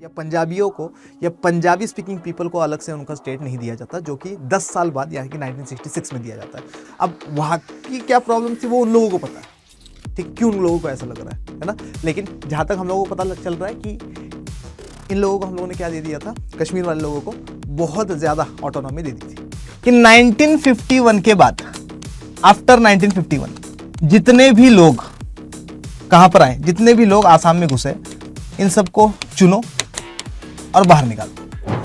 या पंजाबियों को या पंजाबी स्पीकिंग पीपल को अलग से उनका स्टेट नहीं दिया जाता, जो कि 10 साल बाद यानी कि 1966 में दिया जाता है। अब वहाँ की क्या प्रॉब्लम थी वो उन लोगों को पता है, ठीक, क्यों उन लोगों को ऐसा लग रहा है ना। लेकिन जहाँ तक हम लोगों को पता चल रहा है कि इन लोगों को हम लोगों ने क्या दे दिया था, कश्मीर वाले लोगों को बहुत ज़्यादा ऑटोनॉमी दे दी थी कि 1951 के बाद, आफ्टर 1951 जितने भी लोग कहाँ पर आए, जितने भी लोग आसाम में घुसे, इन सबको चुनो और बाहर निकालो।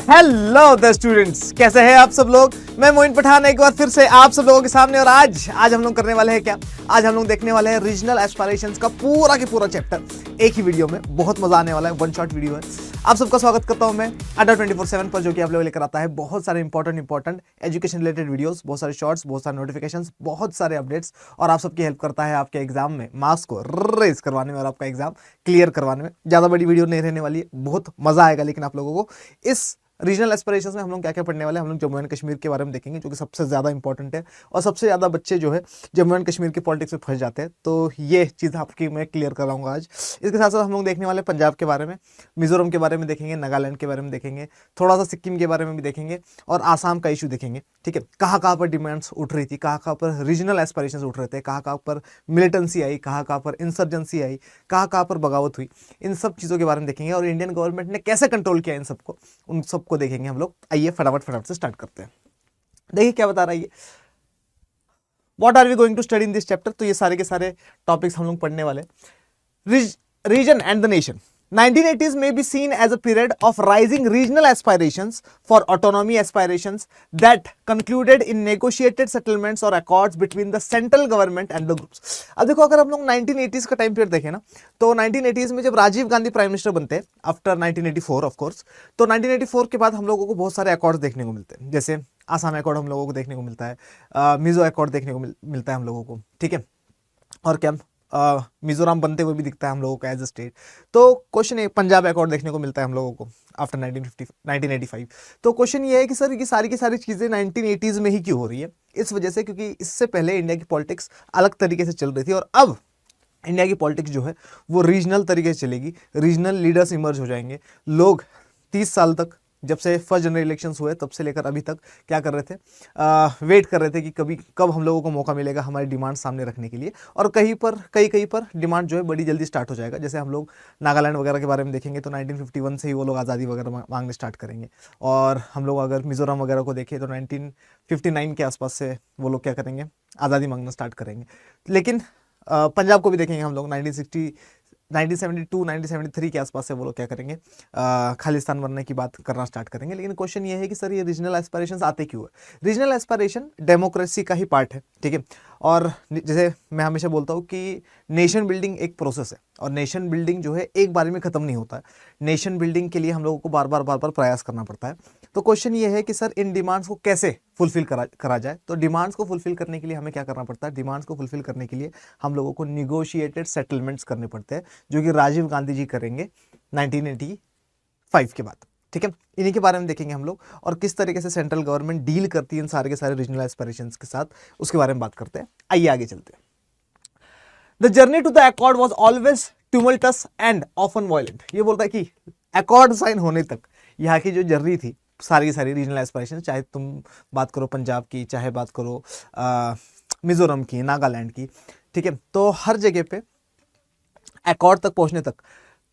हेलो द स्टूडेंट्स, कैसे हैं आप सब लोग। मैं मोइन पठान एक बार फिर से आप सब लोगों के सामने। और आज हम लोग करने वाले हैं क्या, आज हम लोग देखने वाले हैं रीजनल एस्पायरेशंस का पूरा के पूरा चैप्टर एक ही वीडियो में। बहुत मजा आने वाला है, वन शॉट वीडियो है। आप सबका स्वागत करता हूं मैं अड्डा 24/7 पर, जो कि आप लोग लेकर आता है बहुत सारे इंपॉर्टेंट एजुकेशन रिलेटेड वीडियोस, बहुत सारे शॉर्ट्स, बहुत सारे नोटिफिकेशंस, बहुत सारे अपडेट्स, और आप सबकी हेल्प करता है आपके एग्जाम में मार्क्स को रेज करवाने में और आपका एग्जाम क्लियर करवाने में। ज़्यादा बड़ी वीडियो नहीं रहने वाली है, बहुत मजा आएगा। लेकिन आप लोगों को इस रीजनल एस्पिरेशंस में हम लोग क्या क्या पढ़ने वाले हैं, हम लोग जम्मू एंड कश्मीर के बारे में देखेंगे, जो कि सबसे ज़्यादा इंपॉर्टेंट है। और सबसे ज़्यादा बच्चे जो है जम्मू एंड कश्मीर के पॉलिटिक्स में फंस जाते हैं, तो ये चीज़ आपकी मैं क्लियर कराऊंगा आज। इसके साथ साथ हम लोग देखने वाले पंजाब के बारे में, मिजोरम के बारे में देखेंगे, नागालैंड के बारे में देखेंगे, थोड़ा सा सिक्किम के बारे में भी देखेंगे, और आसाम का इशू देखेंगे। ठीक है, कहाँ कहाँ पर डिमांड्स उठ रही थी, कहाँ कहाँ पर रीजनल एस्पिरेशंस उठ रहे थे, कहाँ कहाँ पर मिलिटेंसी आई, कहाँ कहाँ पर इंसर्जेंसी आई, कहाँ कहाँ पर बगावत हुई, इन सब चीज़ों के बारे में देखेंगे। और इंडियन गवर्नमेंट ने कैसे कंट्रोल किया इन सबको, उन सबको देखेंगे हम लोग। आइए फटाफट से स्टार्ट करते हैं। देखिए क्या बता रहा है ये, what are we going to study in this chapter. तो ये सारे के सारे टॉपिक्स हम लोग पढ़ने वाले। Region and the nation. 1980s may be seen as a period of rising regional aspirations for autonomy aspirations that concluded in negotiated settlements or accords between the central government and the groups. अब देखो, अगर हम लोग 1980s का time period देखें ना, तो 1980s में जब राजीव गांधी प्राइम मिनिस्टर बनते हैं आफ्टर 1984 ऑफ कोर्स, तो 1984 के बाद हम लोगों को बहुत सारे अकॉर्ड्स देखने को मिलते हैं। जैसे आसाम अकॉर्ड हम लोगों को देखने को मिलता है, मिजो अकॉर्ड देखने को मिलता है हम लोगों को। ठीक है, और क्या मिजोरम बनते हुए भी दिखता है हम लोगों को एज अ स्टेट। तो क्वेश्चन है, पंजाब अकॉर्ड देखने को मिलता है हम लोगों को आफ्टर 1985। तो क्वेश्चन ये है कि सर ये सारी की सारी चीज़ें 1980s में ही क्यों हो रही है। इस वजह से क्योंकि इससे पहले इंडिया की पॉलिटिक्स अलग तरीके से चल रही थी, और अब इंडिया की पॉलिटिक्स जो है वो रीजनल तरीके से चलेगी। रीजनल लीडर्स इमर्ज हो जाएंगे। लोग 30 साल तक, जब से फर्स्ट जनरल इलेक्शंस हुए तब से लेकर अभी तक क्या कर रहे थे, वेट कर रहे थे कि कब हम लोगों को मौका मिलेगा हमारी डिमांड सामने रखने के लिए। और कहीं पर डिमांड जो है बड़ी जल्दी स्टार्ट हो जाएगा। जैसे हम लोग नागालैंड वगैरह के बारे में देखेंगे तो 1951 से ही वो लोग आज़ादी वगैरह मांगने स्टार्ट करेंगे। और हम लोग अगर मिजोरम वगैरह को देखें तो 1959 के आसपास से वो लोग क्या करेंगे, आज़ादी मांगना स्टार्ट करेंगे। लेकिन पंजाब को भी देखेंगे हम लोग 1972 1973 के आसपास से वो लोग क्या करेंगे, खालिस्तान बनने की बात करना स्टार्ट करेंगे। लेकिन क्वेश्चन ये है कि सर ये रीजनल एस्पायरेशंस आते क्यों है। रीजनल एस्पायरेशन डेमोक्रेसी का ही पार्ट है। ठीक है, और जैसे मैं हमेशा बोलता हूँ कि नेशन बिल्डिंग एक प्रोसेस है, और नेशन बिल्डिंग जो है एक बार में ख़त्म नहीं होता है। नेशन बिल्डिंग के लिए हम लोगों को बार बार प्रयास करना पड़ता है। तो क्वेश्चन ये है कि सर इन डिमांड्स को कैसे फुलफिल करा जाए। तो डिमांड्स को फुलफिल करने के लिए हमें क्या करना पड़ता है, डिमांड्स को फुलफिल करने के लिए हम लोगों को निगोशिएटेड सेटलमेंट्स करने पड़ते हैं, जो कि राजीव गांधी जी करेंगे 1985 के बाद। ठीक है, इन्हीं के बारे में देखेंगे हम लोग, और किस तरीके से सेंट्रल गवर्नमेंट डील करती है इन सारे के सारे रीजनल एस्पिरेशंस के साथ, उसके बारे में बात करते हैं। आइए आगे चलते हैं। The journey to the accord was always tumultuous and often violent. ये बोलता है कि अकॉर्ड साइन होने तक यहाँ की जो जर्नी थी, सारी की सारी रीजनल एस्पिरेशन, चाहे तुम बात करो पंजाब की, चाहे बात करो मिजोरम की, नागालैंड की, ठीक है, तो हर जगह पे अकॉर्ड तक पहुंचने तक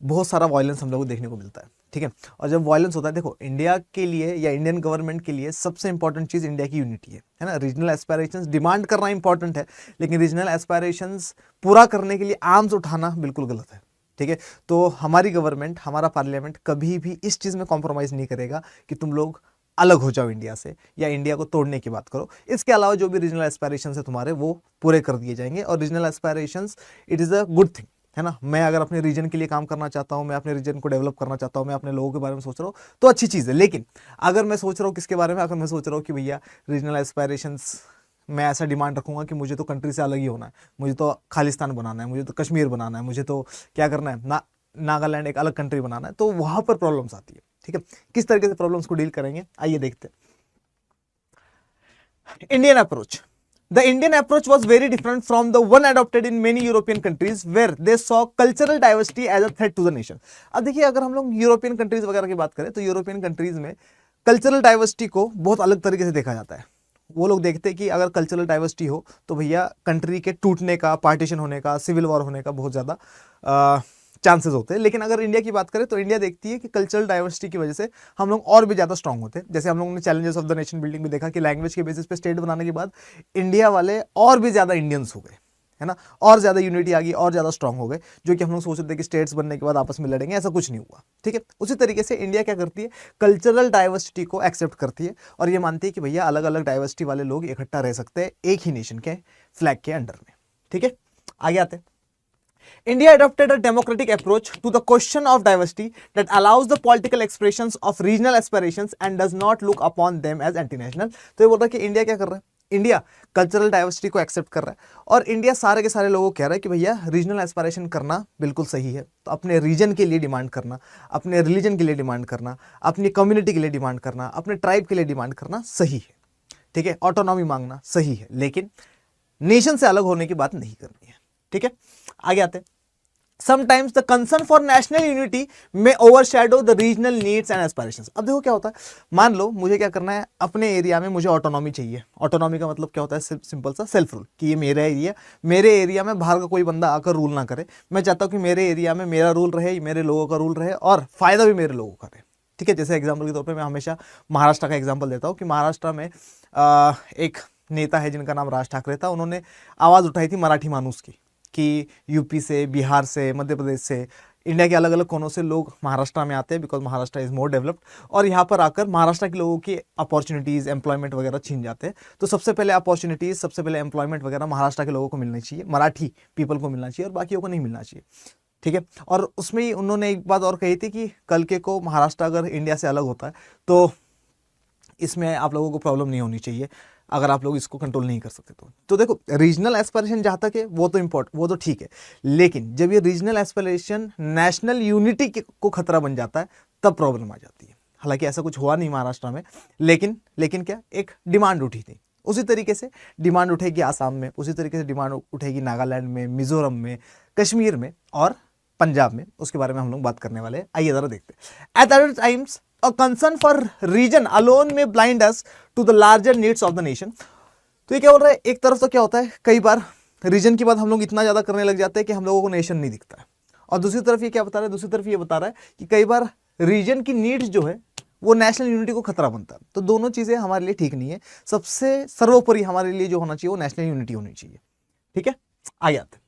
बहुत सारा वायलेंस हम लोग को देखने को मिलता है। ठीक है, और जब वायलेंस होता है, देखो इंडिया के लिए या इंडियन गवर्नमेंट के लिए सबसे इंपॉर्टेंट चीज़ इंडिया की यूनिटी है ना। रीजनल एस्पायरेशंस डिमांड करना इंपॉर्टेंट है, लेकिन रीजनल एस्पायरेशंस पूरा करने के लिए आर्म्स उठाना बिल्कुल गलत है। ठीक है, तो हमारी गवर्नमेंट, हमारा पार्लियामेंट कभी भी इस चीज़ में कॉम्प्रोमाइज़ नहीं करेगा कि तुम लोग अलग हो जाओ इंडिया से या इंडिया को तोड़ने की बात करो। इसके अलावा जो भी रीजनल एस्पायरेशंस है तुम्हारे, वो पूरे कर दिए जाएंगे। और regional aspirations it is a good thing, है ना। मैं अगर अपने रीजन के लिए काम करना चाहता हूँ, मैं अपने रीजन को डेवलप करना चाहता हूँ, मैं अपने लोगों के बारे में सोच रहा हूँ, तो अच्छी चीज़ है। लेकिन अगर मैं सोच रहा हूँ किसके बारे में, अगर मैं सोच रहा हूँ कि भैया रीजनल एस्पायरेशंस, मैं ऐसा डिमांड रखूंगा कि मुझे तो कंट्री से अलग ही होना है, मुझे तो खालिस्तान बनाना है, मुझे तो कश्मीर बनाना है, मुझे तो क्या करना है, नागालैंड एक अलग कंट्री बनाना है, तो वहाँ पर प्रॉब्लम्स आती है। ठीक है, किस तरीके से प्रॉब्लम्स को डील करेंगे, आइए देखते हैं। Indian approach. The Indian approach was very different from the one adopted in many European countries where they saw cultural diversity as a threat to the nation. अब देखिए, अगर हम लोग यूरोपियन कंट्रीज वगैरह की बात करें तो यूरोपियन कंट्रीज में कल्चरल डाइवर्सिटी को बहुत अलग तरीके से देखा जाता है। वो लोग देखते हैं कि अगर कल्चरल डाइवर्सिटी हो तो भैया कंट्री के टूटने का, पार्टीशन होने का, सिविल वॉर होने का बहुत ज़्यादा चांसेस होते हैं। लेकिन अगर इंडिया की बात करें तो इंडिया देखती है कि कल्चरल डाइवर्सिटी की वजह से हम लोग और भी ज़्यादा स्ट्रांग होते हैं। जैसे हम लोगों ने challenges of the nation building में देखा कि लैंग्वेज के बेसिस पे स्टेट बनाने के बाद इंडिया वाले और भी ज़्यादा इंडियंस हो गए, है ना, और ज़्यादा यूनिटी आ गई, और ज़्यादा स्ट्रांग हो गए, जो कि हम लोग सोचते थे कि स्टेट्स बनने के बाद आपस में लड़ेंगे, ऐसा कुछ नहीं हुआ। ठीक है, उसी तरीके से इंडिया क्या करती है, कल्चरल डाइवर्सिटी को एक्सेप्ट करती है और ये मानती है कि भैया अलग अलग डाइवर्सिटी वाले लोग इकट्ठा रह सकते हैं एक ही नेशन के फ्लैग के अंडर में। ठीक है, आगे आते हैं। India adopted a democratic approach to the question of diversity that allows the political expressions of regional aspirations and does not look upon them as anti-national। तो ये बोल रहा है कि इंडिया क्या कर रहा है, इंडिया कल्चरल डाइवर्सिटी को एक्सेप्ट कर रहा है और इंडिया सारे के सारे लोगों को कह रहा है कि भैया रीजनल एस्पिरेशन करना बिल्कुल सही है। तो अपने रीजन के लिए डिमांड करना, अपने रिलीजन के लिए डिमांड करना, अपनी कम्युनिटी के लिए डिमांड करना, अपने ट्राइब के लिए डिमांड करना सही है। ठीक है, ऑटोनॉमी मांगना सही है, लेकिन नेशन से अलग होने की बात नहीं करनी है। ठीक है, आगे आते हैं। Sometimes the concern for national unity may overshadow the regional needs and aspirations। अब देखो क्या होता है, मान लो मुझे क्या करना है, अपने एरिया में मुझे ऑटोनॉमी चाहिए। ऑटोनॉमी का मतलब क्या होता है, सिंपल सा सेल्फ रूल, कि ये मेरा एरिया, मेरे एरिया में बाहर का कोई बंदा आकर रूल ना करे। मैं चाहता हूँ कि मेरे एरिया में मेरा रूल रहे, मेरे लोगों का रूल रहे और फायदा भी मेरे लोगों का रहे। ठीक है, जैसे एग्जाम्पल के तौर पर मैं हमेशा महाराष्ट्र का एग्जाम्पल देता हूँ कि महाराष्ट्र में एक नेता है जिनका नाम राज ठाकरे था। उन्होंने आवाज़ उठाई थी मराठी मानूस की, कि यूपी से, बिहार से, मध्य प्रदेश से, इंडिया के अलग अलग कोनों से लोग महाराष्ट्र में आते हैं because Maharashtra is more developed, और यहाँ पर आकर महाराष्ट्र के लोगों की अपॉर्चुनिटीज़, एम्प्लॉयमेंट वगैरह छीन जाते हैं। तो सबसे पहले अपॉर्चुनिटीज़, सबसे पहले एम्प्लॉयमेंट वगैरह महाराष्ट्र के लोगों को मिलनी चाहिए, मराठी पीपल को मिलना चाहिए और बाकियों को नहीं मिलना चाहिए। ठीक है, और उसमें ही उन्होंने एक बात और कही थी कि कल के को महाराष्ट्र अगर इंडिया से अलग होता है तो इसमें आप लोगों को प्रॉब्लम नहीं होनी चाहिए अगर आप लोग इसको कंट्रोल नहीं कर सकते तो देखो, रीजनल एस्पिरेशन जहाँ तक है वो तो ठीक है, लेकिन जब ये रीजनल एस्पिरेशन नेशनल यूनिटी को खतरा बन जाता है तब प्रॉब्लम आ जाती है। हालांकि ऐसा कुछ हुआ नहीं महाराष्ट्र में, लेकिन क्या, एक डिमांड उठी थी। उसी तरीके से डिमांड उठेगी आसाम में, उसी तरीके से डिमांड उठेगी नागालैंड में, मिजोरम में, कश्मीर में और पंजाब में। उसके बारे में हम लोग बात करने वाले हैं, आइए जरा देखते हैं। Eight other times a concern for region alone may blind us to the larger needs of the nation। तो ये क्या बोल रहा है, एक तरफ तो क्या होता है, कई बार रीजन की बात हम लोग इतना ज्यादा करने लग जाते हैं कि हम लोगों को नेशन नहीं दिखता है। और दूसरी तरफ ये क्या बता रहा है, दूसरी तरफ ये बता रहा है कि कई बार रीजन की नीड्स जो है वो नेशनल यूनिटी को खतरा बनता है। तो दोनों चीजें हमारे लिए ठीक नहीं है। सबसे सर्वोपरि हमारे लिए जो होना चाहिए वो नेशनल यूनिटी होनी चाहिए। ठीक है, आगे आते हैं।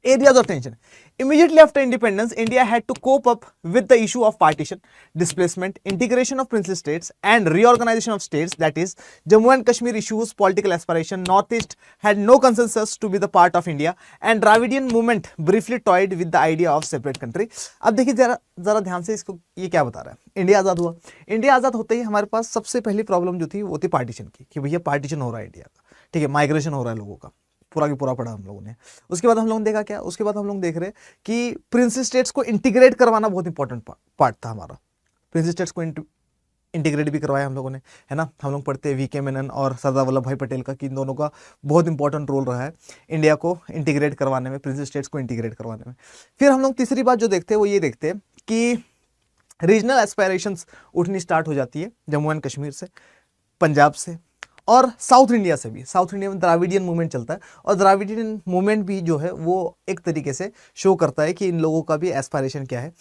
Areas of tension. Immediately after independence, India had to cope up with the issue of partition, displacement, integration of princely states, and reorganization of states. That is, Jammu and Kashmir issues, political aspiration. Northeast had no consensus to be the part of India, and Dravidian movement briefly toyed with the idea of separate country। अब देखिए जरा ध्यान से इसको, ये क्या बता रहा है। इंडिया आज़ाद हुआ, इंडिया आज़ाद होते ही हमारे पास सबसे पहली प्रॉब्लम जो थी वो थी पार्टीशन की, कि भैया पार्टीशन हो रहा है इंडिया का। ठीक है, माइग्रेशन हो रहा है लोगों का, पूरा की पूरा पढ़ा हम लोगों ने। उसके बाद हम लोगों ने देखा क्या, उसके बाद हम लोग देख रहे कि प्रिंसी स्टेट्स को इंटीग्रेट करवाना बहुत इंपॉर्टेंट पार्ट था हमारा। प्रिंसी स्टेट्स को इंटीग्रेट भी करवाया हम लोगों ने, है ना। हम लोग पढ़ते हैं वीके मेनन और सरदार वल्लभ भाई पटेल का, कि इन दोनों का बहुत इंपॉर्टेंट रोल रहा है इंडिया को इंटीग्रेट करवाने में, प्रिंसी स्टेट्स को इंटीग्रेट करवाने में। फिर हम लोग तीसरी बात जो देखते हैं वो ये देखते हैं कि रीजनल एस्पायरेशंस उठनी स्टार्ट हो जाती है जम्मू एंड कश्मीर से, पंजाब से और साउथ इंडिया से भी। साउथ इंडिया में द्राविडियन मूवमेंट चलता है और द्राविडियन मूवमेंट भी जो है वो एक तरीके से शो करता है कि इन लोगों का भी एस्पायरेशन क्या है,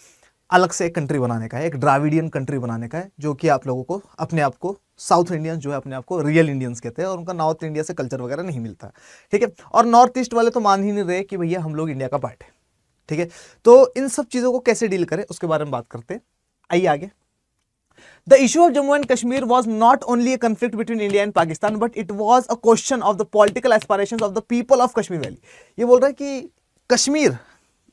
अलग से एक कंट्री बनाने का है, एक द्राविडियन कंट्री बनाने का है, जो कि आप लोगों को अपने आप को, साउथ इंडियंस जो है अपने आप को रियल इंडियंस कहते हैं और उनका नॉर्थ इंडिया से कल्चर वगैरह नहीं मिलता। ठीक है, और नॉर्थ ईस्ट वाले तो मान ही नहीं रहे कि भैया हम लोग इंडिया का पार्ट है। ठीक है, तो इन सब चीज़ों को कैसे डील करें उसके बारे में बात करते हैं, आइए आगे। The issue of Jammu and Kashmir was not only a conflict between India and Pakistan, but it was a question of the political aspirations of the people of Kashmir Valley। ये बोल रहा है कि कश्मीर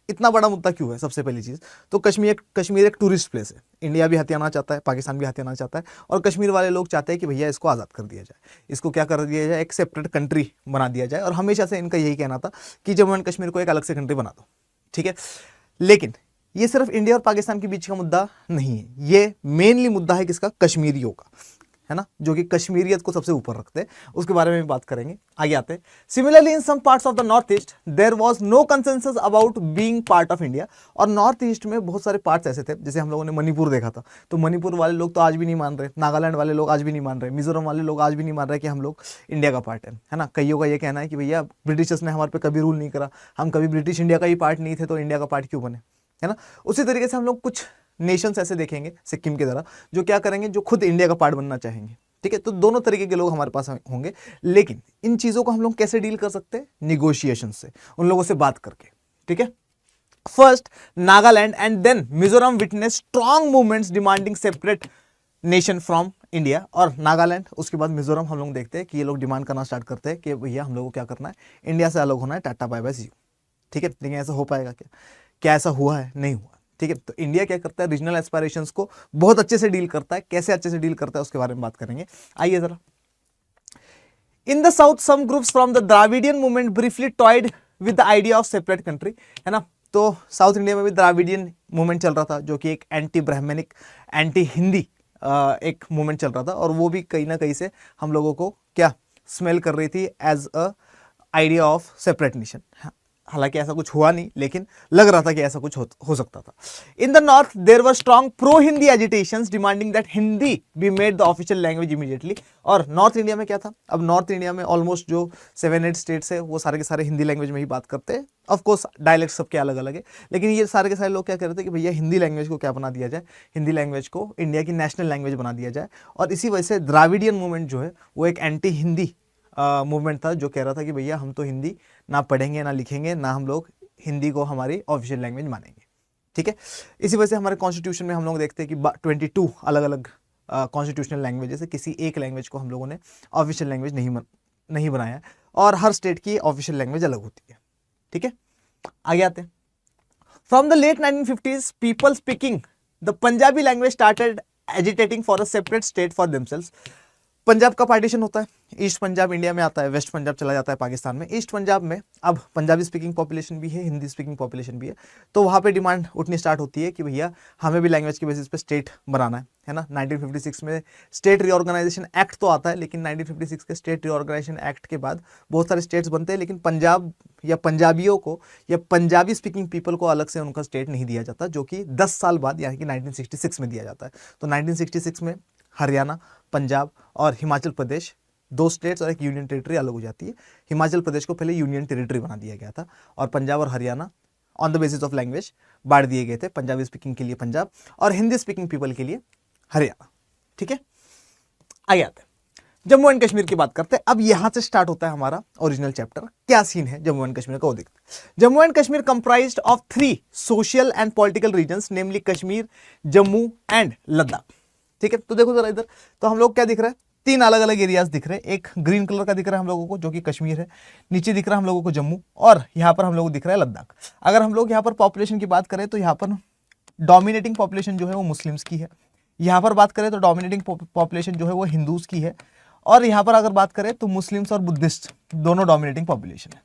इतना बड़ा मुद्दा क्यों है। सबसे पहली चीज़ तो कश्मीर एक टूरिस्ट प्लेस है, इंडिया भी हथियाना चाहता है, पाकिस्तान भी हथियाना चाहता है, और कश्मीर वाले लोग चाहते हैं कि भैया इसको आज़ाद कर दिया जाए, इसको क्या कर दिया जाए, एक सेपरेट कंट्री बना दिया जाए। और हमेशा से इनका यही कहना था कि जम्मू एंड कश्मीर को एक अलग से कंट्री बना दो। ठीक है, लेकिन ये सिर्फ इंडिया और पाकिस्तान के बीच का मुद्दा नहीं है, ये मेनली मुद्दा है किसका, कश्मीरियों का। है ना, जो कि कश्मीरियत को सबसे ऊपर रखते हैं, उसके बारे में भी बात करेंगे। आगे आते हैं। Similarly in some parts of the north east there was no consensus about being part of India. और नॉर्थ ईस्ट में बहुत सारे पार्ट्स ऐसे थे, जैसे हम लोगों ने मणिपुर देखा था, तो मणिपुर वाले लोग तो आज भी नहीं मान रहे, नागालैंड वाले लोग आज भी नहीं मान रहे, मिजोरम वाले लोग आज भी नहीं मान रहे कि हम लोग इंडिया का पार्ट है ना। कईयों का ये कहना है कि भैया ब्रिटिशर्स ने हमारे पे कभी रूल नहीं करा, हम कभी ब्रिटिश इंडिया का ही पार्ट नहीं थे, तो इंडिया का पार्ट क्यों बने, है ना। उसी तरीके से हम लोग कुछ नेशंस ऐसे देखेंगे सिक्किम की तरह, जो क्या करेंगे, जो खुद इंडिया का पार्ट बनना चाहेंगे, ठीक है। तो दोनों तरीके के लोग हमारे पास होंगे, लेकिन इन चीजों को हम लोग कैसे डील कर सकते हैं, निगोशिएशन से, उन लोगों से बात करके, ठीक है। First Nagaland and then Mizoram witness strong movements demanding separate nation from India. और नागालैंड, उसके बाद मिजोरम हम लोग देखते हैं कि ये लोग डिमांड करना स्टार्ट करते हैं कि भैया हम लोग को क्या करना है, इंडिया से अलग होना है, tata bye bye see you, ठीक है। लेकिन ऐसा हो पाएगा क्या, क्या ऐसा हुआ है, नहीं हुआ, ठीक है। तो इंडिया क्या करता है, रीजनल एस्पायरेशंस को बहुत अच्छे से डील करता है। कैसे अच्छे से डील करता है उसके बारे में बात करेंगे। आइए जरा। In the south some groups from the Dravidian movement briefly toyed with the idea of separate country, है ना। तो साउथ इंडिया में भी द्राविडियन मूवमेंट चल रहा था, जो कि एक एंटी ब्राह्मणिक, एंटी हिंदी एक मूवमेंट चल रहा था, और वो भी कहीं ना कहीं से हम लोगों को क्या स्मेल कर रही थी as a idea of separate nation. हालांकि ऐसा कुछ हुआ नहीं, लेकिन लग रहा था कि ऐसा कुछ हो सकता था। In the north there were strong pro Hindi agitations demanding that Hindi be made the official language immediately. और नॉर्थ इंडिया में क्या था, अब नॉर्थ इंडिया में ऑलमोस्ट जो 7-8 स्टेट्स है वो सारे के सारे हिंदी लैंग्वेज में ही बात करते हैं। ऑफकोर्स डायलेक्ट सबके अलग अलग है, लेकिन ये सारे के सारे लोग क्या कह रहे थे कि भैया हिंदी लैंग्वेज को क्या बना दिया जाए, हिंदी लैंग्वेज को इंडिया की नेशनल लैंग्वेज बना दिया जाए। और इसी वजह से द्राविडियन मूवमेंट जो है वो एक एंटी हिंदी मूवमेंट था, जो कह रहा था कि भैया हम तो हिंदी ना पढ़ेंगे ना लिखेंगे, ना हम लोग हिंदी को हमारी ऑफिशियल लैंग्वेज मानेंगे, ठीक है। इसी वजह से हमारे कॉन्स्टिट्यूशन में हम लोग देखते हैं कि 22 अलग अलग कॉन्स्टिट्यूशनल लैंग्वेजेस है, किसी एक लैंग्वेज को हम लोगों ने ऑफिशियल लैंग्वेज नहीं बनाया है, और हर स्टेट की ऑफिशियल लैंग्वेज अलग होती है, ठीक है। आगे आते हैं। From the late 1950s people speaking the Punjabi language started agitating for a separate state for themselves. Punjab का पार्टीशन होता है, ईस्ट पंजाब इंडिया में आता है, वेस्ट पंजाब चला जाता है पाकिस्तान में। ईस्ट पंजाब में अब पंजाबी स्पीकिंग पॉपुलेशन भी है, हिंदी स्पीकिंग पॉपुलेशन भी है, तो वहाँ पे डिमांड उठनी स्टार्ट होती है कि भैया हमें भी लैंग्वेज के बेसिस पे स्टेट बनाना है ना। 1956 में स्टेट रीऑर्गेनाइजेशन एक्ट तो आता है, लेकिन 1956 के स्टेट रीऑर्गेनाइजेशन एक्ट के बाद बहुत सारे स्टेट्स बनते हैं, लेकिन पंजाब या पंजाबियों को या पंजाबी स्पीकिंग पीपल को अलग से उनका स्टेट नहीं दिया जाता, जो कि 10 साल बाद यानी कि 1966 में दिया जाता है। तो 1966 में हरियाणा, पंजाब और हिमाचल प्रदेश, 2 स्टेट्स और एक यूनियन टेरिटरी अलग हो जाती है। हिमाचल प्रदेश को पहले यूनियन टेरिटरी बना दिया गया था, और पंजाब और Haryana on the basis of language बांट दिए गए थे, पंजाबी स्पीकिंग के लिए पंजाब और हिंदी स्पीकिंग पीपल के लिए हरियाणा, ठीक है। आगे आते हैं, जम्मू एंड कश्मीर की बात करते हैं। अब यहां से स्टार्ट होता है हमारा ओरिजिनल चैप्टर। क्या सीन है जम्मू एंड कश्मीर का, वो देखते हैं। Jammu and Kashmir comprised of 3 social and political regions, namely Kashmir, Jammu and Ladakh, ठीक है। तो देखो जरा इधर, तो हम लोग क्या दिख रहा है, 3 अलग अलग एरियाज दिख रहे हैं। एक ग्रीन कलर का दिख रहा है हम लोगों को, जो कि कश्मीर है, नीचे दिख रहा है हम लोगों को जम्मू, और यहाँ पर हम लोगों को दिख रहा है लद्दाख। अगर हम लोग यहाँ पर पॉपुलेशन की बात करें तो यहाँ पर डोमिनेटिंग पॉपुलेशन जो है वो मुस्लिम्स की है, यहाँ पर बात करें तो डोमिनेटिंग पॉपुलेशन जो है वो हिंदूज की है, और यहाँ पर अगर बात करें तो मुस्लिम्स और बुद्धिस्ट दोनों डोमिनेटिंग पॉपुलेशन है।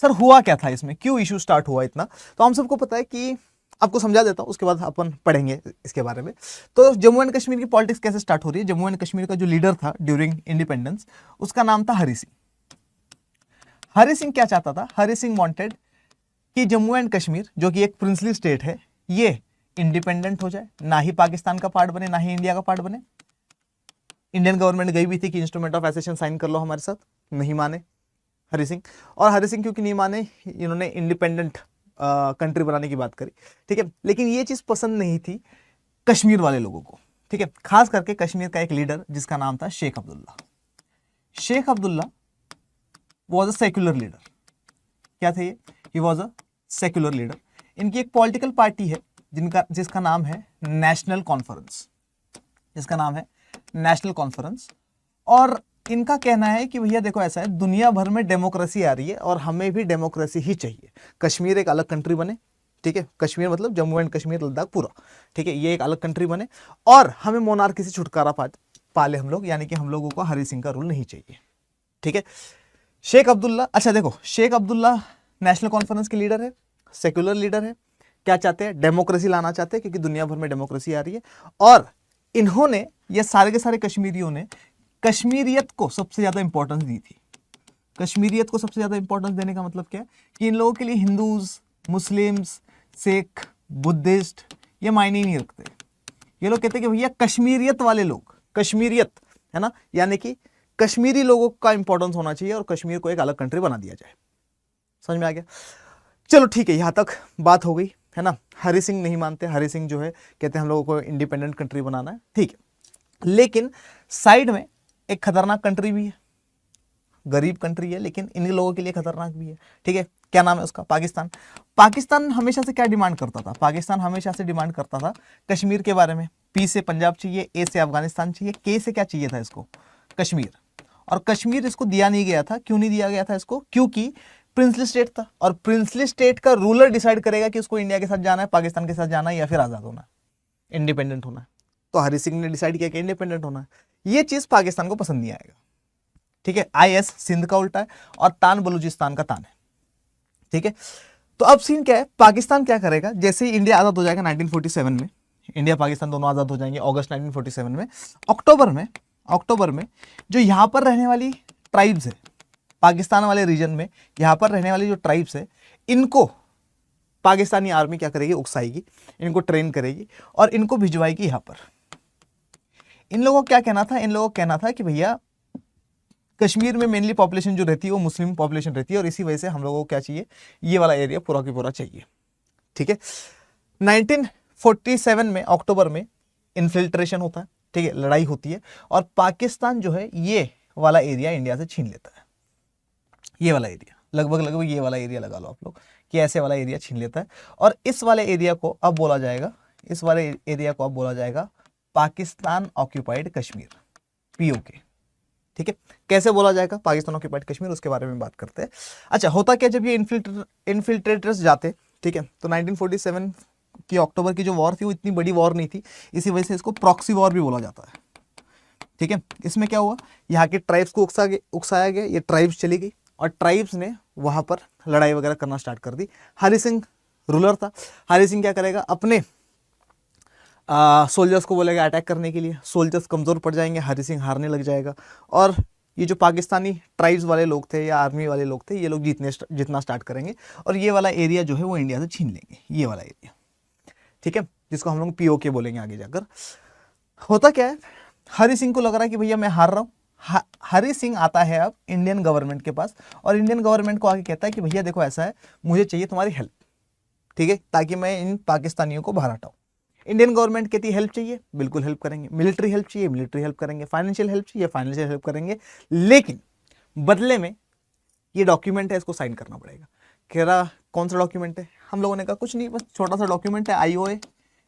सर हुआ क्या था इसमें, क्यों इशू स्टार्ट हुआ इतना, तो हम सबको पता है कि आपको समझा देता हूं, उसके बाद अपन पढ़ेंगे इसके बारे में। तो जम्मू एंड कश्मीर की पॉलिटिक्स कैसे स्टार्ट हो रही है। जम्मू एंड कश्मीर का जो लीडर था ड्यूरिंग इंडिपेंडेंस, उसका नाम था हरि सिंह। हरि सिंह क्या चाहता था, हरि सिंह वांटेड कि जम्मू एंड कश्मीर जो कि एक प्रिंसली स्टेट है, ये इंडिपेंडेंट हो जाए, ना ही पाकिस्तान का पार्ट बने, ना ही इंडिया का पार्ट बने। इंडियन गवर्नमेंट गई भी थी कि इंस्ट्रूमेंट ऑफ एसेशन साइन कर लो हमारे साथ, नहीं माने हरि सिंह। और हरि सिंह क्योंकि नहीं माने, इन्होंने इंडिपेंडेंट कंट्री बनाने की बात करी, ठीक है। लेकिन ये चीज पसंद नहीं थी कश्मीर वाले लोगों को, ठीक है। खास करके कश्मीर का एक लीडर जिसका नाम था Sheikh Abdullah. Sheikh Abdullah was a secular leader. क्या थे ये, he was a secular leader. इनकी एक पॉलिटिकल पार्टी है जिसका नाम है नेशनल कॉन्फ्रेंस, जिसका नाम है नेशनल कॉन्फ्रेंस। और इनका कहना है कि भैया देखो ऐसा है, दुनिया भर में डेमोक्रेसी आ रही है और हमें भी डेमोक्रेसी ही चाहिए। कश्मीर एक अलग कंट्री बने, ठीक है, कश्मीर मतलब जम्मू एंड कश्मीर लद्दाख पूरा, ठीक है, ये एक अलग कंट्री बने, और हमें मोनार्की से छुटकारा पाले हम लोग, यानी कि हम लोगों को हरि सिंह का रूल नहीं चाहिए, ठीक है। शेख अब्दुल्ला, अच्छा देखो, शेख अब्दुल्ला नेशनल कॉन्फ्रेंस के लीडर है, सेक्युलर लीडर है, क्या चाहते हैं, डेमोक्रेसी लाना चाहते हैं, क्योंकि दुनिया भर में डेमोक्रेसी आ रही है, और इन्होंने, ये सारे के सारे कश्मीरियों ने कश्मीरियत को सबसे ज्यादा इंपॉर्टेंस दी थी। कश्मीरियत को सबसे ज्यादा इंपॉर्टेंस देने का मतलब क्या है कि इन लोगों के लिए हिंदूज, मुस्लिम्स, सिख, बुद्धिस्ट ये मायने ही नहीं रखते। ये लोग कहते हैं कि भैया कश्मीरियत वाले लोग, कश्मीरियत है ना, यानी कि कश्मीरी लोगों का इंपॉर्टेंस होना चाहिए और कश्मीर को एक अलग कंट्री बना दिया जाए। समझ में आ गया? चलो ठीक है, यहां तक बात हो गई है ना। हरि सिंह नहीं मानते, हरि सिंह जो है कहते हैं हम लोगों को इंडिपेंडेंट कंट्री बनाना है, ठीक है। लेकिन साइड में एक खतरनाक कंट्री भी है, गरीब कंट्री है लेकिन इन लोगों के लिए खतरनाक भी है, ठीक है। क्या नाम है उसका? पाकिस्तान। पाकिस्तान हमेशा से क्या डिमांड करता था? पाकिस्तान हमेशा से डिमांड करता था कश्मीर के बारे में। पी से पंजाब चाहिए, ए से अफगानिस्तान चाहिए, के से क्या चाहिए था इसको? कश्मीर। और कश्मीर इसको दिया नहीं गया था। क्यों नहीं दिया गया था इसको? क्योंकि प्रिंसली स्टेट था, और प्रिंसली स्टेट का रूलर डिसाइड करेगा कि उसको इंडिया के साथ जाना है, पाकिस्तान के साथ जाना है, या फिर आजाद होना है, इंडिपेंडेंट होना है। तो हरि सिंह ने डिसाइड किया कि इंडिपेंडेंट होना है। ये चीज पाकिस्तान को पसंद नहीं आएगा, ठीक है। IS सिंध का उल्टा है और तान बलूचिस्तान का तान है, ठीक है। तो अब सीन क्या है, पाकिस्तान क्या करेगा? जैसे ही इंडिया आजाद हो जाएगा 1947 में, इंडिया पाकिस्तान दोनों आजाद हो जाएंगे अगस्त 1947 में, अक्टूबर में जो यहां पर रहने वाली ट्राइब्स है, पाकिस्तान वाले रीजन में यहां पर रहने वाली जो ट्राइब्स है, इनको पाकिस्तानी आर्मी क्या करेगी? उकसाएगी, इनको ट्रेन करेगी और इनको भिजवाएगी यहां पर। इन लोगों को क्या कहना था? इन लोगों को कहना था कि भैया कश्मीर में मेनली पॉपुलेशन जो रहती है वो मुस्लिम पॉपुलेशन रहती है, और इसी वजह से हम लोगों को क्या चाहिए? ये वाला एरिया पूरा की पूरा चाहिए, ठीक है। 1947 में अक्टूबर में इन्फिल्ट्रेशन होता है, ठीक है, लड़ाई होती है, और पाकिस्तान जो है ये वाला एरिया इंडिया से छीन लेता है। ये वाला एरिया लगभग ये वाला एरिया लगा लो आप लोग कि ऐसे वाला एरिया छीन लेता है, और इस वाले एरिया को अब बोला जाएगा पाकिस्तान ऑक्यूपाइड कश्मीर, POK, ठीक है। कैसे बोला जाएगा पाकिस्तान ऑक्यूपाइड कश्मीर, उसके बारे में बात करते हैं। अच्छा, होता क्या जब ये इन्फिल्ट्रेटर्स जाते, ठीक है, तो 1947 की अक्टूबर की जो वॉर थी वो इतनी बड़ी वॉर नहीं थी, इसी वजह से इसको प्रॉक्सी वॉर भी बोला जाता है, ठीक है। इसमें क्या हुआ? यहाँ के ट्राइब्स को उकसाया गया, ये ट्राइब्स चली गई और ट्राइब्स ने वहां पर लड़ाई वगैरह करना स्टार्ट कर दी। हरि सिंह रूलर था, हरि सिंह क्या करेगा? अपने सोल्जर्स को बोलेगा अटैक करने के लिए, सोल्जर्स कमज़ोर पड़ जाएंगे, हरि सिंह हारने लग जाएगा, और ये जो पाकिस्तानी ट्राइब्स वाले लोग थे या आर्मी वाले लोग थे, ये लोग जितना स्टार्ट करेंगे, और ये वाला एरिया जो है वो इंडिया से छीन लेंगे, ये वाला एरिया, ठीक है, जिसको हम लोग POK बोलेंगे आगे जाकर। होता क्या है, हरि सिंह को लग रहा है कि भैया मैं हार रहा हूँ। हरि सिंह आता है अब इंडियन गवर्नमेंट के पास, और इंडियन गवर्नमेंट को आगे कहता है कि भैया देखो ऐसा है, मुझे चाहिए तुम्हारी हेल्प, ठीक है, ताकि मैं इन पाकिस्तानियों को बाहर हटाऊं। इंडियन गवर्नमेंट कहती है हेल्प चाहिए, बिल्कुल हेल्प करेंगे। मिलिट्री हेल्प चाहिए, मिलिट्री हेल्प करेंगे। फाइनेंशियल हेल्प चाहिए, फाइनेंशियल हेल्प करेंगे, लेकिन बदले में ये डॉक्यूमेंट है, इसको साइन करना पड़ेगा। कह रहा कौन सा डॉक्यूमेंट है? हम लोगों ने कहा कुछ नहीं, बस छोटा सा डॉक्यूमेंट है, IOA,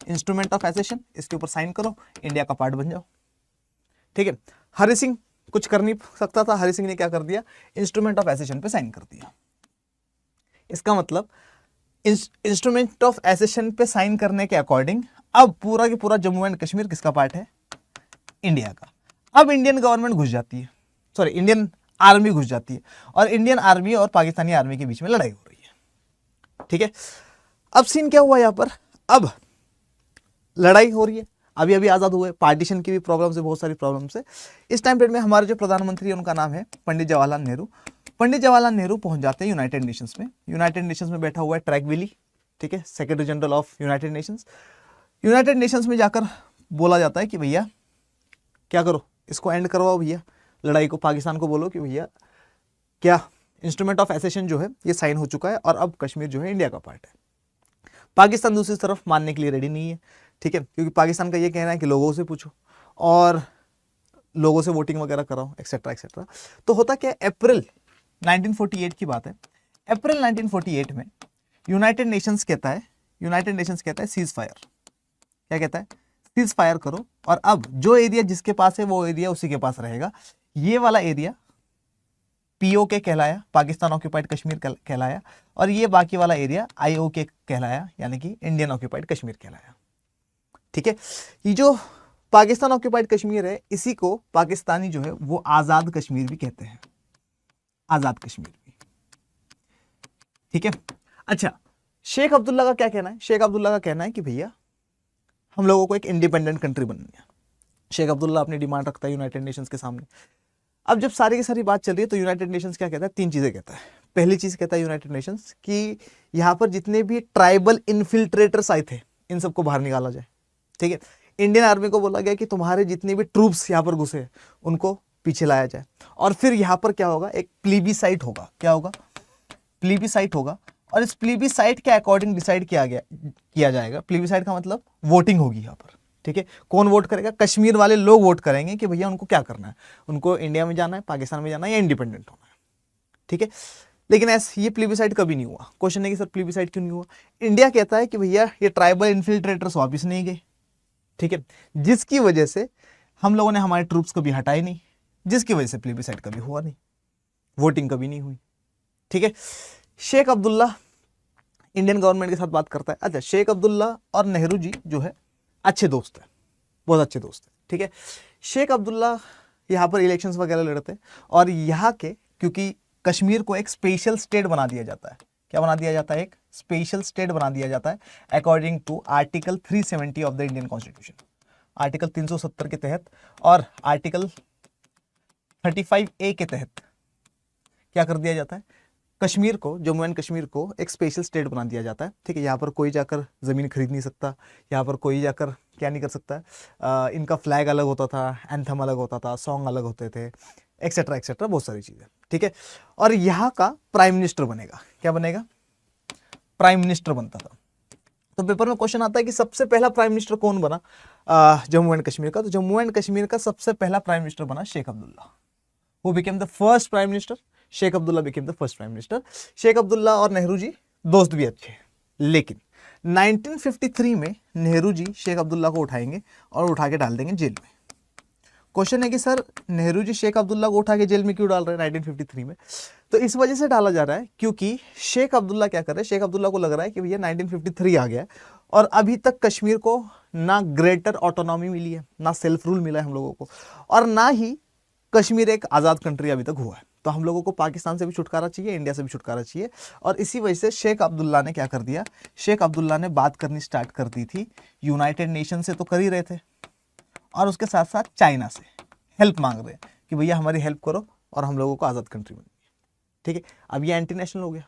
इंस्ट्रूमेंट ऑफ एसेशन, इसके ऊपर साइन करो, इंडिया का पार्ट बन जाओ, ठीक है। हरि सिंह कुछ कर नहीं सकता था, हरि सिंह ने क्या कर दिया? इंस्ट्रूमेंट ऑफ एसेशन पे साइन कर दिया। इसका मतलब इंस्ट्रूमेंट ऑफ एसेशन पे साइन करने के अकॉर्डिंग अब पूरा की पूरा जम्मू एंड कश्मीर किसका पार्ट है? इंडिया का। अब इंडियन गवर्नमेंट घुस जाती है, सॉरी इंडियन आर्मी घुस जाती है, और इंडियन आर्मी और पाकिस्तानी आर्मी के बीच में लड़ाई हो रही है, ठीक है। अब सीन क्या हुआ यहाँ पर? अब लड़ाई हो रही है, अभी अभी आज़ाद हुए, पार्टीशन की भी प्रॉब्लम्स है, बहुत सारी प्रॉब्लम्स है। इस टाइम पीरियड में हमारे जो प्रधानमंत्री है उनका नाम है पंडित जवाहरलाल नेहरू। पंडित जवाहरलाल नेहरू पहुंच जाते हैं यूनाइटेड नेशंस में। यूनाइटेड नेशंस में बैठा हुआ है ट्रैकविली, ठीक है, secretary general of United Nations. United Nations में जाकर बोला जाता है कि भैया क्या करो, इसको एंड करवाओ भैया लड़ाई को, पाकिस्तान को बोलो कि भैया क्या इंस्ट्रूमेंट ऑफ एसेशन जो है ये साइन हो चुका है और अब कश्मीर जो है इंडिया का पार्ट है। पाकिस्तान दूसरी तरफ मानने के लिए रेडी नहीं है, ठीक है, क्योंकि पाकिस्तान का ये कहना है कि लोगों से पूछो और लोगों से वोटिंग वगैरह कराओ, एक्सेट्रा एक्सेट्रा। तो होता क्या है, अप्रैल 1948 की बात है। अप्रैल 1948 में यूनाइटेड नेशंस कहता है सीज फायर। क्या कहता है? सीज फायर करो, और अब जो एरिया जिसके पास है वो एरिया उसी के पास रहेगा। ये वाला एरिया POK कहलाया, पाकिस्तान ऑक्यूपाइड कश्मीर कहलाया, और ये बाकी वाला एरिया IOK कहलाया, यानी कि इंडियन ऑक्यूपाइड कश्मीर कहलाया, ठीक है। ये जो पाकिस्तान ऑक्यूपाइड कश्मीर है इसी को पाकिस्तानी जो है वो आजाद कश्मीर भी कहते हैं, आजाद कश्मीर भी, ठीक है। अच्छा, शेख अब्दुल्ला का क्या कहना है? शेख अब्दुल्ला का कहना है कि भैया हम लोगों को एक इंडिपेंडेंट कंट्री बननी है, शेख अब्दुल्ला अपनी डिमांड रखता है यूनाइटेड नेशंस के सामने। अब जब सारी की सारी बात चल रही है तो यूनाइटेड नेशंस क्या कहता है, 3 चीजें कहता है। पहली चीज कहता है यूनाइटेड नेशंस कि यहाँ पर जितने भी ट्राइबल इन्फिल्ट्रेटर्स आए थे इन सबको बाहर निकाला जाए, ठीक है। इंडियन आर्मी को बोला गया कि तुम्हारे जितने भी ट्रूप्स यहाँ पर घुसे हैं उनको पीछे लाया जाए, और फिर यहाँ पर क्या होगा, एक प्लीबीसाइट होगा। क्या होगा, प्लीबीसाइट होगा, और इस प्लीबीसाइट के अकॉर्डिंग डिसाइड किया जाएगा। प्लीबीसाइट का मतलब वोटिंग होगी यहाँ पर, ठीक है। कौन वोट करेगा, कश्मीर वाले लोग वोट करेंगे कि भैया उनको क्या करना है, उनको इंडिया में जाना है, पाकिस्तान में जाना है, या इंडिपेंडेंट होना है, ठीक है। लेकिन ऐसे ये प्लीबीसाइट कभी नहीं हुआ। क्वेश्चन है कि सर प्लीबीसाइट क्यों नहीं हुआ। इंडिया कहता है कि भैया ये ट्राइबल इन्फिल्ट्रेटर्स वापस नहीं गए, ठीक है, जिसकी वजह से हम लोगों ने हमारे ट्रूप्स कभी हटाए नहीं, जिसकी वजह से प्लीबीसाइट कभी हुआ नहीं, वोटिंग कभी नहीं हुई, ठीक है। शेख अब्दुल्ला इंडियन गवर्नमेंट के साथ बात करता है। अच्छा, शेख अब्दुल्ला और नेहरू जी जो है अच्छे दोस्त हैं, बहुत अच्छे दोस्त हैं, ठीक है। शेख अब्दुल्ला यहाँ पर इलेक्शंस वगैरह लड़ते हैं, और यहाँ के क्योंकि कश्मीर को एक स्पेशल स्टेट बना दिया जाता है। क्या बना दिया जाता है, एक स्पेशल स्टेट बना दिया जाता है according to article 370 of the Indian constitution, article 370 के तहत, और आर्टिकल 35A के तहत क्या कर दिया जाता है, कश्मीर को, जम्मू एंड कश्मीर को एक स्पेशल स्टेट बना दिया जाता है, ठीक है। यहाँ पर कोई जाकर ज़मीन खरीद नहीं सकता, यहाँ पर कोई जाकर क्या नहीं कर सकता है। इनका फ्लैग अलग होता था, एंथम अलग होता था, सॉन्ग अलग होते थे, एक्सेट्रा एक्सेट्रा, बहुत सारी चीज़ें, ठीक है। और यहाँ का प्राइम मिनिस्टर बनेगा। क्या बनेगा, प्राइम मिनिस्टर बनता था। तो पेपर में क्वेश्चन आता है कि सबसे पहला प्राइम मिनिस्टर कौन बना जम्मू एंड कश्मीर का। तो जम्मू एंड कश्मीर का सबसे पहला प्राइम मिनिस्टर बना Sheikh Abdullah, who became the first prime minister. Sheikh Abdullah became the first prime minister. Sheikh Abdullah और नेहरू जी दोस्त भी अच्छे हैं, लेकिन 1953 में नेहरू जी शेख अब्दुल्ला को उठाएंगे और उठा के डाल देंगे जेल में। क्वेश्चन है कि सर नेहरू जी शेख अब्दुल्ला को उठा के जेल में क्यों डाल रहे हैं 1953 में। तो इस वजह से डाला जा रहा है क्योंकि शेख अब्दुल्ला क्या कर रहे हैं, शेख अब्दुल्ला को लग रहा है कि भैया 1953 आ गया है और अभी तक कश्मीर को ना ग्रेटर ऑटोनॉमी मिली है, ना सेल्फ रूल मिला है हम लोगों को, और ना ही कश्मीर एक आज़ाद कंट्री अभी तक हुआ है। तो हम लोगों को पाकिस्तान से भी छुटकारा चाहिए, इंडिया से भी छुटकारा चाहिए। और इसी वजह से शेख अब्दुल्ला ने क्या कर दिया, शेख अब्दुल्ला ने बात करनी स्टार्ट कर दी थी। यूनाइटेड नेशन से तो कर ही रहे थे, और उसके साथ साथ चाइना से हेल्प मांग रहे हैं कि भैया हमारी हेल्प करो और हम लोगों को आज़ाद कंट्री बनी, ठीक है। अब ये एंटी नेशनल हो गया।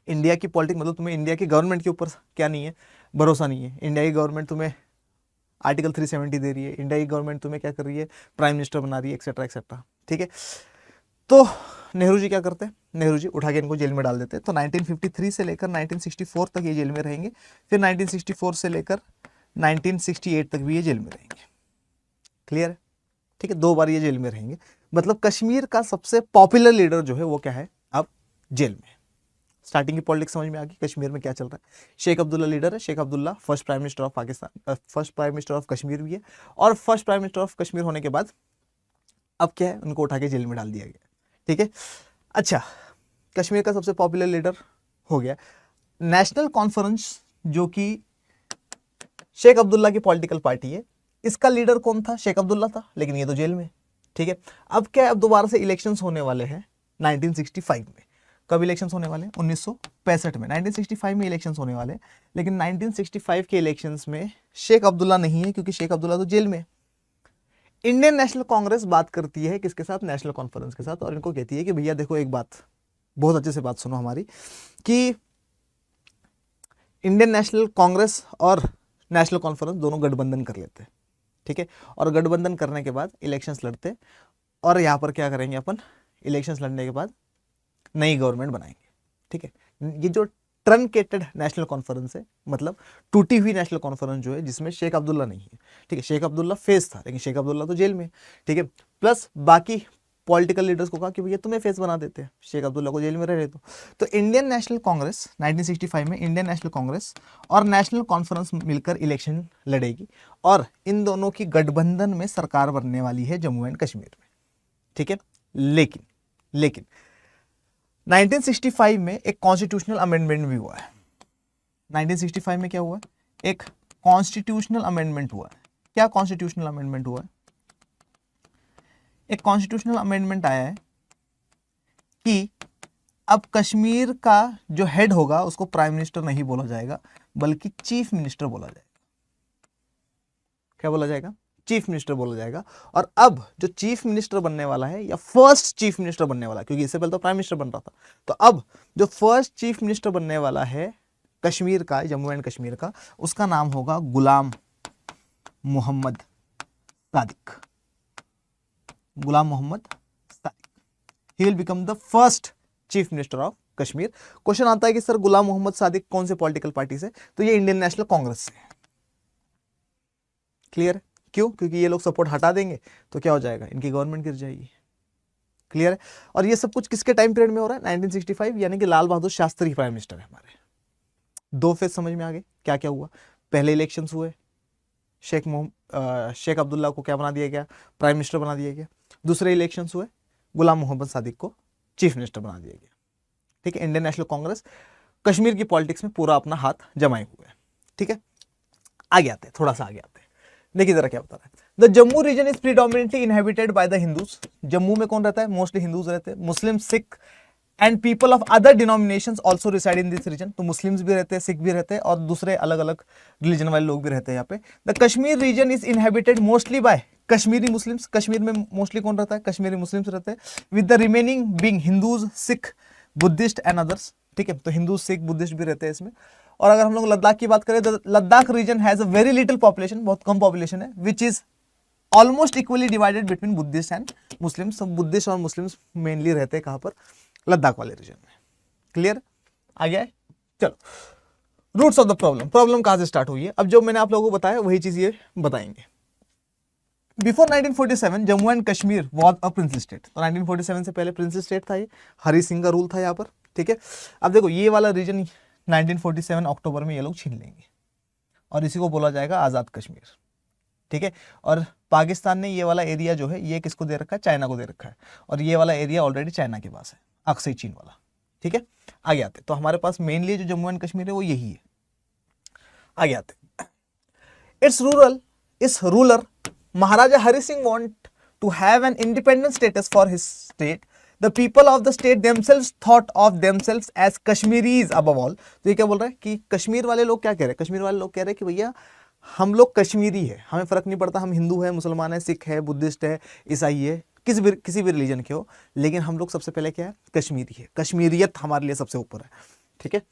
इंडिया की पॉलिटिक्स, मतलब तुम्हें इंडिया की गवर्नमेंट के ऊपर क्या नहीं है, भरोसा नहीं है। इंडिया की गवर्नमेंट तुम्हें आर्टिकल 370 दे रही है, इंडिया की गवर्नमेंट तुम्हें क्या कर रही है, प्राइम मिनिस्टर बना रही है, एक्सेट्रा एक्सेट्रा, ठीक है। तो नेहरू जी क्या करते हैं, नेहरू जी उठा के इनको जेल में डाल देते हैं। तो 1953 से लेकर 1964 तक ये जेल में रहेंगे, फिर 1964 से लेकर 1968 तक भी ये जेल में रहेंगे। क्लियर है, ठीक है, 2 बार ये जेल में रहेंगे। मतलब कश्मीर का सबसे पॉपुलर लीडर जो है वो क्या है, अब जेल में। स्टार्टिंग की पॉलिटिक्स समझ में आ गई, कश्मीर में क्या चल रहा है। शेख अब्दुल्ला लीडर है, Sheikh Abdullah first prime minister of Pakistan, first prime minister of Kashmir भी है, और first prime minister of Kashmir होने के बाद अब क्या है, उनको उठा के जेल में डाल दिया गया, ठीक है। अच्छा, कश्मीर का सबसे पॉपुलर लीडर हो गया। नेशनल कॉन्फ्रेंस जो कि शेख अब्दुल्ला की पॉलिटिकल पार्टी है, इसका लीडर कौन था, शेख अब्दुल्ला था, लेकिन ये तो जेल में, ठीक है। अब क्या है, अब दोबारा से इलेक्शंस होने वाले हैं 1965 में। कब इलेक्शंस होने वाले हैं, 1965 में। 1965 में इलेक्शंस होने वाले हैं, लेकिन 1965 के इलेक्शंस में शेख अब्दुल्ला नहीं है, क्योंकि शेख अब्दुल्ला तो जेल में। इंडियन नेशनल कांग्रेस बात करती है किसके साथ, नेशनल कॉन्फ्रेंस के साथ, और इनको कहती है कि भैया देखो, एक बात बहुत अच्छे से बात सुनो हमारी, कि इंडियन नेशनल कांग्रेस और नेशनल कॉन्फ्रेंस दोनों गठबंधन कर लेते हैं, ठीक है। और गठबंधन करने के बाद इलेक्शंस लड़ते, और यहाँ पर क्या करेंगे अपन, इलेक्शंस लड़ने के बाद नई गवर्नमेंट बनाएंगे, ठीक है। ये जो ट्रंकेटेड नेशनल कॉन्फ्रेंस है, मतलब टूटी हुई नेशनल कॉन्फ्रेंस जो है, जिसमें शेख अब्दुल्ला नहीं है, ठीक है। शेख अब्दुल्ला फेस था, लेकिन शेख अब्दुल्ला तो जेल में, ठीक है। प्लस बाकी पॉलिटिकल लीडर्स को कहा कि भैया तुम्हें फेस बना देते हैं, शेख अब्दुल्ला को जेल में रह रहे। तो इंडियन नेशनल कांग्रेस 1965 में इंडियन नेशनल कांग्रेस और नेशनल कॉन्फ्रेंस मिलकर इलेक्शन लड़ेगी, और इन दोनों की गठबंधन में सरकार बनने वाली है जम्मू एंड कश्मीर में, ठीक है। लेकिन 1965 में एक कॉन्स्टिट्यूशनल अमेंडमेंट भी हुआ है। 1965 में क्या हुआ, एक कॉन्स्टिट्यूशनल अमेंडमेंट हुआ है। क्या कॉन्स्टिट्यूशनल अमेंडमेंट हुआ है, एक कॉन्स्टिट्यूशनल अमेंडमेंट आया है कि अब कश्मीर का जो हेड होगा उसको प्राइम मिनिस्टर नहीं बोला जाएगा, बल्कि चीफ मिनिस्टर बोला जाएगा। क्या बोला जाएगा, चीफ मिनिस्टर बोला जाएगा। और अब जो चीफ मिनिस्टर बनने वाला है या फर्स्ट चीफ मिनिस्टर बनने वाला है, क्योंकि इससे पहले तो प्राइम मिनिस्टर बन रहा था, तो अब जो फर्स्ट चीफ मिनिस्टर बनने वाला है कश्मीर का, जम्मू एंड कश्मीर का, उसका नाम होगा Ghulam Mohammad Sadiq. Ghulam Mohammad Sadiq, he will become the first chief minister of Kashmir. Question आता है कि सर गुलाम मोहम्मद सादिक कौन से पॉलिटिकल पार्टी से, तो ये इंडियन नेशनल कांग्रेस से। क्लियर? क्यों? क्योंकि ये लोग सपोर्ट हटा देंगे तो क्या हो जाएगा, इनकी गवर्नमेंट गिर जाएगी। क्लियर है? और ये सब कुछ किसके टाइम पीरियड में हो रहा है? 1965, यानी कि लाल बहादुर शास्त्री प्राइम मिनिस्टर है हमारे। दो फेज समझ में आ गए क्या क्या हुआ। पहले इलेक्शंस हुए, शेख अब्दुल्ला को क्या बना दिया गया, प्राइम मिनिस्टर बना दिया गया। दूसरे इलेक्शंस हुए, गुलाम मोहम्मद सादिक को चीफ मिनिस्टर बना दिया गया। ठीक है, इंडियन नेशनल कांग्रेस कश्मीर की पॉलिटिक्स में पूरा अपना हाथ जमाए हुए है। ठीक है, आगे आते हैं, थोड़ा सा आगे आते हैं। देखिए जरा क्या बता रहा है। The Jammu region is predominantly inhabited by the Hindus. Jammu में कौन रहता है? मोस्टली हिंदूज रहते हैं। Muslim, Sikh and people of other denominations also reside in this region. तो मुस्लिम्स भी रहते हैं, सिख भी रहते हैं, और दूसरे अलग अलग रिलीजन वाले लोग भी रहते हैं यहाँ पे। The Kashmir region is inhabited mostly by Kashmiri Muslims. Kashmir में मोस्टली कौन रहता है? कश्मीरी मुस्लिम्स रहते हैं, with the remaining being Hindus, Sikh, Buddhist and others. ठीक है, तो हिंदू, सिख, बुद्धिस्ट भी रहते हैं इसमें। और अगर हम लोग लद्दाख की बात करें तो Ladakh region has a very little population, बहुत कम पॉपुलेशन है, which is almost equally divided between Buddhist and Muslims. सब बुद्धिस्ट और मुस्लिम्स मेनली रहते हैं कहां पर? लद्दाख वाले रीजन में। क्लियर? आ गया है? चलो, roots of the problem. Problem कहां से स्टार्ट हुई है? अब जो मैंने आप लोगों को बताया वही चीज ये बताएंगे। Before 1947 Jammu and Kashmir was a princely state. तो 1947 से पहले प्रिंसली स्टेट था ये, हरी सिंह का रूल था यहाँ पर। ठीक है, अब देखो ये वाला रीजन 1947 अक्टूबर में ये लोग छीन लेंगे और इसी को बोला जाएगा आज़ाद कश्मीर। ठीक है, और पाकिस्तान ने ये वाला एरिया जो है ये किसको दे रखा है? चाइना को दे रखा है, और ये वाला एरिया ऑलरेडी चाइना के पास है, अक्सई चीन वाला। ठीक है, आगे आते। तो हमारे पास मेनली जो जम्मू एंड कश्मीर है वो यही है। आगे आते। It's ruler Maharaja Hari Singh want to have an independent status for his state. The people of the state themselves thought of themselves as Kashmiris above all. तो ये क्या बोल रहा है कि कश्मीर वाले लोग क्या कह रहे हैं? कश्मीर वाले लोग कह रहे हैं कि भैया हम लोग कश्मीरी है, हमें फर्क नहीं पड़ता हम हिंदू है, मुसलमान है, सिख है, बुद्धिस्ट है, ईसाई है, किसी भी रिलीजन के हो, लेकिन हम लोग सबसे पहले क्या है? कश्मीरी है। कश्मीरियत हमारे लिए सबसे ऊपर है। ठीक है,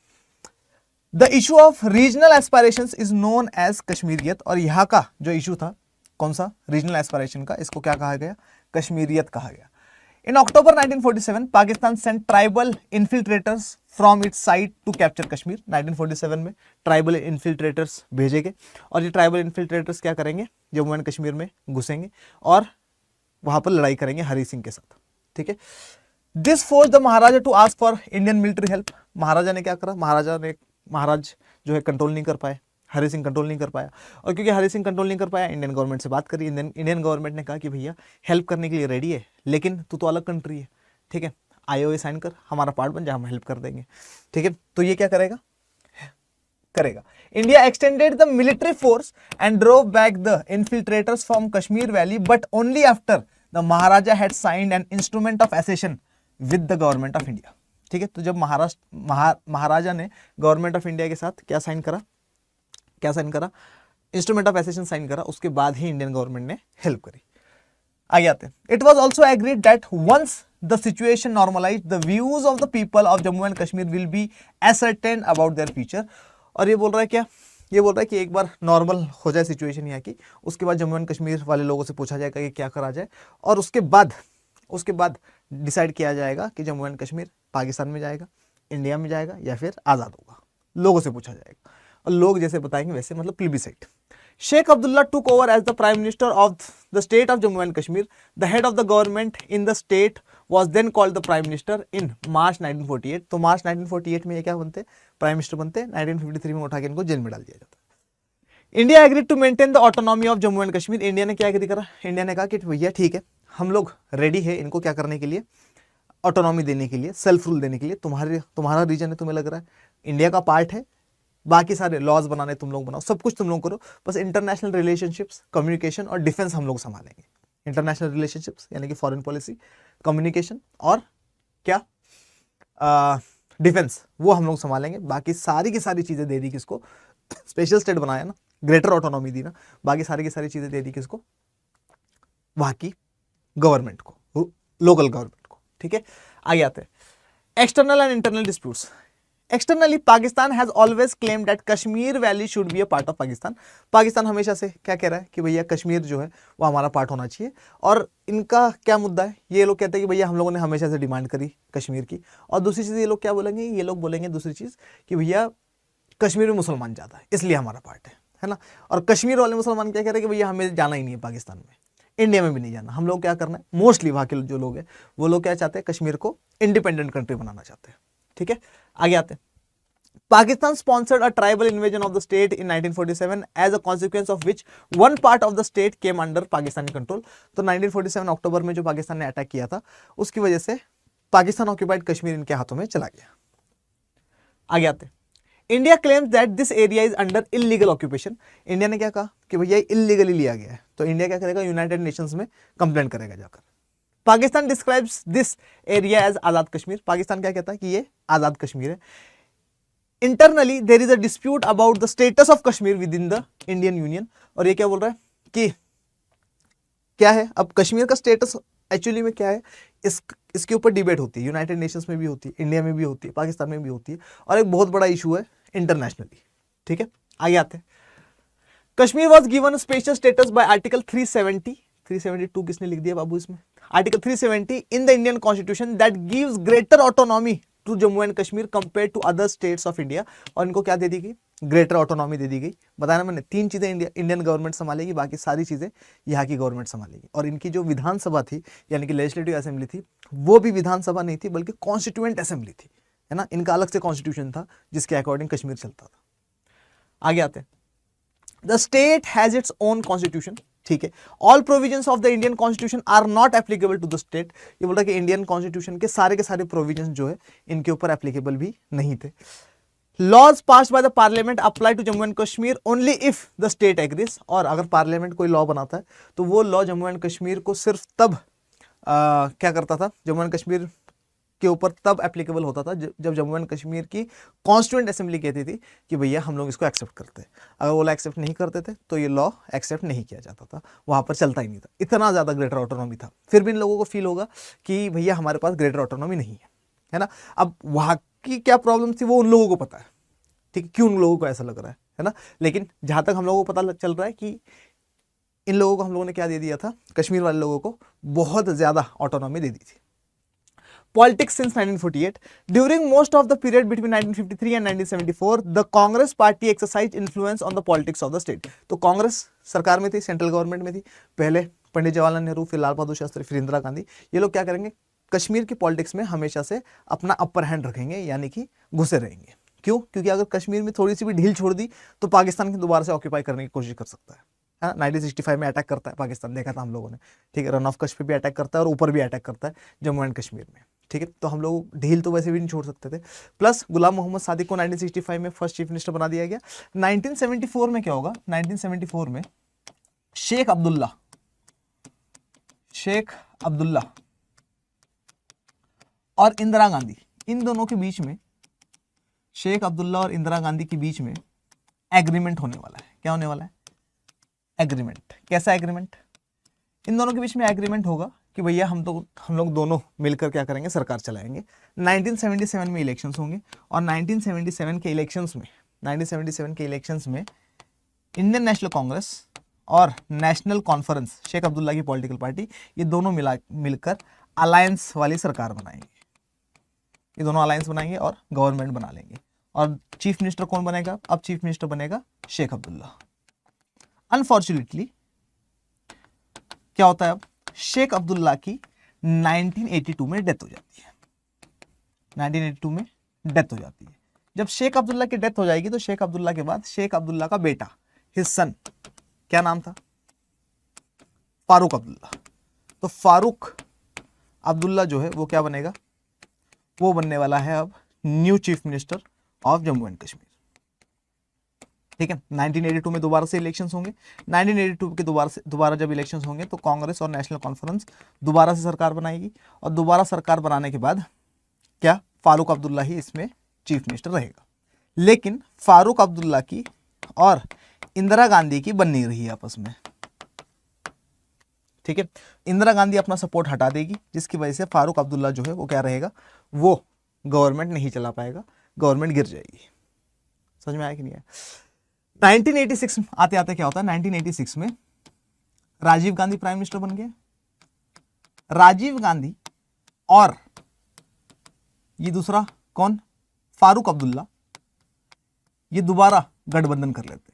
the issue of regional aspirations is known as Kashmiriyat. और यहाँ का जो इशू था कौन सा? रीजनल एस्पायरेशन का, इसको क्या कहा गया? कश्मीरियत कहा गया। In October 1947 Pakistan sent tribal infiltrators from its side to capture Kashmir. 1947 में ट्राइबल इन्फिल्ट्रेटर्स भेजे गए और ये ट्राइबल इन्फिल्ट्रेटर्स क्या करेंगे? जम्मू एंड कश्मीर में घुसेंगे और वहां पर लड़ाई करेंगे हरी सिंह के साथ। ठीक है, this force the maharaja to ask for Indian military help. Maharaja ने क्या करा? महाराज जो है कंट्रोल नहीं कर पाए, हरी सिंह कंट्रोल नहीं कर पाया, और क्योंकि हरी सिंह कंट्रोल नहीं कर पाया इंडियन गवर्नमेंट से बात करी। इंडियन गवर्नमेंट ने कहा कि भैया हेल्प करने के लिए रेडी है, लेकिन तू तो अलग कंट्री है। ठीक है, आईओए साइन कर, हमारा पार्ट बन जा, हम हेल्प कर देंगे। ठीक है, तो ये क्या करेगा? India extended the military force and drove back the infiltrators from Kashmir valley, but only after the Maharaja had signed an instrument of accession with the government of India. ठीक है, तो जब महाराजा ने गवर्नमेंट ऑफ इंडिया के साथ क्या साइन करा? Instrument of assertion sign करा, उसके बाद ही इंडियन गवर्नमेंट ने हेल्प करी। आगे आते हैं। It was also agreed that once the situation normalise the views of the people of Jammu and Kashmir will be ascertain about their future. और ये बोल रहा है क्या? ये बोल रहा है कि एक बार नॉर्मल हो जाए सिचुएशन यहाँ की, उसके बाद जम्मू एंड कश्मीर वाले लोगों से पूछा जाएगा कि क्या करा जाए, और उसके बाद डिसाइड किया जाएगा कि जम्मू एंड कश्मीर पाकिस्तान में जाएगा, इंडिया में जाएगा, या फिर आज़ाद होगा। लोगों से पूछा जाएगा और लोग जैसे बताएंगे वैसे, मतलब plebiscite. Sheikh Abdullah took over as the prime minister of the state of Jammu and Kashmir. The head of the government in the state was then called the prime minister in March 1948। तो मार्च 1948 में ये क्या बनते? प्राइम मिनिस्टर बनते। 1953 में उठा के इनको जेल में डाल दिया जाता है। India agreed to maintain the autonomy of Jammu and Kashmir. India ने क्या एग्री करा? इंडिया ने कहा कि भैया ठीक है, हम लोग रेडी है इनको क्या करने के लिए? ऑटोनॉमी देने के लिए, सेल्फ रूल देने के लिए। तुम्हारा रीजन है, तुम्हें लग रहा है इंडिया का पार्ट है, बाकी सारे लॉज बनाने तुम लोग बनाओ, सब कुछ तुम लोग करो, बस इंटरनेशनल रिलेशनशिप्स, कम्युनिकेशन और डिफेंस हम लोग संभालेंगे। इंटरनेशनल रिलेशनशिप्स यानी कि फॉरेन पॉलिसी, कम्युनिकेशन और क्या डिफेंस, वो हम लोग संभालेंगे। बाकी सारी की सारी चीजें दे दी किसको? स्पेशल स्टेट बनाया ना, ग्रेटर ऑटोनॉमी दी ना, बाकी सारी की सारी चीजें दे दी किसको? वहां की गवर्नमेंट को, लोकल गवर्नमेंट को। ठीक है, आगे आते हैं external and internal disputes. Externally Pakistan has always claim that Kashmir valley should be a part of Pakistan. Pakistan हमेशा से क्या कह रहा है कि भैया कश्मीर जो है वो हमारा पार्ट होना चाहिए। और इनका क्या मुद्दा है, ये लोग कहते हैं कि भैया हम लोगों ने हमेशा से डिमांड करी कश्मीर की। और दूसरी चीज ये लोग क्या बोलेंगे, ये लोग बोलेंगे दूसरी चीज कि भैया कश्मीर में मुसलमान ज्यादा है इसलिए हमारा पार्ट है ना। और कश्मीर वाले मुसलमान क्या कह रहे हैं कि भैया हमें जाना ही नहीं है पाकिस्तान में, इंडिया में भी नहीं जाना, हम लोग क्या करना है, मोस्टली वहां के जो लोग हैं वो लोग क्या चाहते हैं, कश्मीर को इंडिपेंडेंट कंट्री बनाना चाहते हैं। ठीक है, आगे आते हैं। Pakistan sponsored a tribal invasion of the state in 1947 as a consequence of which one part of the state came under Pakistani control। तो 1947 अक्टूबर में जो पाकिस्तान ने अटैक किया था उसकी वजह से पाकिस्तान ऑक्यूपाइड कश्मीर इनके हाथों में चला गया। आगे आते हैं। India claims that this area is under illegal occupation. India ने क्या कहा कि भैया इलीगली लिया गया है, तो इंडिया क्या करेगा, यूनाइटेड नेशंस में कंप्लेंट करेगा जाकर। Pakistan describes this area as Azad Kashmir. Pakistan क्या कहता है कि ये आजाद कश्मीर है। Internally there is a dispute about the status of Kashmir within the Indian union. और ये क्या बोल रहा है कि क्या है, अब कश्मीर का स्टेटस एक्चुअली में क्या है, इसके ऊपर डिबेट होती है, यूनाइटेड नेशंस में भी होती है, इंडिया में भी होती है, पाकिस्तान में भी होती है, और एक बहुत बड़ा इशू है इंटरनेशनली। ठीक है, आगे आते हैं। Kashmir was given special status by article 372 किसने लिख दिया बाबू इसमें, article 370 in the Indian constitution that gives greater autonomy to Jammu and Kashmir compare to other states of India. और इनको क्या दे दी गई, ग्रेटर ऑटोनॉमी दे दी गई। बताया ना मैंने, 3 चीजें इंडियन गवर्नमेंट संभालेगी, बाकी सारी चीजें यहाँ की गवर्नमेंट संभालेगी। और इनकी जो विधानसभा थी यानी कि लेजिस्लेटिव असेंबली थी, वो भी विधानसभा नहीं थी बल्कि कॉन्स्टिट्यूएंट असेंबली थी, है ना। इनका अलग से कॉन्स्टिट्यूशन था जिसके अकॉर्डिंग कश्मीर चलता था। आगे आते हैं। The state has its own constitution. ठीक है, all provisions of the Indian constitution are not applicable to the state. ये बोल रहा है कि इंडियन कॉन्स्टिट्यूशन के सारे प्रोविजंस जो है इनके ऊपर एप्लीकेबल भी नहीं थे। Laws passed by the parliament apply to Jammu and Kashmir only if the state agrees. और अगर पार्लियामेंट कोई लॉ बनाता है तो वो लॉ जम्मू एंड कश्मीर को सिर्फ तब क्या करता था, जम्मू एंड कश्मीर के ऊपर तब एप्लीकेबल होता था जब जम्मू एंड कश्मीर की कॉन्स्टिट्यूएंट असेंबली कहती थी कि भैया हम लोग इसको एक्सेप्ट करते हैं। अगर वो एक्सेप्ट नहीं करते थे तो ये लॉ एक्सेप्ट नहीं किया जाता था, वहां पर चलता ही नहीं था। इतना ज़्यादा ग्रेटर ऑटोनॉमी था। फिर भी इन लोगों को फील होगा कि भैया हमारे पास ग्रेटर ऑटोनॉमी नहीं है ना। अब वहाँ की क्या प्रॉब्लम थी वो उन लोगों को पता है, ठीक है, क्यों उन लोगों को ऐसा लग रहा है ना। लेकिन जहाँ तक हम लोगों को पता चल रहा है कि इन लोगों को हम लोगों ने क्या दे दिया था, कश्मीर वाले लोगों को बहुत ज़्यादा ऑटोनॉमी दे दी थी। Politics since 1948. During most of the period between 1953 and 1974, the Congress party exercised influence on the politics of the state. तो कांग्रेस सरकार में थी, सेंट्रल गवर्नमेंट में थी। पहले पंडित जवाहरलाल नेहरू, फिर लाल बहादुर शास्त्री, फिर इंदिरा गांधी। ये लोग क्या करेंगे, कश्मीर की पॉलिटिक्स में हमेशा से अपना अपर हैंड रखेंगे, यानी कि घुसे रहेंगे। क्यों? क्योंकि अगर कश्मीर में थोड़ी सी भी ढील छोड़ दी तो पाकिस्तान की दोबारा से ऑक्यूपाई करने की कोशिश कर सकता है। 1965 में अटैक करता है पाकिस्तान, देखा था हम लोगों ने, ठीक है। रन ऑफ कश्मीर भी अटैक करता है और ऊपर भी अटैक करता है जम्मू एंड कश्मीर में, ठीक है। तो हम लोग ढील तो वैसे भी नहीं छोड़ सकते थे। प्लस गुलाम मोहम्मद सादिक को 1965 में फर्स्ट चीफ मिनिस्टर बना दिया गया। 1974 में क्या होगा, 1974 में शेख अब्दुल्ला और इंदिरा गांधी, इन दोनों के बीच में, शेख अब्दुल्ला और इंदिरा गांधी के बीच में एग्रीमेंट होने वाला है। क्या होने वाला है? एग्रीमेंट। कैसा एग्रीमेंट? इन दोनों के बीच में एग्रीमेंट होगा कि भैया हम लोग दोनों मिलकर क्या करेंगे, सरकार चलाएंगे। 1977 में इलेक्शंस होंगे और 1977 के इलेक्शंस में इंडियन नेशनल कांग्रेस और नेशनल कॉन्फ्रेंस, शेख अब्दुल्ला की पॉलिटिकल पार्टी, ये दोनों मिलकर अलायंस वाली सरकार बनाएंगे। ये दोनों अलायंस बनाएंगे और गवर्नमेंट बना लेंगे। और चीफ मिनिस्टर कौन बनेगा? अब चीफ मिनिस्टर बनेगा शेख अब्दुल्ला। अनफॉर्चुनेटली क्या होता है, अब शेख अब्दुल्ला की 1982 में डेथ हो जाती है। 1982 में डेथ हो जाती है। जब शेख अब्दुल्ला की डेथ हो जाएगी तो शेख अब्दुल्ला के बाद शेख अब्दुल्ला का बेटा, हिज सन, क्या नाम था? फारूक अब्दुल्ला। तो फारूक अब्दुल्ला जो है वो क्या बनेगा? वो बनने वाला है अब new chief minister of Jammu and Kashmir, ठीक है। 1982 में दोबारा से इलेक्शंस होंगे। 1982 के दोबारा जब इलेक्शंस होंगे तो कांग्रेस और नेशनल कॉन्फ्रेंस दोबारा से सरकार बनाएगी और दोबारा सरकार बनाने के बाद क्या, फारूक अब्दुल्ला ही इसमें चीफ मिनिस्टर रहेगा। लेकिन फारूक अब्दुल्ला की और इंदिरा गांधी की बन नहीं रही आपस में। ठीक है। इंदिरा गांधी अपना सपोर्ट हटा देगी, जिसकी वजह से फारूक अब्दुल्ला जो है वो क्या रहेगा, वो गवर्नमेंट नहीं चला पाएगा, गवर्नमेंट गिर जाएगी। समझ में आया कि नहीं आया? 1986 आते आते क्या होता है, 1986 में राजीव गांधी प्राइम मिनिस्टर बन गए। राजीव गांधी और ये दूसरा कौन, फारूक अब्दुल्ला, ये दोबारा गठबंधन कर लेते हैं।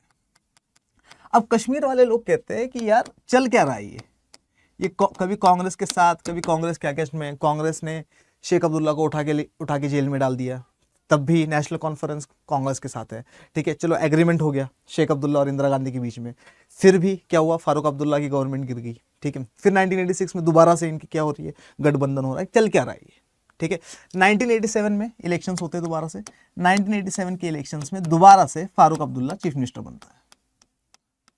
अब कश्मीर वाले लोग कहते हैं कि यार चल क्या रहा है ये कभी कांग्रेस के साथ, कभी कांग्रेस के अगेंस्ट में। कांग्रेस ने शेख अब्दुल्ला को उठा के जेल में डाल दिया, तब भी नेशनल कॉन्फ्रेंस कांग्रेस के साथ है, ठीक है। चलो एग्रीमेंट हो गया शेख अब्दुल्ला और इंदिरा गांधी के बीच में, फिर भी क्या हुआ, फारूक अब्दुल्ला की गवर्नमेंट गिर गई, ठीक है। फिर 1986 में दोबारा से इनकी क्या हो रही है, गठबंधन हो रहा है, चल क्या रहा है ये, ठीक है। 1987 में इलेक्शंस होते हैं दोबारा से। 1987 के इलेक्शंस में दोबारा से फारूक अब्दुल्ला चीफ मिनिस्टर बनता है।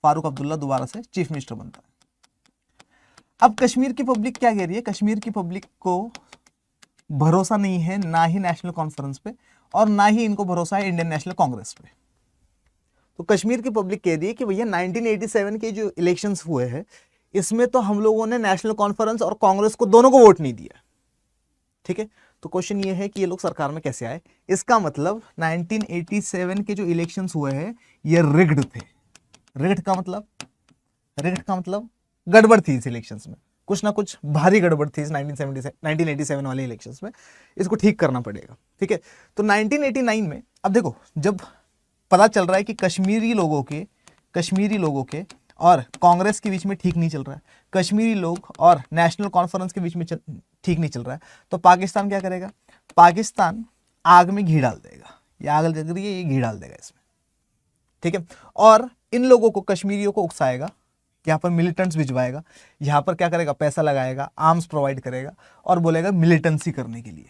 फारूक अब्दुल्ला दोबारा से चीफ मिनिस्टर बनता है। अब कश्मीर की पब्लिक क्या कह रही है, कश्मीर की पब्लिक को भरोसा नहीं है ना ही नेशनल कॉन्फ्रेंस पे और ना ही इनको भरोसा है इंडियन नेशनल कांग्रेस पे। तो कश्मीर की पब्लिक कह रही है कि भैया 1987 के जो इलेक्शंस हुए हैं इसमें तो हम लोगों ने नेशनल कॉन्फ्रेंस और कांग्रेस को दोनों को वोट नहीं दिया, ठीक है। तो क्वेश्चन ये है कि ये लोग सरकार में कैसे आए। इसका मतलब 1987 के जो इलेक्शंस हुए हैं ये रिग्ड थे। रिग्ड का मतलब गड़बड़ थी इस इलेक्शंस में, कुछ ना कुछ भारी गड़बड़ थी इस 1987 वाले इलेक्शंस में, इसको ठीक करना पड़ेगा, ठीक है। तो 1989 में अब देखो, जब पता चल रहा है कि कश्मीरी लोगों के और कांग्रेस के बीच में ठीक नहीं चल रहा है, कश्मीरी लोग और नेशनल कॉन्फ्रेंस के बीच में ठीक नहीं चल रहा है, तो पाकिस्तान क्या करेगा, पाकिस्तान आग में घी डाल देगा। ये आग लग रही है, ये घी डाल देगा इसमें, ठीक है। और इन लोगों को, कश्मीरियों को उकसाएगा, यहाँ पर मिलिटेंट्स भिजवाएगा, यहाँ पर क्या करेगा, पैसा लगाएगा, आर्म्स प्रोवाइड करेगा और बोलेगा मिलिटेंसी करने के लिए,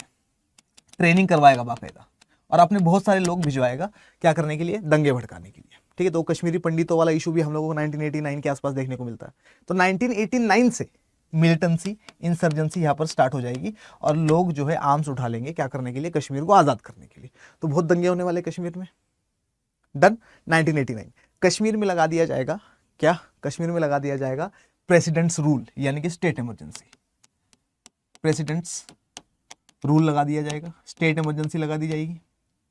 ट्रेनिंग करवाएगा बाकायदा, और अपने बहुत सारे लोग भिजवाएगा क्या करने के लिए, दंगे भड़काने के लिए, ठीक है। तो कश्मीरी पंडितों वाला इशू भी हम लोगों को 1989 के आसपास देखने को मिलता है। तो 1989 से मिलिटेंसी, इंसर्जेंसी यहाँ पर स्टार्ट हो जाएगी और लोग जो है आर्म्स उठा लेंगे क्या करने के लिए, कश्मीर को आज़ाद करने के लिए। तो बहुत दंगे होने वाले कश्मीर में। डन। 1989 कश्मीर में लगा दिया जाएगा क्या, कश्मीर में लगा दिया जाएगा प्रेसिडेंट्स रूल, यानी कि स्टेट इमरजेंसी। प्रेसिडेंट्स रूल लगा दिया जाएगा, स्टेट इमरजेंसी लगा दी जाएगी,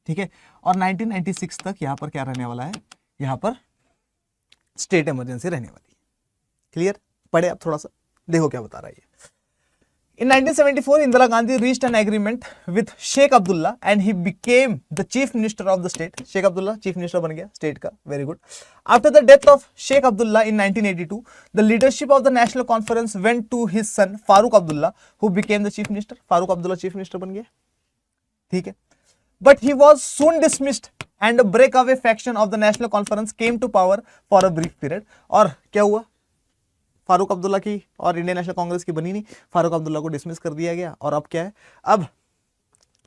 ठीक है। और 1996 तक यहाँ पर क्या रहने वाला है, यहाँ पर स्टेट इमरजेंसी रहने वाली है। क्लियर? पढ़े अब थोड़ा सा, देखो क्या बता रहा है ये। In 1974, Indira Gandhi reached an agreement with Sheikh Abdullah and he became the chief minister of the state. Sheikh Abdullah chief minister बन गया state का, very good. After the death of Sheikh Abdullah in 1982, the leadership of the National Conference went to his son Farooq Abdullah, who became the chief minister. Farooq Abdullah chief minister बन गया, ठीक है. But he was soon dismissed and a breakaway faction of the National Conference came to power for a brief period. और क्या हुआ, फारूक अब्दुल्ला की और इंडियन नेशनल कांग्रेस की बनी नहीं, फारूक अब्दुल्ला को डिसमिस कर दिया गया। और अब क्या है, अब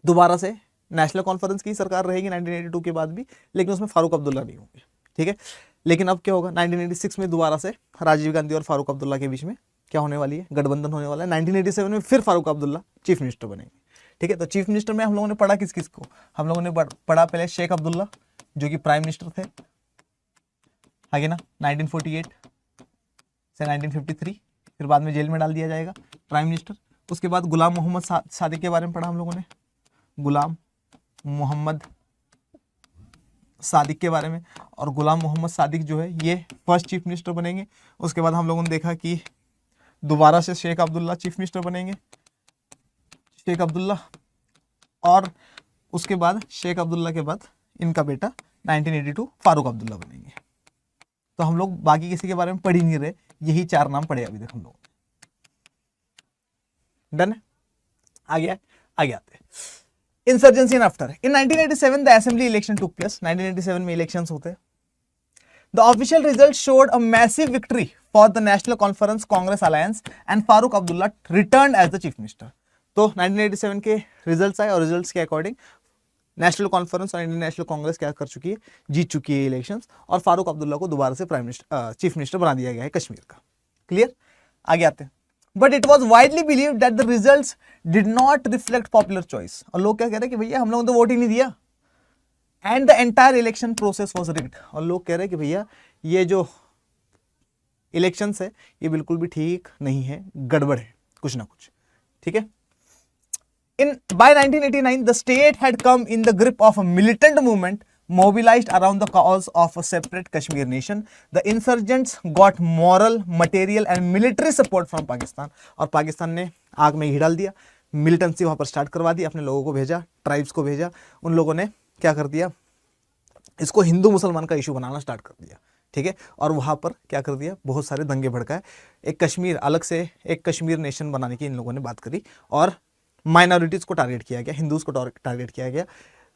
दोबारा से नेशनल कॉन्फ्रेंस की सरकार रहेगी 1982 के बाद भी, लेकिन उसमें फारूक अब्दुल्ला नहीं होंगे, ठीक है। लेकिन अब क्या होगा, 1986 में दोबारा से राजीव गांधी और फारूक अब्दुल्ला के बीच में क्या होने वाली है, गठबंधन होने वाला है। 1987 में फिर फारूक अब्दुल्ला चीफ मिनिस्टर बनेंगे, ठीक है। तो चीफ मिनिस्टर में हम लोगों ने पढ़ा किस किस को, हम लोगों ने पढ़ा पहले शेख अब्दुल्ला जो कि प्राइम मिनिस्टर थे, आगे ना 1948 से 1953, फिर बाद में जेल में डाल दिया जाएगा प्राइम मिनिस्टर। उसके बाद गुलाम मोहम्मद सादिक के बारे में पढ़ा हम लोगों ने, गुलाम मोहम्मद सादिक के बारे में, और गुलाम मोहम्मद सादिक जो है ये फर्स्ट चीफ मिनिस्टर बनेंगे। उसके बाद हम लोगों ने देखा कि दोबारा से शेख अब्दुल्ला चीफ मिनिस्टर बनेंगे, शेख अब्दुल्ला, और उसके बाद शेख अब्दुल्ला के बाद इनका बेटा 1982 फारूक अब्दुल्ला बनेंगे। तो हम लोग बाकी किसी के बारे में पढ़ ही नहीं रहे, यही चार नाम पढ़े अभी तक हम लोग। डन है, आगे आते हैं। Insurgency in after, in 1987 the assembly election took place. 1987 में इलेक्शंस होते हैं। The official result showed a massive victory for the National Conference Congress alliance and Farooq Abdullah return as the chief minister. तो 1987 के रिजल्ट्स आए और रिजल्ट्स के अकॉर्डिंग नेशनल कॉन्फ्रेंस और इंडियन नेशनल कांग्रेस क्या कर चुकी है, जीत चुकी है इलेक्शंस, और फारूक अब्दुल्ला को दोबारा से चीफ मिनिस्टर बना दिया गया है कश्मीर का। क्लियर? आगे आते हैं। But it was widely believed that the results did not reflect popular choice. और लोग क्या कह रहे हैं कि भैया हम लोगों ने तो वोट ही नहीं दिया, and the entire election process was rigged. और लोग कह रहे हैं कि भैया ये जो इलेक्शंस है ये बिल्कुल भी ठीक नहीं है, गड़बड़ है कुछ ना कुछ, ठीक है। By 1989, the state had come in the grip of a militant movement mobilized around the cause of a separate Kashmir nation. The insurgents got moral, material and military support from Pakistan. और पाकिस्तान ने आग में घी डाल दिया, militancy वहाँ पर start करवा दी, अपने लोगों को भेजा, ट्राइब्स को भेजा। उन लोगों ने क्या कर दिया, इसको हिंदू मुसलमान का इशू बनाना स्टार्ट कर दिया, ठीक है। और वहाँ पर क्या कर दिया, बहुत सारे दंगे भड़काए, एक कश्मीर अलग से एक कश्मीर नेशन बनाने की इन लोगों ने बात करी, और माइनॉरिटीज़ को टारगेट किया गया, हिंदूज़ को टारगेट किया गया,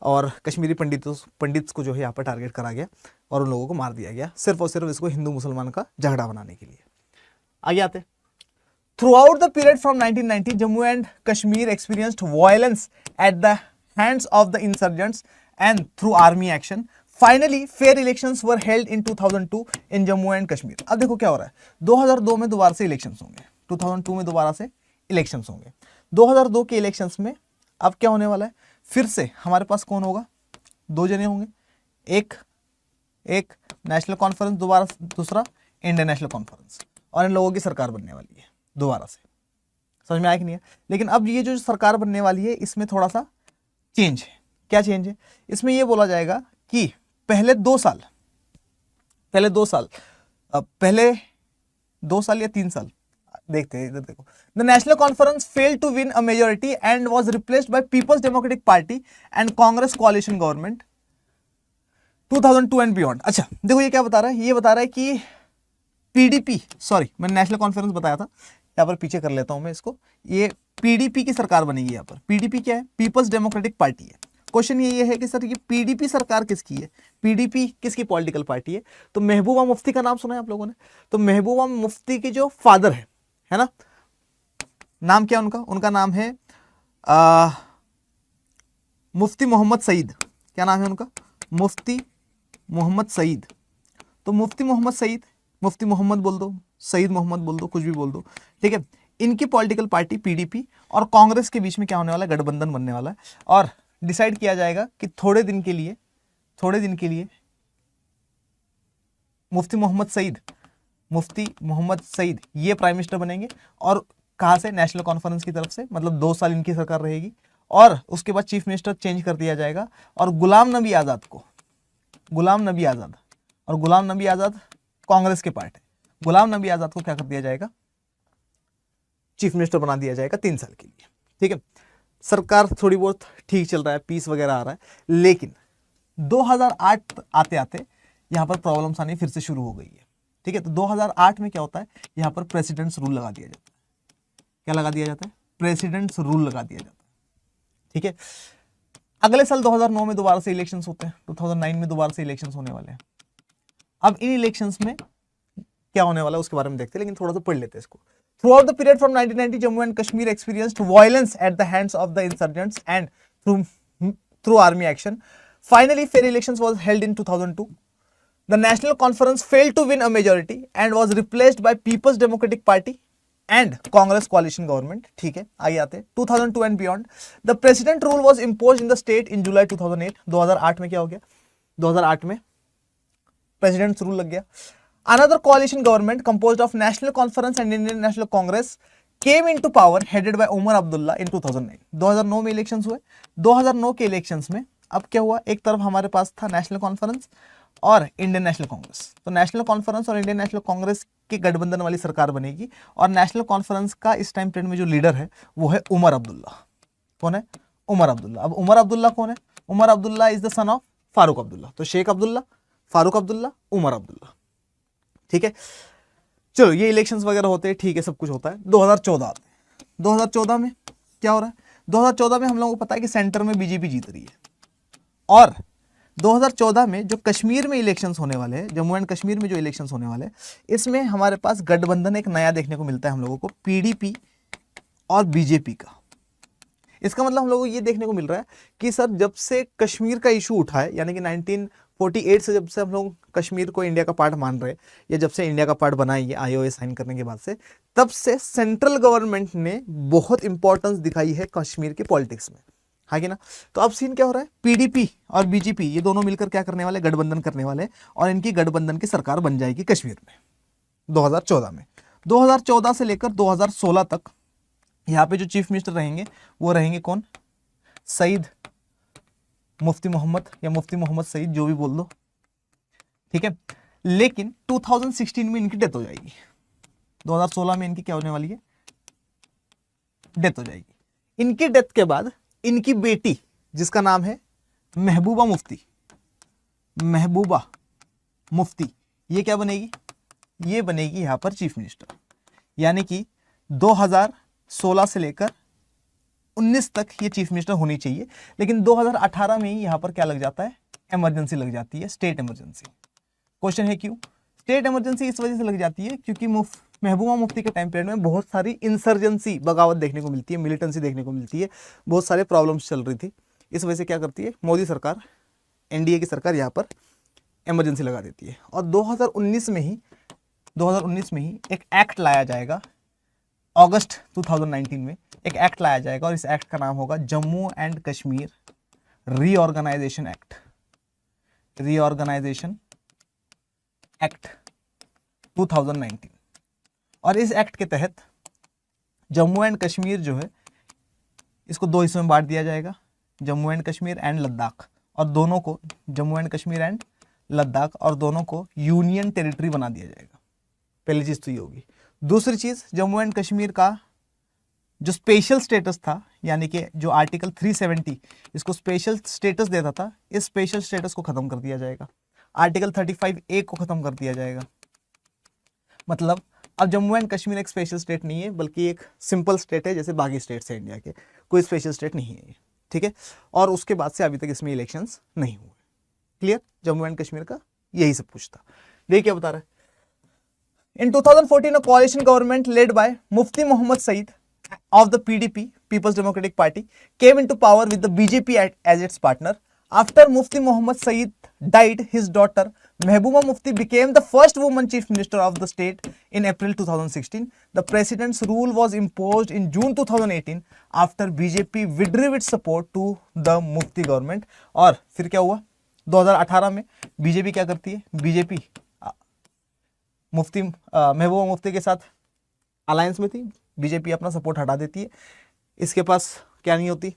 और कश्मीरी पंडित्स को जो है यहाँ पर टारगेट करा गया और उन लोगों को मार दिया गया, सिर्फ और सिर्फ इसको हिंदू मुसलमान का झगड़ा बनाने के लिए। आगे आते, through out the period from 1990 Jammu and Kashmir experienced violence at the hands of the insurgents and through army action. Finally fair elections were held in 2002 in Jammu and Kashmir. अब देखो क्या हो रहा है, 2002 में दोबारा से इलेक्शंस होंगे, 2002 में दोबारा से इलेक्शंस होंगे। 2002 के इलेक्शंस में अब क्या होने वाला है, फिर से हमारे पास कौन होगा, दो जने होंगे, एक नेशनल कॉन्फ्रेंस, दोबारा दूसरा इंडियन नेशनल कॉन्फ्रेंस, और इन लोगों की सरकार बनने वाली है दोबारा से। समझ में आया कि नहीं है? लेकिन अब ये जो सरकार बनने वाली है इसमें थोड़ा सा चेंज है। क्या चेंज है? इसमें ये बोला जाएगा कि पहले दो साल या 3 साल, देखते हैं इधर देखो, the National Conference failed to win a majority and was replaced by People's Democratic Party and Congress coalition government 2002 and beyond. अच्छा देखो ये क्या बता रहा है, ये बता रहा है कि पीडीपी, सॉरी मैंने नेशनल कॉन्फ्रेंस बताया था, यहाँ पर पीछे कर लेता हूं मैं इसको, ये पीडीपी की सरकार बनेगी। यहाँ पर पीडीपी क्या है, पीपल्स डेमोक्रेटिक पार्टी है। क्वेश्चन ये है कि सर ये पीडीपी सरकार किसकी है, पीडीपी किसकी पॉलिटिकल पार्टी है? तो महबूबा मुफ्ती का नाम सुना है आप लोगों ने? तो महबूबा मुफ्ती के जो फादर है ना, नाम क्या उनका? उनका नाम है मुफ्ती मोहम्मद सईद। क्या नाम है उनका? मुफ्ती मोहम्मद सईद। तो मुफ्ती मोहम्मद सईद, मुफ्ती मोहम्मद बोल दो, सईद मोहम्मद बोल दो, कुछ भी बोल दो, ठीक है। इनकी पॉलिटिकल पार्टी पीडीपी और कांग्रेस के बीच में क्या होने वाला है, गठबंधन बनने वाला है, और डिसाइड किया जाएगा कि थोड़े दिन के लिए मुफ्ती मोहम्मद सईद ये प्राइम मिनिस्टर बनेंगे। और कहाँ से? नेशनल कॉन्फ्रेंस की तरफ से, मतलब 2 साल इनकी सरकार रहेगी, और उसके बाद चीफ मिनिस्टर चेंज कर दिया जाएगा, और गुलाम नबी आज़ाद कांग्रेस के पार्ट है, गुलाम नबी आज़ाद को क्या कर दिया जाएगा, चीफ मिनिस्टर बना दिया जाएगा 3 साल के लिए, ठीक है। सरकार थोड़ी बहुत ठीक चल रहा है, पीस वगैरह आ रहा है, लेकिन 2008 आते आते यहाँ पर प्रॉब्लम्स आनी फिर से शुरू हो गई है, ठीक है। तो 2008 में क्या होता है, यहाँ पर प्रेसिडेंट्स रूल लगा दिया जाता है। क्या लगा दिया जाता है? प्रेसिडेंट्स रूल लगा दिया जाता है, ठीक है। अगले साल 2009 में दोबारा से इलेक्शंस होते हैं, 2009 में दोबारा से इलेक्शंस होने वाले हैं। अब इन इलेक्शंस में क्या होने वाला है उसके बारे में देखते हैं, लेकिन थोड़ा सा पढ़ लेते हैं इसको। Throughout the period from 1990, Jammu and Kashmir experienced violence at the hands of the insurgents and through army action. Finally, fair elections was held in 2002. The National Conference failed to win a majority and was replaced by People's Democratic Party and Congress coalition government. ठीक है, आगे आते हैं 2002 and beyond. The president rule was imposed in the state in July 2008. 2008 में क्या हो गया? 2008 में president's rule लग गया। Another coalition government composed of National Conference and Indian National Congress came into power headed by Umar Abdullah in 2009. 2009 में elections हुए। 2009 के इलेक्शंस में अब क्या हुआ, एक तरफ हमारे पास था नेशनल कॉन्फ्रेंस और इंडियन नेशनल कांग्रेस। तो नेशनल कॉन्फ्रेंस और इंडियन नेशनल कांग्रेस के गठबंधन वाली सरकार बनेगी, और नेशनल कॉन्फ्रेंस का इस टाइम पीरियड में जो लीडर है वो है उमर अब्दुल्ला। कौन है? उमर अब्दुल्ला। अब उमर अब्दुल्ला कौन है? Omar Abdullah is the son of Farooq Abdullah. तो शेख अब्दुल्ला, फारूक अब्दुल्ला, उमर अब्दुल्ला, ठीक है। चलो ये इलेक्शंस वगैरह होते हैं, ठीक है, सब कुछ होता है। 2014 आते हैं। 2014 में क्या हो रहा है? 2014 में हम लोगों को पता है कि सेंटर में बीजेपी जीत रही है, और 2014 में जो कश्मीर में इलेक्शंस होने वाले हैं, जम्मू एंड कश्मीर में जो इलेक्शंस होने वाले हैं, इसमें हमारे पास गठबंधन एक नया देखने को मिलता है हम लोगों को, पीडीपी और बीजेपी का। इसका मतलब हम लोगों को ये देखने को मिल रहा है कि सर जब से कश्मीर का इशू उठा है, यानी कि 1948 से जब से हम लोग कश्मीर को इंडिया का पार्ट मान रहे हैं, या जब से इंडिया का पार्ट बना है ये आईओए साइन करने के बाद से, तब से सेंट्रल गवर्नमेंट ने बहुत इंपॉर्टेंस दिखाई है कश्मीर की पॉलिटिक्स में, है कि ना। तो अब सीन क्या हो रहा है, पीडीपी और बीजेपी ये दोनों मिलकर क्या करने वाले, गठबंधन करने वाले, और इनकी गठबंधन की सरकार बन जाएगी कश्मीर में। 2014 में। 2014 से लेकर 2016 तक यहाँ पे जो चीफ मिनिस्टर रहेंगे वो रहेंगे कौन? सईद मुफ्ती मोहम्मद या मुफ्ती मोहम्मद सईद, जो भी बोल दो, ठीक है। लेकिन 2016 में इनकी डेथ हो जाएगी। 2016 में इनकी क्या होने वाली है? डेथ हो जाएगी। इनकी डेथ के बाद इनकी बेटी जिसका नाम है महबूबा मुफ्ती, महबूबा मुफ्ती, ये क्या बनेगी? ये बनेगी यहां पर चीफ मिनिस्टर। यानी कि 2016 से लेकर 19 तक ये चीफ मिनिस्टर होनी चाहिए, लेकिन 2018 में ही यहां पर क्या लग जाता है? इमरजेंसी लग जाती है, स्टेट इमरजेंसी। क्वेश्चन है क्यों स्टेट इमरजेंसी? इस वजह से लग जाती है क्योंकि महबूबा मुफ्ती के टाइम पीरियड में बहुत सारी इंसर्जेंसी, बगावत देखने को मिलती है, मिलिटेंसी देखने को मिलती है, बहुत सारे प्रॉब्लम्स चल रही थी। इस वजह से क्या करती है मोदी सरकार, एनडीए की सरकार यहाँ पर इमरजेंसी लगा देती है। और 2019 में ही एक एक्ट लाया जाएगा, अगस्त 2019 में एक एक्ट लाया जाएगा, और इस एक्ट का नाम होगा Jammu and Kashmir reorganisation act, reorganisation act 2019। और इस एक्ट के तहत जम्मू एंड कश्मीर जो है इसको दो हिस्सों में बांट दिया जाएगा, जम्मू एंड कश्मीर एंड लद्दाख, और दोनों को, जम्मू एंड कश्मीर एंड लद्दाख, और दोनों को यूनियन टेरिटरी बना दिया जाएगा। पहली चीज तो ये होगी। दूसरी चीज, जम्मू एंड कश्मीर का जो स्पेशल स्टेटस था, यानी कि जो आर्टिकल 370 इसको स्पेशल स्टेटस देता था, इस स्पेशल स्टेटस को खत्म कर दिया जाएगा। आर्टिकल 35A को खत्म कर दिया जाएगा। मतलब अब जम्मू एंड कश्मीर एक स्पेशल स्टेट नहीं है, बल्कि एक सिंपल स्टेट है, जैसे बाकी स्टेट्स है इंडिया के, कोई स्पेशल स्टेट नहीं है ये, ठीक है। और उसके बाद से अभी तक इसमें इलेक्शंस नहीं हुए। क्लियर? जम्मू एंड कश्मीर का यही सब कुछ था। देखिए क्या बता रहा है। In 2014, a coalition government led by Mufti Mohammed Saeed of the PDP, People's Democratic Party, came into power with the BJP as its partner. After Mufti Mohammed Saeed died, his daughter Mehbooba Mufti became the first woman chief minister of the state in April 2016. The president's rule was imposed in June 2018 after BJP withdrew its support to the Mufti government. और फिर क्या हुआ? 2018 में BJP क्या करती है? BJP Mehbooba Mufti के साथ अलायंस में थी, बीजेपी अपना सपोर्ट हटा देती है। इसके पास क्या नहीं होती?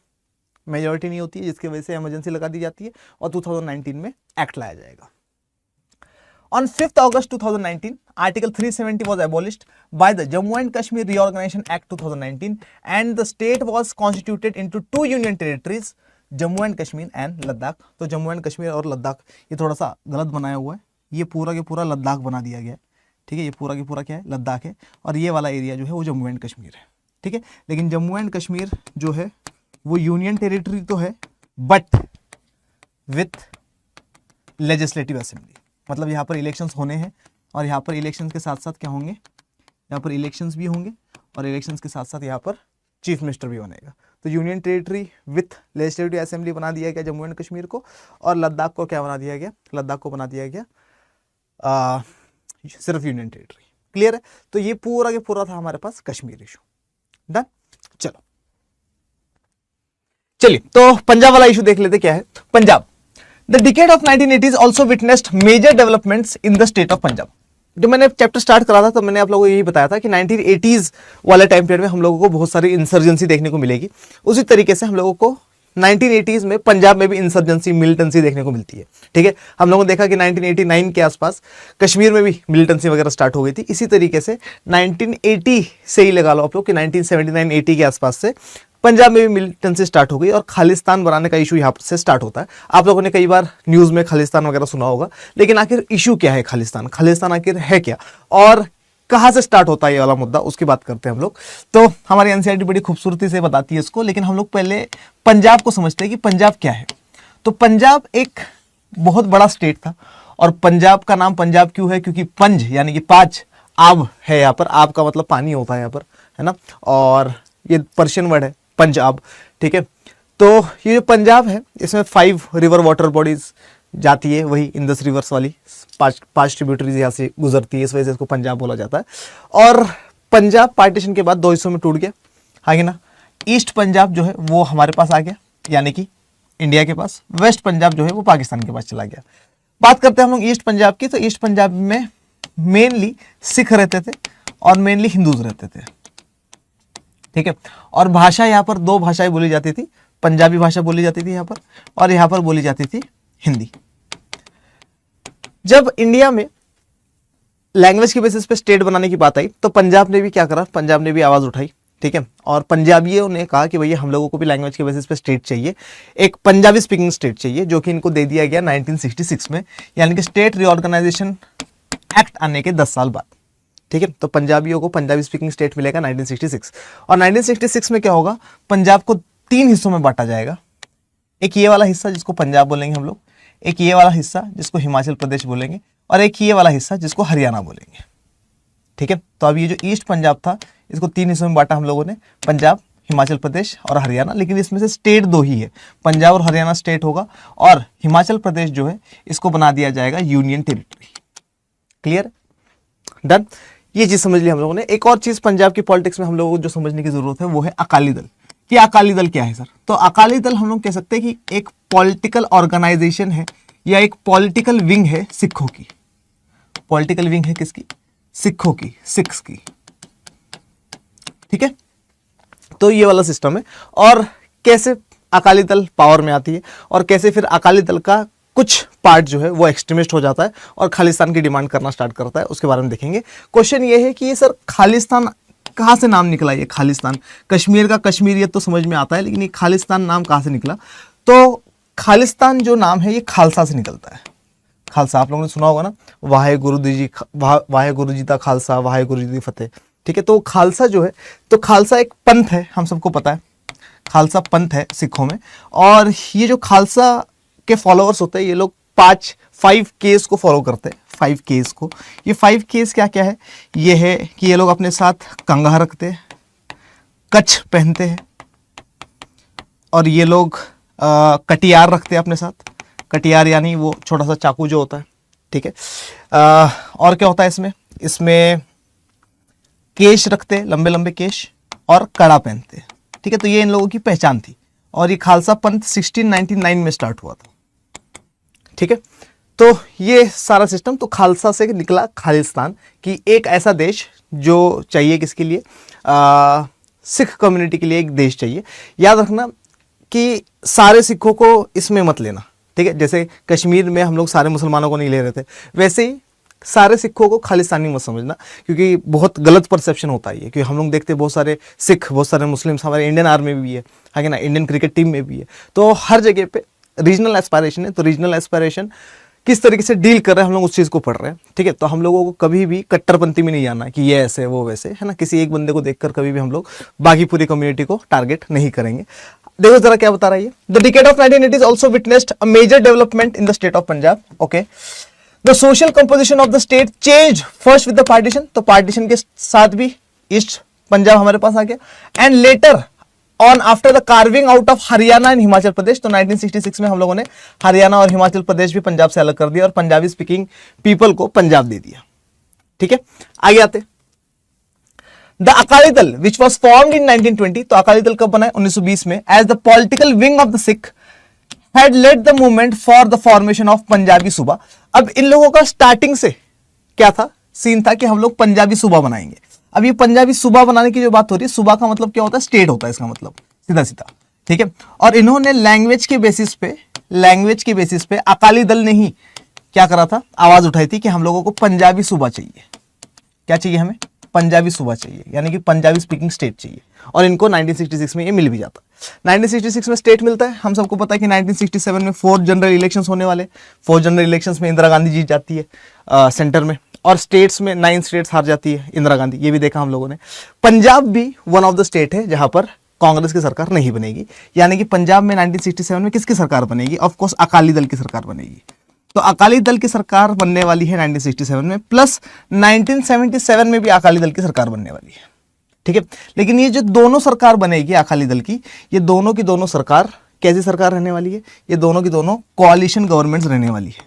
मेजॉरिटी नहीं होती है, जिसकी वजह से इमरजेंसी लगा दी जाती है, और 2019 में एक्ट लाया जाएगा। On 5th August 2019, Article 370 was abolished by the Jammu and Kashmir Reorganization Act 2019, and the state was constituted into two union territories, Jammu and Kashmir and Ladakh. तो जम्मू एंड कश्मीर और लद्दाख ये थोड़ा सा गलत बनाया हुआ है, ये पूरा के पूरा लद्दाख बना दिया गया है, ठीक है। ये पूरा के पूरा क्या है? लद्दाख है, और ये वाला एरिया जो है वो जम्मू एंड कश्मीर है, ठीक है। लेकिन जम्मू एंड कश्मीर जो है वो यूनियन टेरिटरी तो है, बट विथ लेजिस्लेटिव असेंबली। मतलब यहाँ पर इलेक्शंस होने हैं, और यहाँ पर इलेक्शंस के साथ साथ क्या होंगे? यहाँ पर इलेक्शंस भी होंगे, और इलेक्शंस के साथ साथ यहाँ पर चीफ मिनिस्टर भी बनेगा। तो union territory with legislative assembly बना दिया गया जम्मू एंड कश्मीर को, और लद्दाख को क्या बना दिया गया? लद्दाख को बना दिया गया सिर्फ यूनियन टेरिटरी। क्लियर है? तो ये पूरा के पूरा था हमारे पास कश्मीर इशू। डन? चलो चलिए, तो पंजाब वाला इशू देख लेते क्या है। Punjab, the decade of 1980s also witnessed major developments in the state of Punjab. जब मैंने चैप्टर स्टार्ट करा था तो मैंने आप लोगों को यही बताया था कि 1980s वाले टाइम पीरियड में हम लोगों को बहुत सारी इंसर्जेंसी देखने को मिलेगी। उसी तरीके से हम लोगों को 1980s में पंजाब में भी इंसर्जेंसी, मिलिटेंसी देखने को मिलती है, ठीक है। हम लोगों ने देखा कि 1989 के आसपास कश्मीर में भी मिलिटेंसी वगैरह स्टार्ट हो गई थी। इसी तरीके से 1980 से ही लगा लो आप लोग कि 1979-80 के आसपास से पंजाब में भी मिलिटेंसी स्टार्ट हो गई, और खालिस्तान बनाने का इशू यहाँ से स्टार्ट होता है। आप लोगों ने कई बार न्यूज़ में खालिस्तान वगैरह सुना होगा, लेकिन आखिर इशू क्या है? खालिस्तान, खालिस्तान आखिर है क्या, और कहाँ से स्टार्ट होता है ये वाला मुद्दा, उसकी बात करते हैं हम लोग। तो हमारी एनसीईआरटी बड़ी खूबसूरती से बताती है इसको, लेकिन हम लोग पहले पंजाब को समझते हैं कि पंजाब क्या है। तो पंजाब एक बहुत बड़ा स्टेट था, और पंजाब का नाम पंजाब क्यों है? क्योंकि पंज यानी कि 5 आब है यहाँ पर। आब का मतलब पानी होता है यहाँ पर, है ना, और ये पर्शियन वर्ड है पंजाब, ठीक है। तो ये जो पंजाब है इसमें 5 रिवर वाटर बॉडीज जाती है, वही इंडस रिवर्स वाली 5 ट्रिब्यूटरीज यहाँ से गुजरती है, इस वजह से इसको पंजाब बोला जाता है। और पंजाब पार्टीशन के बाद 2 हिस्सों में टूट गया, है ना। ईस्ट पंजाब जो है वो हमारे पास आ गया, यानी कि इंडिया के पास। वेस्ट पंजाब जो है वो पाकिस्तान के पास चला गया। बात करते हैं हम लोग ईस्ट पंजाब की। तो ईस्ट पंजाब में मेनली सिख रहते थे और मेनली हिंदूज रहते थे, ठीक है। और भाषा यहाँ पर दो भाषाएं बोली जाती थी, पंजाबी भाषा बोली जाती थी यहाँ पर, और यहाँ पर बोली जाती थी हिंदी। जब इंडिया में लैंग्वेज के बेसिस पे स्टेट बनाने की बात आई तो पंजाब ने भी क्या करा, पंजाब ने भी आवाज उठाई, ठीक है। और पंजाबियों ने कहा कि भैया हम लोगों को भी लैंग्वेज के बेसिस पे स्टेट चाहिए, एक पंजाबी स्पीकिंग स्टेट चाहिए, जो कि इनको दे दिया गया 1966 में, यानी कि स्टेट रीऑर्गेनाइजेशन एक्ट आने के 10 साल बाद, ठीक है। तो पंजाबियों को पंजाबी स्पीकिंग स्टेट मिलेगा 1966। और 1966 में क्या होगा, पंजाब को 3 हिस्सों में बांटा जाएगा। एक ये वाला हिस्सा जिसको पंजाब बोलेंगे हम लोग, एक ये वाला हिस्सा जिसको हिमाचल प्रदेश बोलेंगे, और एक ये वाला हिस्सा जिसको हरियाणा बोलेंगे, ठीक है। तो अब ये जो ईस्ट पंजाब था इसको 3 हिस्सों में बांटा हम लोगों ने, पंजाब, हिमाचल प्रदेश और हरियाणा। लेकिन इसमें से स्टेट 2 ही है, पंजाब और हरियाणा स्टेट होगा, और हिमाचल प्रदेश जो है इसको बना दिया जाएगा यूनियन टेरिटरी। Clear, done. ये चीज समझ ली हम लोगों ने। एक और चीज पंजाब की पॉलिटिक्स में हम लोगों को जो समझने की जरूरत है वो है अकाली दल। कि अकाली दल क्या है सर? तो अकाली दल हम लोग कह सकते हैं कि एक पॉलिटिकल ऑर्गेनाइजेशन है या एक पॉलिटिकल विंग है सिखों की। पॉलिटिकल विंग है किसकी? सिखों की, सिख्स की, ठीक है। तो ये वाला सिस्टम है। और कैसे अकाली दल पावर में आती है और कैसे फिर अकाली दल का कुछ पार्ट जो है वो एक्सट्रीमिस्ट हो जाता है और खालिस्तान की डिमांड करना स्टार्ट करता है, उसके बारे में देखेंगे। क्वेश्चन ये है कि ये सर खालिस्तान कहाँ से नाम निकला? ये खालिस्तान, कश्मीर का कश्मीरियत तो समझ में आता है, लेकिन ये खालिस्तान नाम कहाँ से निकला? तो खालिस्तान जो नाम है ये खालसा से निकलता है। खालसा आप लोगों ने सुना होगा ना, वाहेगुरु जी दा खालसा, वाहेगुरु जी दी फतेह, ठीक है। तो खालसा जो है, तो खालसा एक पंथ है, हम सबको पता है खालसा पंथ है सिखों में। और ये जो खालसा के फॉलोअर्स होते हैं ये लोग 5 केस को फॉलो करते हैं। 5 केस को, ये 5 केस क्या क्या है? ये है कि ये लोग अपने साथ कंघा रखते हैं, कच्छ पहनते हैं, और ये लोग कटियार रखते हैं अपने साथ। कटियार यानी वो छोटा सा चाकू जो होता है, ठीक है। और क्या होता है इसमें? इसमें केश रखते हैं, लंबे लंबे केश, और कड़ा पहनते हैं, ठीक है। तो ये इन लोगों की पहचान थी। और ये खालसा पंथ 1699 में स्टार्ट हुआ था, ठीक है। तो ये सारा सिस्टम, तो खालसा से निकला खालिस्तान, कि एक ऐसा देश जो चाहिए किसके लिए, सिख कम्युनिटी के लिए एक देश चाहिए। याद रखना कि सारे सिखों को इसमें मत लेना, ठीक है। जैसे कश्मीर में हम लोग सारे मुसलमानों को नहीं ले रहे थे, वैसे ही सारे सिखों को खालिस्तानी मत समझना, क्योंकि बहुत गलत परसेप्शन होता है ये। क्योंकि हम लोग देखते हैं बहुत सारे सिख, बहुत सारे मुस्लिम्स हमारे इंडियन आर्मी में भी है ना, इंडियन क्रिकेट टीम में भी है। तो हर जगह पे रीजनल एस्पायरेशन है। तो रीजनल एस्पायरेशन किस तरीके से डील कर रहे हैं हम लोग उस चीज़ को पढ़ रहे हैं, ठीक है। तो हम लोगों को कभी भी कट्टरपंथी में नहीं जाना कि ये ऐसे वो वैसे, है ना। किसी एक बंदे को देखकर कभी भी हम लोग बाकी पूरी कम्युनिटी को टारगेट नहीं करेंगे। देखो जरा क्या बता रहा है ये। The decade of 1980s also witnessed a major development in the state of Punjab. Okay. The social composition of the state changed first with the partition. तो partition के साथ भी ईस्ट पंजाब हमारे पास आ गया। And later on after the carving out of Haryana and Himachal Pradesh, तो 1966 में हम लोगों ने हरियाणा और हिमाचल प्रदेश भी पंजाब से अलग कर दिया और पंजाबी स्पीकिंग पीपल को पंजाब दे दिया, ठीक है। आगे आते, the Akali Dal which was formed in 1920, तो अकाली दल कब बना है? 1920 में, as the political wing of the Sikh had led the movement for the formation of Punjabi Suba. अब इन लोगों का स्टार्टिंग से क्या था? सीन था कि हम लोग पंजाबी सूबा बनाएंगे। अब ये पंजाबी सूबा बनाने की जो बात हो रही है, सूबा का मतलब क्या होता है? स्टेट होता है इसका मतलब, सीधा सीधा, ठीक है। और इन्होंने लैंग्वेज के बेसिस पे अकाली दल ने ही क्या करा था? आवाज उठाई थी कि हम लोगों को पंजाबी सूबा चाहिए। क्या चाहिए हमें? पंजाबी सूबा चाहिए, यानी कि पंजाबी स्पीकिंग स्टेट चाहिए। और इनको 1966 में ये मिल भी जाता है। 1966 में स्टेट मिलता है। हम सबको पता है कि 1967 में 4 जनरल इलेक्शंस होने वाले। 4 जनरल इलेक्शंस में इंदिरा गांधी जीत जाती है सेंटर में, और स्टेट्स में 9 स्टेट्स हार जाती है इंदिरा गांधी। ये भी देखा हम लोगों ने। पंजाब भी वन ऑफ द स्टेट है जहां पर कांग्रेस की सरकार नहीं बनेगी, यानी कि पंजाब में 1967 में किसकी सरकार बनेगी? ऑफकोर्स अकाली दल की सरकार बनेगी। तो अकाली दल की सरकार बनने वाली है 1967 में, प्लस 1977 में भी अकाली दल की सरकार बनने वाली है, ठीक है। लेकिन ये जो दोनों सरकार बनेगी अकाली दल की, ये दोनों की दोनों सरकार कैसी सरकार रहने वाली है? ये दोनों की दोनों कोalition गवर्नमेंट्स रहने वाली है।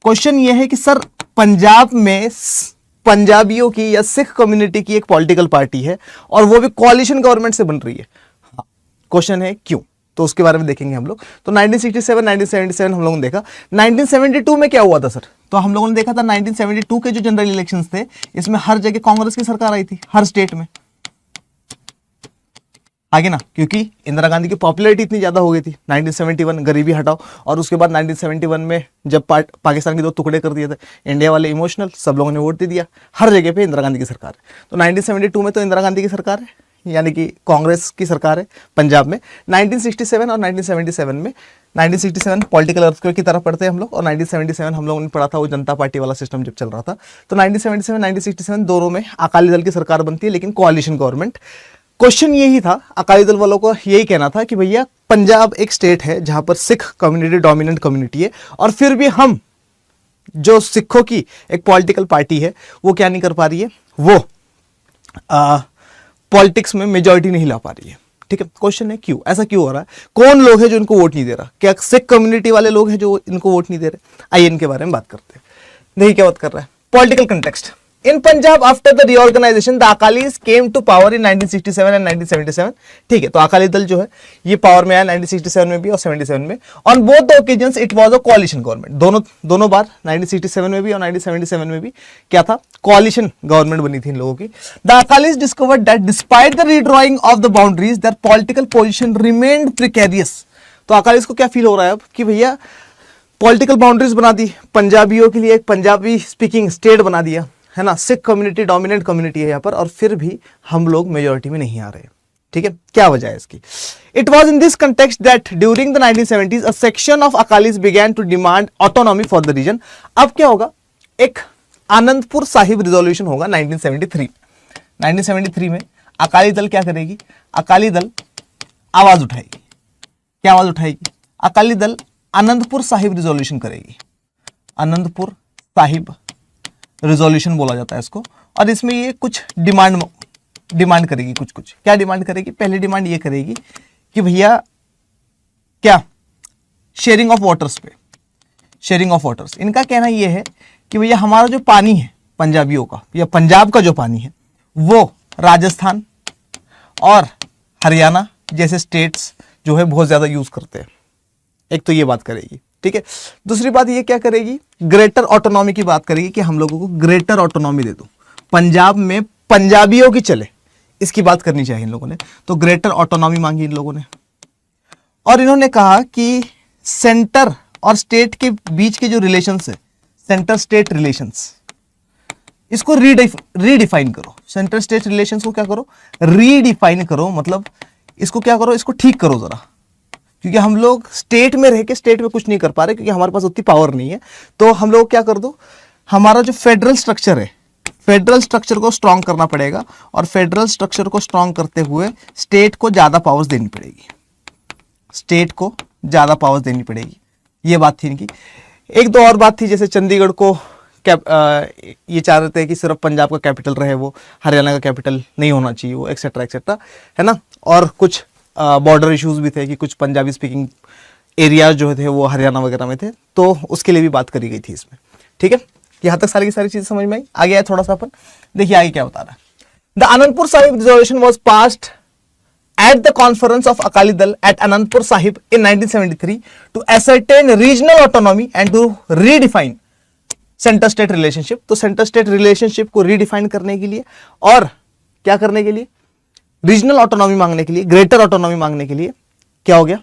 क्वेश्चन ये है कि सर पंजाब में पंजाबियों की या सिख कम्युनिटी की एक पॉलिटिकल पार्टी है और वो भी कोalition गवर्नमेंट से बन रही है। क्वेश्चन है क्यों? तो उसके बारे में देखेंगे हम लोग। तो 1967 1977 हम लोगों ने देखा। 1972 में क्या हुआ था सर? तो हम लोगों ने देखा था 1972 के जो जनरल इलेक्शंस थे, इसमें हर जगह कांग्रेस की सरकार आई थी, हर स्टेट में, आगे ना, क्योंकि इंदिरा गांधी की पॉपुलैरिटी इतनी ज्यादा हो गई थी। 1971 गरीबी हटाओ, और उसके बाद 1971 में जब पाकिस्तान के दो टुकड़े कर दिए थे, इंडिया वाले इमोशनल, सब लोगों ने वोट दे दिया, हर जगह पे इंदिरा गांधी की सरकार है। तो 1972 में तो इंदिरा गांधी की सरकार है, यानी कि कांग्रेस की सरकार है पंजाब में। 1967 और 1977 में, 1967 पॉलिटिकल अर्थक्वेक की तरफ पढ़ते हैं हम लोग, और 1977 हम लोगों ने पढ़ा था वो जनता पार्टी वाला सिस्टम जब चल रहा था। तो 1977 1967 दोनों में अकाली दल की सरकार बनती है, लेकिन कोalition गवर्नमेंट। क्वेश्चन यही था, अकाली दल वालों को यही कहना था कि भैया पंजाब एक स्टेट है जहां पर सिख कम्युनिटी डोमिनेंट कम्युनिटी है, और फिर भी हम जो सिखों की एक पॉलिटिकल पार्टी है वो क्या नहीं कर पा रही है, वो पॉलिटिक्स में मेजॉरिटी नहीं ला पा रही है। ठीक है, क्वेश्चन है क्यों, ऐसा क्यों हो रहा है, कौन लोग हैं जो इनको वोट नहीं दे रहा, क्या सिख कम्युनिटी वाले लोग हैं जो इनको वोट नहीं दे रहे। आइए इनके बारे में बात करते हैं। देखिए क्या बात कर रहा है, political context in Punjab after the reorganisation the Akalis came to power in 1967 and 1977। ठीक है, तो अकाली दल जो है ये पावर में आया 1967 में भी और 77 में। On both the occasions it was a कोalition government, दोनों बार 1967 में भी और 1977 में भी क्या था, कोalition गवर्नमेंट बनी थी इन लोगों की। The Akalis discovered that despite the redrawing of the boundaries there political position remained precarious. तो अकालीज को क्या फील हो रहा है अब कि भैया पॉलिटिकल बाउंड्रीज बना दी, पंजाबियों के लिए एक पंजाबी स्पीकिंग स्टेट बना दिया है ना, सिख कम्युनिटी डोमिनेंट कम्युनिटी है यहाँ पर, और फिर भी हम लोग मेजोरिटी में नहीं आ रहे। ठीक है, क्या वजह है इसकी। It was in this context that during the 1970s a section of Akalis began to demand autonomy for the region. अब क्या होगा, एक आनंदपुर साहिब रिजोल्यूशन होगा 1973। 1973 में अकाली दल क्या करेगी, अकाली दल आवाज उठाएगी। क्या आवाज उठाएगी, अकाली दल आनंदपुर साहिब रिजोल्यूशन करेगी। आनंदपुर साहिब रिजोल्यूशन बोला जाता है इसको, और इसमें ये कुछ डिमांड करेगी, कुछ क्या डिमांड करेगी। पहली डिमांड ये करेगी कि भैया क्या, शेयरिंग ऑफ वाटर्स पे, शेयरिंग ऑफ वाटर्स। इनका कहना ये है कि भैया हमारा जो पानी है पंजाबियों का, या पंजाब का जो पानी है, वो राजस्थान और हरियाणा जैसे स्टेट्स जो है बहुत ज्यादा यूज करते हैं। एक तो ये बात करेगी, ठीक है। दूसरी बात ये क्या करेगी, ग्रेटर ऑटोनॉमी की बात करेगी कि हम लोगों को ग्रेटर ऑटोनॉमी दे दो, पंजाब में पंजाबियों की चले, इसकी बात करनी चाहिए इन लोगों ने। तो ग्रेटर ऑटोनॉमी मांगी इन लोगों ने, और इन्होंने कहा कि सेंटर और स्टेट के बीच के जो रिलेशंस है, सेंटर स्टेट रिलेशंस, इसको रीडिफाइन करो। सेंटर स्टेट रिलेशंस को क्या करो, रीडिफाइन करो, मतलब इसको क्या करो, इसको ठीक करो जरा, क्योंकि हम लोग स्टेट में रह के स्टेट में कुछ नहीं कर पा रहे, क्योंकि हमारे पास उतनी पावर नहीं है। तो हम लोग क्या कर दो, हमारा जो फेडरल स्ट्रक्चर है, फेडरल स्ट्रक्चर को स्ट्रांग करना पड़ेगा, और फेडरल स्ट्रक्चर को स्ट्रांग करते हुए स्टेट को ज्यादा पावर्स देनी पड़ेगी, स्टेट को ज्यादा पावर्स देनी पड़ेगी। ये बात थी इनकी। एक दो और बात थी, जैसे चंडीगढ़ को ये चाह रहे थे कि सिर्फ पंजाब का कैपिटल रहे, वो हरियाणा का कैपिटल नहीं होना चाहिए, वो एक्सेट्रा एक्सेट्रा, है ना। और कुछ बॉर्डर इश्यूज भी थे कि कुछ पंजाबी स्पीकिंग एरियाज जो थे वो हरियाणा वगैरह में थे, तो उसके लिए भी बात करी गई थी इसमें। ठीक है, यहां तक सारी की सारी चीजें समझ में आई। आगे आए थोड़ा सा अपन, देखिए आगे क्या बता रहा है। The Anandpur Sahib resolution was passed at the conference of Akali Dal at Anandpur Sahib in 1973 to ascertain regional autonomy and to redefine center state relationship। तो center state relationship को redefine करने के लिए और क्या करने के लिए, रीजनल ऑटोनॉमी मांगने के लिए, ग्रेटर ऑटोनॉमी मांगने के लिए क्या हो गया,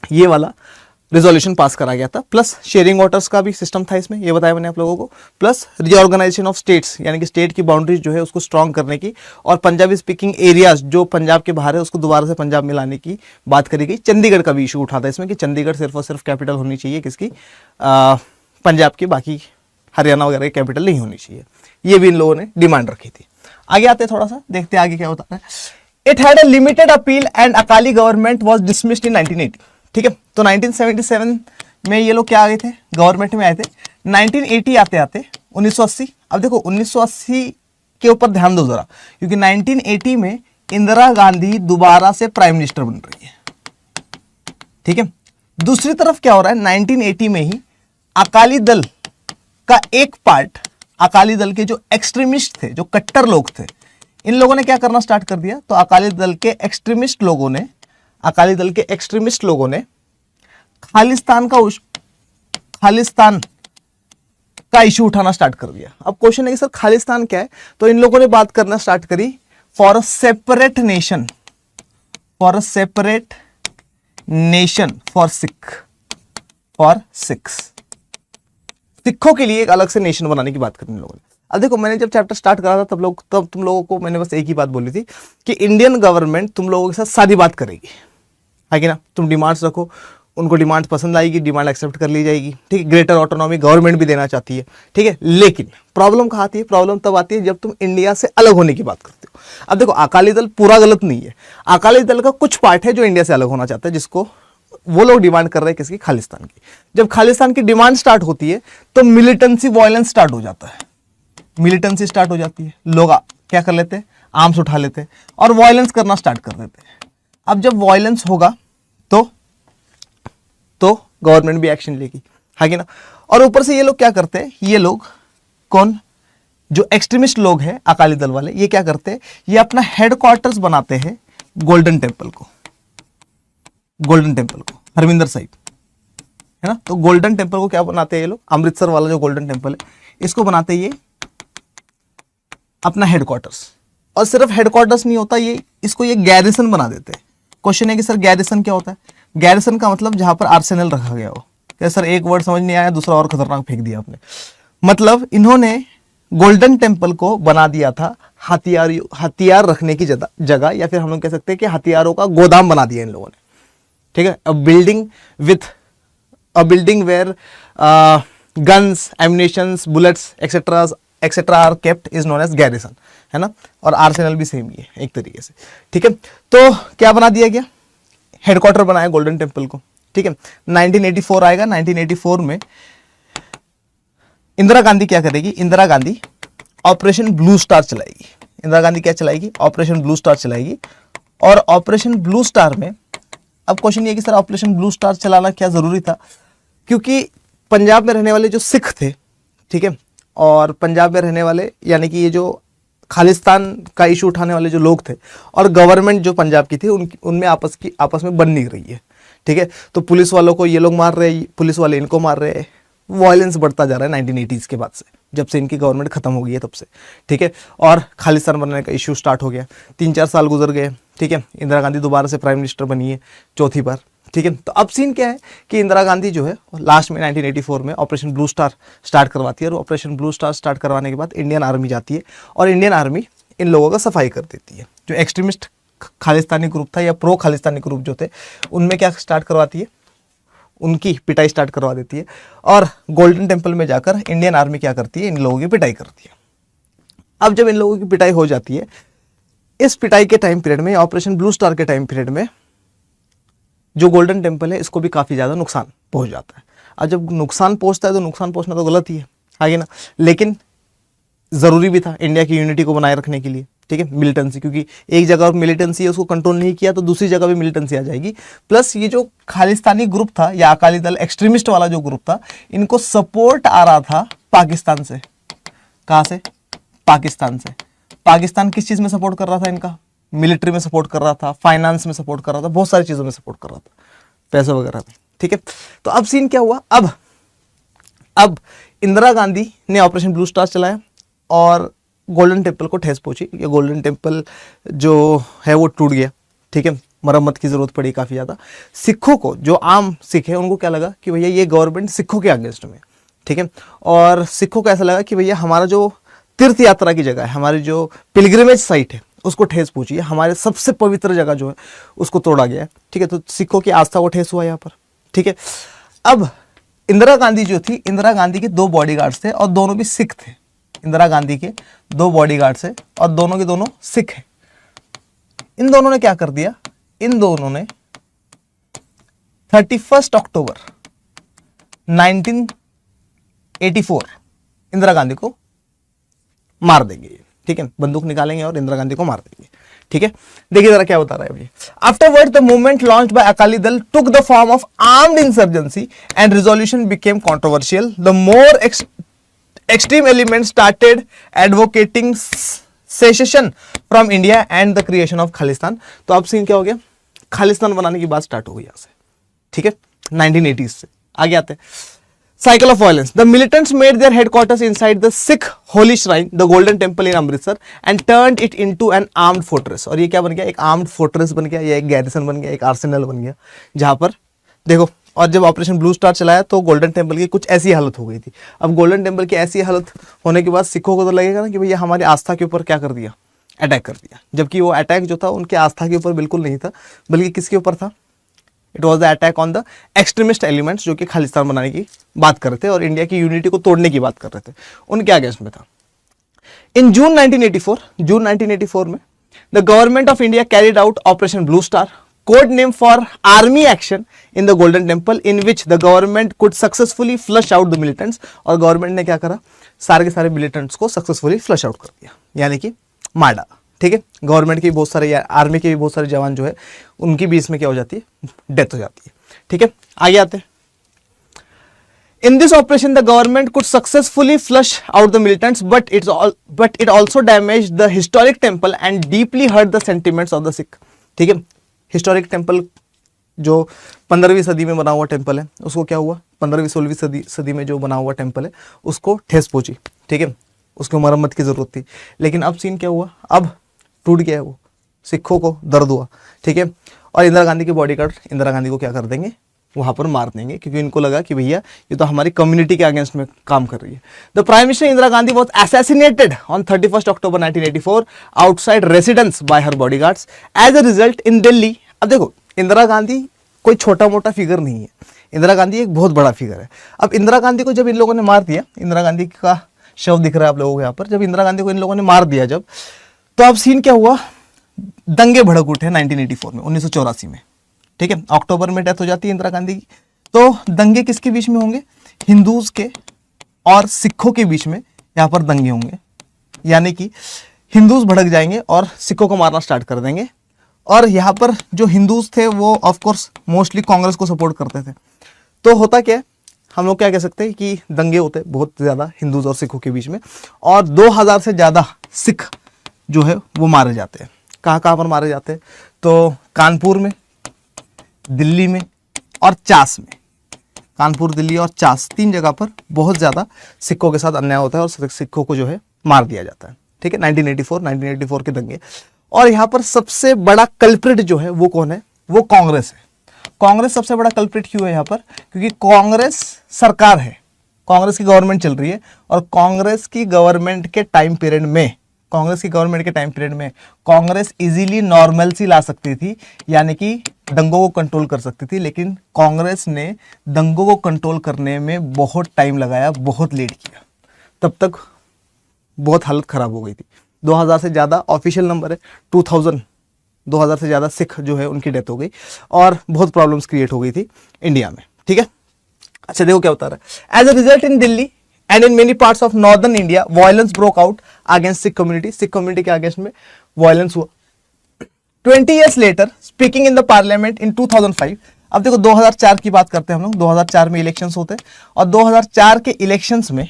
ये वाला रिजोल्यूशन पास करा गया था। प्लस शेयरिंग वाटर्स का भी सिस्टम था इसमें, ये बताया मैंने आप लोगों को। प्लस रीऑर्गेनाइजेशन ऑफ स्टेट्स, यानी कि स्टेट की बाउंड्रीज जो है उसको स्ट्रांग करने की, और पंजाबी स्पीकिंग एरियाज जो पंजाब के बाहर है उसको दोबारा से पंजाब में लाने की बात करी गई। चंडीगढ़ का भी इशू उठा था इसमें कि चंडीगढ़ सिर्फ और सिर्फ कैपिटल होनी चाहिए किसकी, पंजाब की, बाकी हरियाणा वगैरह की कैपिटल नहीं होनी चाहिए। ये भी इन लोगों ने डिमांड रखी थी। आगे आते थोड़ा सा, देखते आगे क्या होता है। It had a limited appeal and Akali government was dismissed in 1980। ठीक है, तो 1977 में ये लोग क्या आ गए थे, गवर्नमेंट में आए थे। 1980 आते आते 1980, अब देखो 1980 के ऊपर ध्यान दो जरा, क्योंकि 1980 में इंदिरा गांधी दोबारा से प्राइम मिनिस्टर बन रही है। ठीक है, दूसरी तरफ क्या हो रहा है, 1980 में ही अकाली दल का एक पार्ट, अकाली दल के जो एक्सट्रीमिस्ट थे, जो कट्टर लोग थे, इन लोगों ने क्या करना स्टार्ट कर दिया। तो अकाली दल के एक्सट्रीमिस्ट लोगों ने खालिस्तान का इशू उठाना स्टार्ट कर दिया। अब क्वेश्चन है कि सर खालिस्तान क्या है, तो इन लोगों ने बात करना स्टार्ट करी for a separate nation, for a separate nation for Sikhs, सिखों के लिए एक अलग से नेशन बनाने की बात करने लोगों ने। अब देखो मैंने जब चैप्टर स्टार्ट करा था तब तुम लोगों को मैंने बस एक ही बात बोली थी कि इंडियन गवर्नमेंट तुम लोगों के साथ सारी बात करेगी, है कि ना। तुम डिमांड्स रखो, उनको डिमांड पसंद आएगी, डिमांड एक्सेप्ट कर ली जाएगी, ठीक है। ग्रेटर ऑटोनॉमी गवर्नमेंट भी देना चाहती है, ठीक है। लेकिन प्रॉब्लम कहाँ आती है, प्रॉब्लम तब आती है जब तुम इंडिया से अलग होने की बात करते हो। अब देखो अकाली दल पूरा गलत नहीं है, अकाली दल का कुछ पार्ट है जो इंडिया से अलग होना चाहता है, जिसको वो लोग डिमांड कर रहे हैं किसकी, खालिस्तान की। जब खालिस्तान की डिमांड स्टार्ट होती है तो मिलिटेंसी वायलेंस स्टार्ट हो जाता है, मिलिटेंसी स्टार्ट हो जाती है, लोग क्या कर लेते हैं, आर्म्स उठा लेते हैं और वायलेंस करना स्टार्ट कर देते हैं। अब जब वायलेंस होगा तो गवर्नमेंट भी एक्शन लेगी, है कि ना। और ऊपर से ये लोग क्या करते हैं, ये लोग कौन, जो एक्सट्रीमिस्ट लोग हैं अकाली दल वाले, ये क्या करते हैं, ये अपना हेडक्वार्टर्स बनाते हैं गोल्डन टेम्पल को, गोल्डन टेम्पल को, हरमिंदर साहिब, है ना। तो गोल्डन टेम्पल को क्या बनाते हैं ये लोग, अमृतसर वाला जो गोल्डन टेम्पल है इसको बनाते हैं ये अपना हेडक्वार्टर्स। और सिर्फ हेडक्वार्टर्स नहीं होता, ये इसको ये गैरिसन बना देते हैं। क्वेश्चन है कि सर गैरिसन क्या होता है, गैरिसन का मतलब जहां पर आर्सेनल रखा गया हो। क्या सर एक वर्ड समझ नहीं आया, दूसरा और खतरनाक फेंक दिया आपने। मतलब इन्होंने गोल्डन टेम्पल को बना दिया था हथियार रखने की जगह, या फिर हम लोग कह सकते हैं कि हथियारों का गोदाम बना दिया इन लोगों ने, ठीक है। A building where guns, ammunitions, bullets etcetera are kept is known as garrison, है ना। और आर्सेनल भी सेम ही है एक तरीके से, ठीक है। तो क्या बना दिया गया, हेडक्वार्टर बनाया गोल्डन टेम्पल को, ठीक है। 1984 आएगा, 1984 में इंदिरा गांधी क्या करेगी, Indira Gandhi operation blue star चलाएगी। इंदिरा गांधी क्या चलाएगी, ऑपरेशन ब्लू स्टार चलाएगी। और ऑपरेशन ब्लू स्टार में अब क्वेश्चन ये है कि सर ऑपरेशन ब्लू स्टार चलाना क्या जरूरी था, क्योंकि पंजाब में रहने वाले जो सिख थे, ठीक है, और पंजाब में रहने वाले यानी कि ये जो खालिस्तान का इशू उठाने वाले जो लोग थे और गवर्नमेंट जो पंजाब की थी उनमें आपस में बन नहीं रही है, ठीक है। तो पुलिस वालों को ये लोग मार रहे हैं, पुलिस वाले इनको मार रहे हैं, वायलेंस बढ़ता जा रहा है 1980s के बाद से, जब से इनकी गवर्नमेंट खत्म हो गई है तब से, ठीक है। और खालिस्तान बनने का इशू स्टार्ट हो गया, 3-4 साल गुजर गए, ठीक है। इंदिरा गांधी दोबारा से प्राइम मिनिस्टर बनी है चौथी बार, ठीक है। तो अब सीन क्या है कि इंदिरा गांधी जो है लास्ट में 1984 में ऑपरेशन ब्लू स्टार स्टार्ट करवाती है, और ऑपरेशन ब्लू स्टार स्टार्ट करवाने के बाद इंडियन आर्मी जाती है और इंडियन आर्मी इन लोगों का सफाई कर देती है। जो एक्सट्रीमिस्ट खालिस्तानी ग्रुप था या प्रो खालिस्तानी ग्रुप जो थे उनमें क्या स्टार्ट करवाती है, उनकी पिटाई स्टार्ट करवा देती है। और गोल्डन टेम्पल में जाकर इंडियन आर्मी क्या करती है, इन लोगों की पिटाई करती है। अब जब इन लोगों की पिटाई हो जाती है, इस पिटाई के टाइम पीरियड में, ऑपरेशन ब्लू स्टार के टाइम पीरियड में, जो गोल्डन टेम्पल है इसको भी काफ़ी ज़्यादा नुकसान पहुंच जाता है। और जब नुकसान पहुंचता है तो नुकसान पहुंचना तो गलत ही है ना, लेकिन ज़रूरी भी था इंडिया की यूनिटी को बनाए रखने के लिए, ठीक है। मिलिटेंसी, क्योंकि एक जगह और मिलिटेंसी है उसको कंट्रोल नहीं किया तो दूसरी जगह भी मिलिटेंसी आ जाएगी। प्लस ये जो खालिस्तानी ग्रुप था या अकाली दल एक्सट्रीमिस्ट वाला जो ग्रुप था, इनको सपोर्ट आ रहा था पाकिस्तान से। कहाँ से, पाकिस्तान से। पाकिस्तान किस चीज़ में सपोर्ट कर रहा था इनका, मिलिट्री में सपोर्ट कर रहा था, फाइनेंस में सपोर्ट कर रहा था, बहुत सारी चीज़ों में सपोर्ट कर रहा था, पैसे वगैरह में, ठीक है। तो अब सीन क्या हुआ, अब इंदिरा गांधी ने ऑपरेशन ब्लू स्टार चलाया और गोल्डन टेम्पल को ठेस पहुंची। ये गोल्डन टेम्पल जो है वो टूट गया, ठीक है, मरम्मत की जरूरत पड़ी काफ़ी ज़्यादा। सिखों को, जो आम सिख है, उनको क्या लगा कि भैया ये गवर्नमेंट सिखों के अगेंस्ट में, ठीक है। और सिखों को ऐसा लगा कि भैया हमारा जो तीर्थ यात्रा की जगह है, हमारी जो पिलग्रिमेज साइट है उसको ठेस पहुंची है, हमारे सबसे पवित्र जगह जो है उसको तोड़ा गया है, ठीक है। तो सिखों की आस्था को ठेस हुआ यहाँ पर, ठीक है। अब इंदिरा गांधी जो थी, इंदिरा गांधी के 2 बॉडीगार्ड्स थे और दोनों भी सिख थे। इंदिरा गांधी के 2 बॉडीगार्ड्स है और दोनों के दोनों सिख हैं। इन दोनों ने क्या कर दिया, इन दोनों ने 31 अक्टूबर 1984 इंदिरा गांधी को मार देंगे, ठीक है। बंदूक निकालेंगे और इंदिरा गांधी को मार देंगे, ठीक है। देखिए जरा क्या बता रहा है अभी। Afterward the movement launched by Akali Dal took the form of armed insurgency and resolution became controversial. The more extreme elements started advocating secession from India and the creation of Khalistan. तो अब सीन क्या हो गया, खालिस्तान बनाने की बात स्टार्ट हो गई यहाँ से, ठीक है, 1980s से आगे आते हैं। cycle of violence. The militants made their headquarters inside the Sikh holy shrine, the Golden Temple in Amritsar, and turned it into an armed fortress. और ये क्या बन गया? एक armed fortress बन गया, या एक garrison बन गया, एक arsenal बन गया, जहां पर देखो। और जब ऑपरेशन ब्लू स्टार चलाया तो गोल्डन टेम्पल की कुछ ऐसी हालत हो गई थी। अब गोल्डन टेम्पल की ऐसी हालत होने के बाद सिखों को तो लगेगा ना कि भैया हमारी आस्था के ऊपर क्या कर दिया, अटैक कर दिया। जबकि वो अटैक जो था उनकी आस्था के ऊपर बिल्कुल नहीं था, बल्कि किसके ऊपर था? It was the attack on the extremist elements, जो कि खालिस्तान बनाने की बात कर रहे थे और इंडिया की यूनिटी को तोड़ने की बात कर रहे थे, उनके अगेंस्ट में था। इन जून 1984 में the government of India carried out operation blue star, code name for army action in the golden temple, in which the government could successfully flush out the militants. और गवर्नमेंट ने क्या करा? सारे के सारे मिलिटेंट्स को सक्सेसफुली फ्लश आउट कर दिया, यानी कि मार डाला। ठीक है, गवर्नमेंट के बहुत सारे, आर्मी के भी बहुत सारे जवान जो है उनकी भी इसमें क्या हो जाती है? डेथ हो जाती है। ठीक है, आगे आते हैं। In this operation, the government could successfully flush out the militants, but it also damaged the historic temple and deeply hurt the sentiments of the Sikh. ठीक है, हिस्टोरिक टेम्पल जो 15वीं सदी में बना हुआ टेम्पल है, उसको क्या हुआ? 15वीं 16वीं सदी में जो बना हुआ टेम्पल है उसको ठेस पहुंची। ठीक है, उसको मरम्मत की जरूरत थी, लेकिन अब सीन क्या हुआ? अब टूट गया है वो, सिखों को दर्द हुआ। ठीक है, और इंदिरा गांधी के बॉडीगार्ड इंदिरा गांधी को क्या कर देंगे? वहां पर मार देंगे, क्योंकि इनको लगा कि भैया ये तो हमारी कम्युनिटी के अगेंस्ट में काम कर रही है। The prime minister Indira Gandhi was assassinated on 31 October 1984 outside residence by her bodyguards. As a result in Delhi, अब देखो इंदिरा गांधी कोई छोटा मोटा फिगर नहीं है, इंदिरा गांधी एक बहुत बड़ा फिगर है। अब इंदिरा गांधी को जब इन लोगों ने मार दिया, इंदिरा गांधी का शव दिख रहा है आप लोगों को यहाँ पर, जब इंदिरा गांधी को इन लोगों ने मार दिया जब, तो अब सीन क्या हुआ? दंगे भड़क उठे 1984 में, 1984 में। ठीक है, अक्टूबर में डेथ हो जाती है इंदिरा गांधी की। तो दंगे किसके बीच में होंगे? हिंदूज के और सिखों के बीच में यहाँ पर दंगे होंगे, यानी कि हिंदूज भड़क जाएंगे और सिखों को मारना स्टार्ट कर देंगे। और यहाँ पर जो हिंदूज थे वो ऑफ कोर्स मोस्टली कांग्रेस को सपोर्ट करते थे। तो होता क्या है, हम लोग क्या कह सकते हैं कि दंगे होते बहुत ज़्यादा हिंदूज और सिखों के बीच में, और 2000 से ज़्यादा सिख जो है वो मारे जाते हैं। कहाँ कहाँ पर मारे जाते हैं? तो कानपुर में, दिल्ली में और चास में। कानपुर, दिल्ली और चास, 3 जगह पर बहुत ज़्यादा सिखों के साथ अन्याय होता है और सिखों को जो है मार दिया जाता है। ठीक है, 1984 के दंगे। और यहाँ पर सबसे बड़ा कल्प्रिट जो है वो कौन है? वो कांग्रेस है। कांग्रेस सबसे बड़ा कल्प्रिट क्यों है यहाँ पर? क्योंकि कांग्रेस सरकार है, कांग्रेस की गवर्नमेंट चल रही है, और कांग्रेस की गवर्नमेंट के टाइम पीरियड में कांग्रेस इजीली नॉर्मलसी ला सकती थी, यानी कि दंगों को कंट्रोल कर सकती थी। लेकिन कांग्रेस ने दंगों को कंट्रोल करने में बहुत टाइम लगाया, बहुत लेट किया, तब तक बहुत हालत खराब हो गई थी। 2000 से ज़्यादा ऑफिशियल नंबर है, 2000 से ज़्यादा सिख जो है उनकी डेथ हो गई और बहुत प्रॉब्लम्स क्रिएट हो गई थी इंडिया में। ठीक है, अच्छा देखो क्या बता रहा है। As a result in Delhi and in many parts of northern India violence broke out against Sikh community. Sikh community के अगेंस्ट में वायलेंस हुआ। 20 years later, speaking in the parliament in 2005, अब देखो 2004 की बात करते हैं हम लोग। 2004 में इलेक्शंस होते हैं, और 2004 के इलेक्शंस में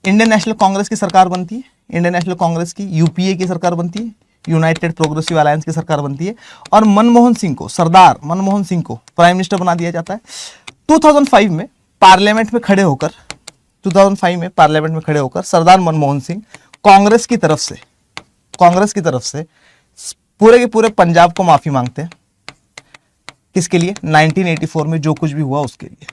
इंडियन नेशनल कांग्रेस की सरकार बनती है। इंडियन नेशनल कांग्रेस की यूपीए की सरकार बनती है, यूनाइटेड प्रोग्रेसिव अलायंस की सरकार बनती है, और सरदार मनमोहन सिंह को प्राइम मिनिस्टर बना दिया जाता है। 2005 में पार्लियामेंट में खड़े होकर सरदार मनमोहन सिंह कांग्रेस की तरफ से पूरे के पूरे पंजाब को माफी मांगते हैं। किसके लिए? 1984 में जो कुछ भी हुआ उसके लिए।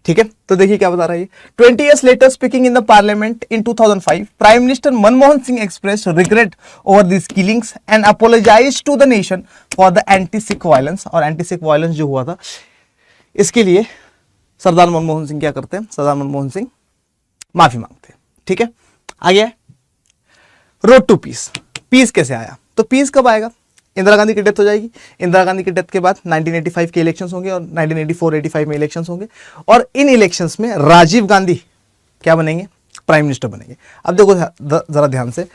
ठीक है, तो देखिए क्या बता रहा है ये। 20 years later, speaking in the parliament in 2005, Prime Minister Manmohan Singh expressed regret over these killings and apologized to the nation for the anti-Sikh violence। और anti-Sikh violence जो हुआ था, इसके लिए सरदार मनमोहन सिंह क्या करते हैं? सरदार मनमोहन सिंह माफी मांगते हैं। ठीक है, आगे रोड टू पीस। पीस कैसे आया? तो पीस कब आएगा? इंदिरा गांधी की डेथ हो जाएगी। इंदिरा गांधी की डेथ के बाद 1985 के इलेक्शंस होंगे और 1984-85 में इलेक्शंस होंगे, और इन इलेक्शंस में राजीव गांधी क्या बनेंगे? प्राइम मिनिस्टर बनेंगे। अब देखो जरा ध्यान से,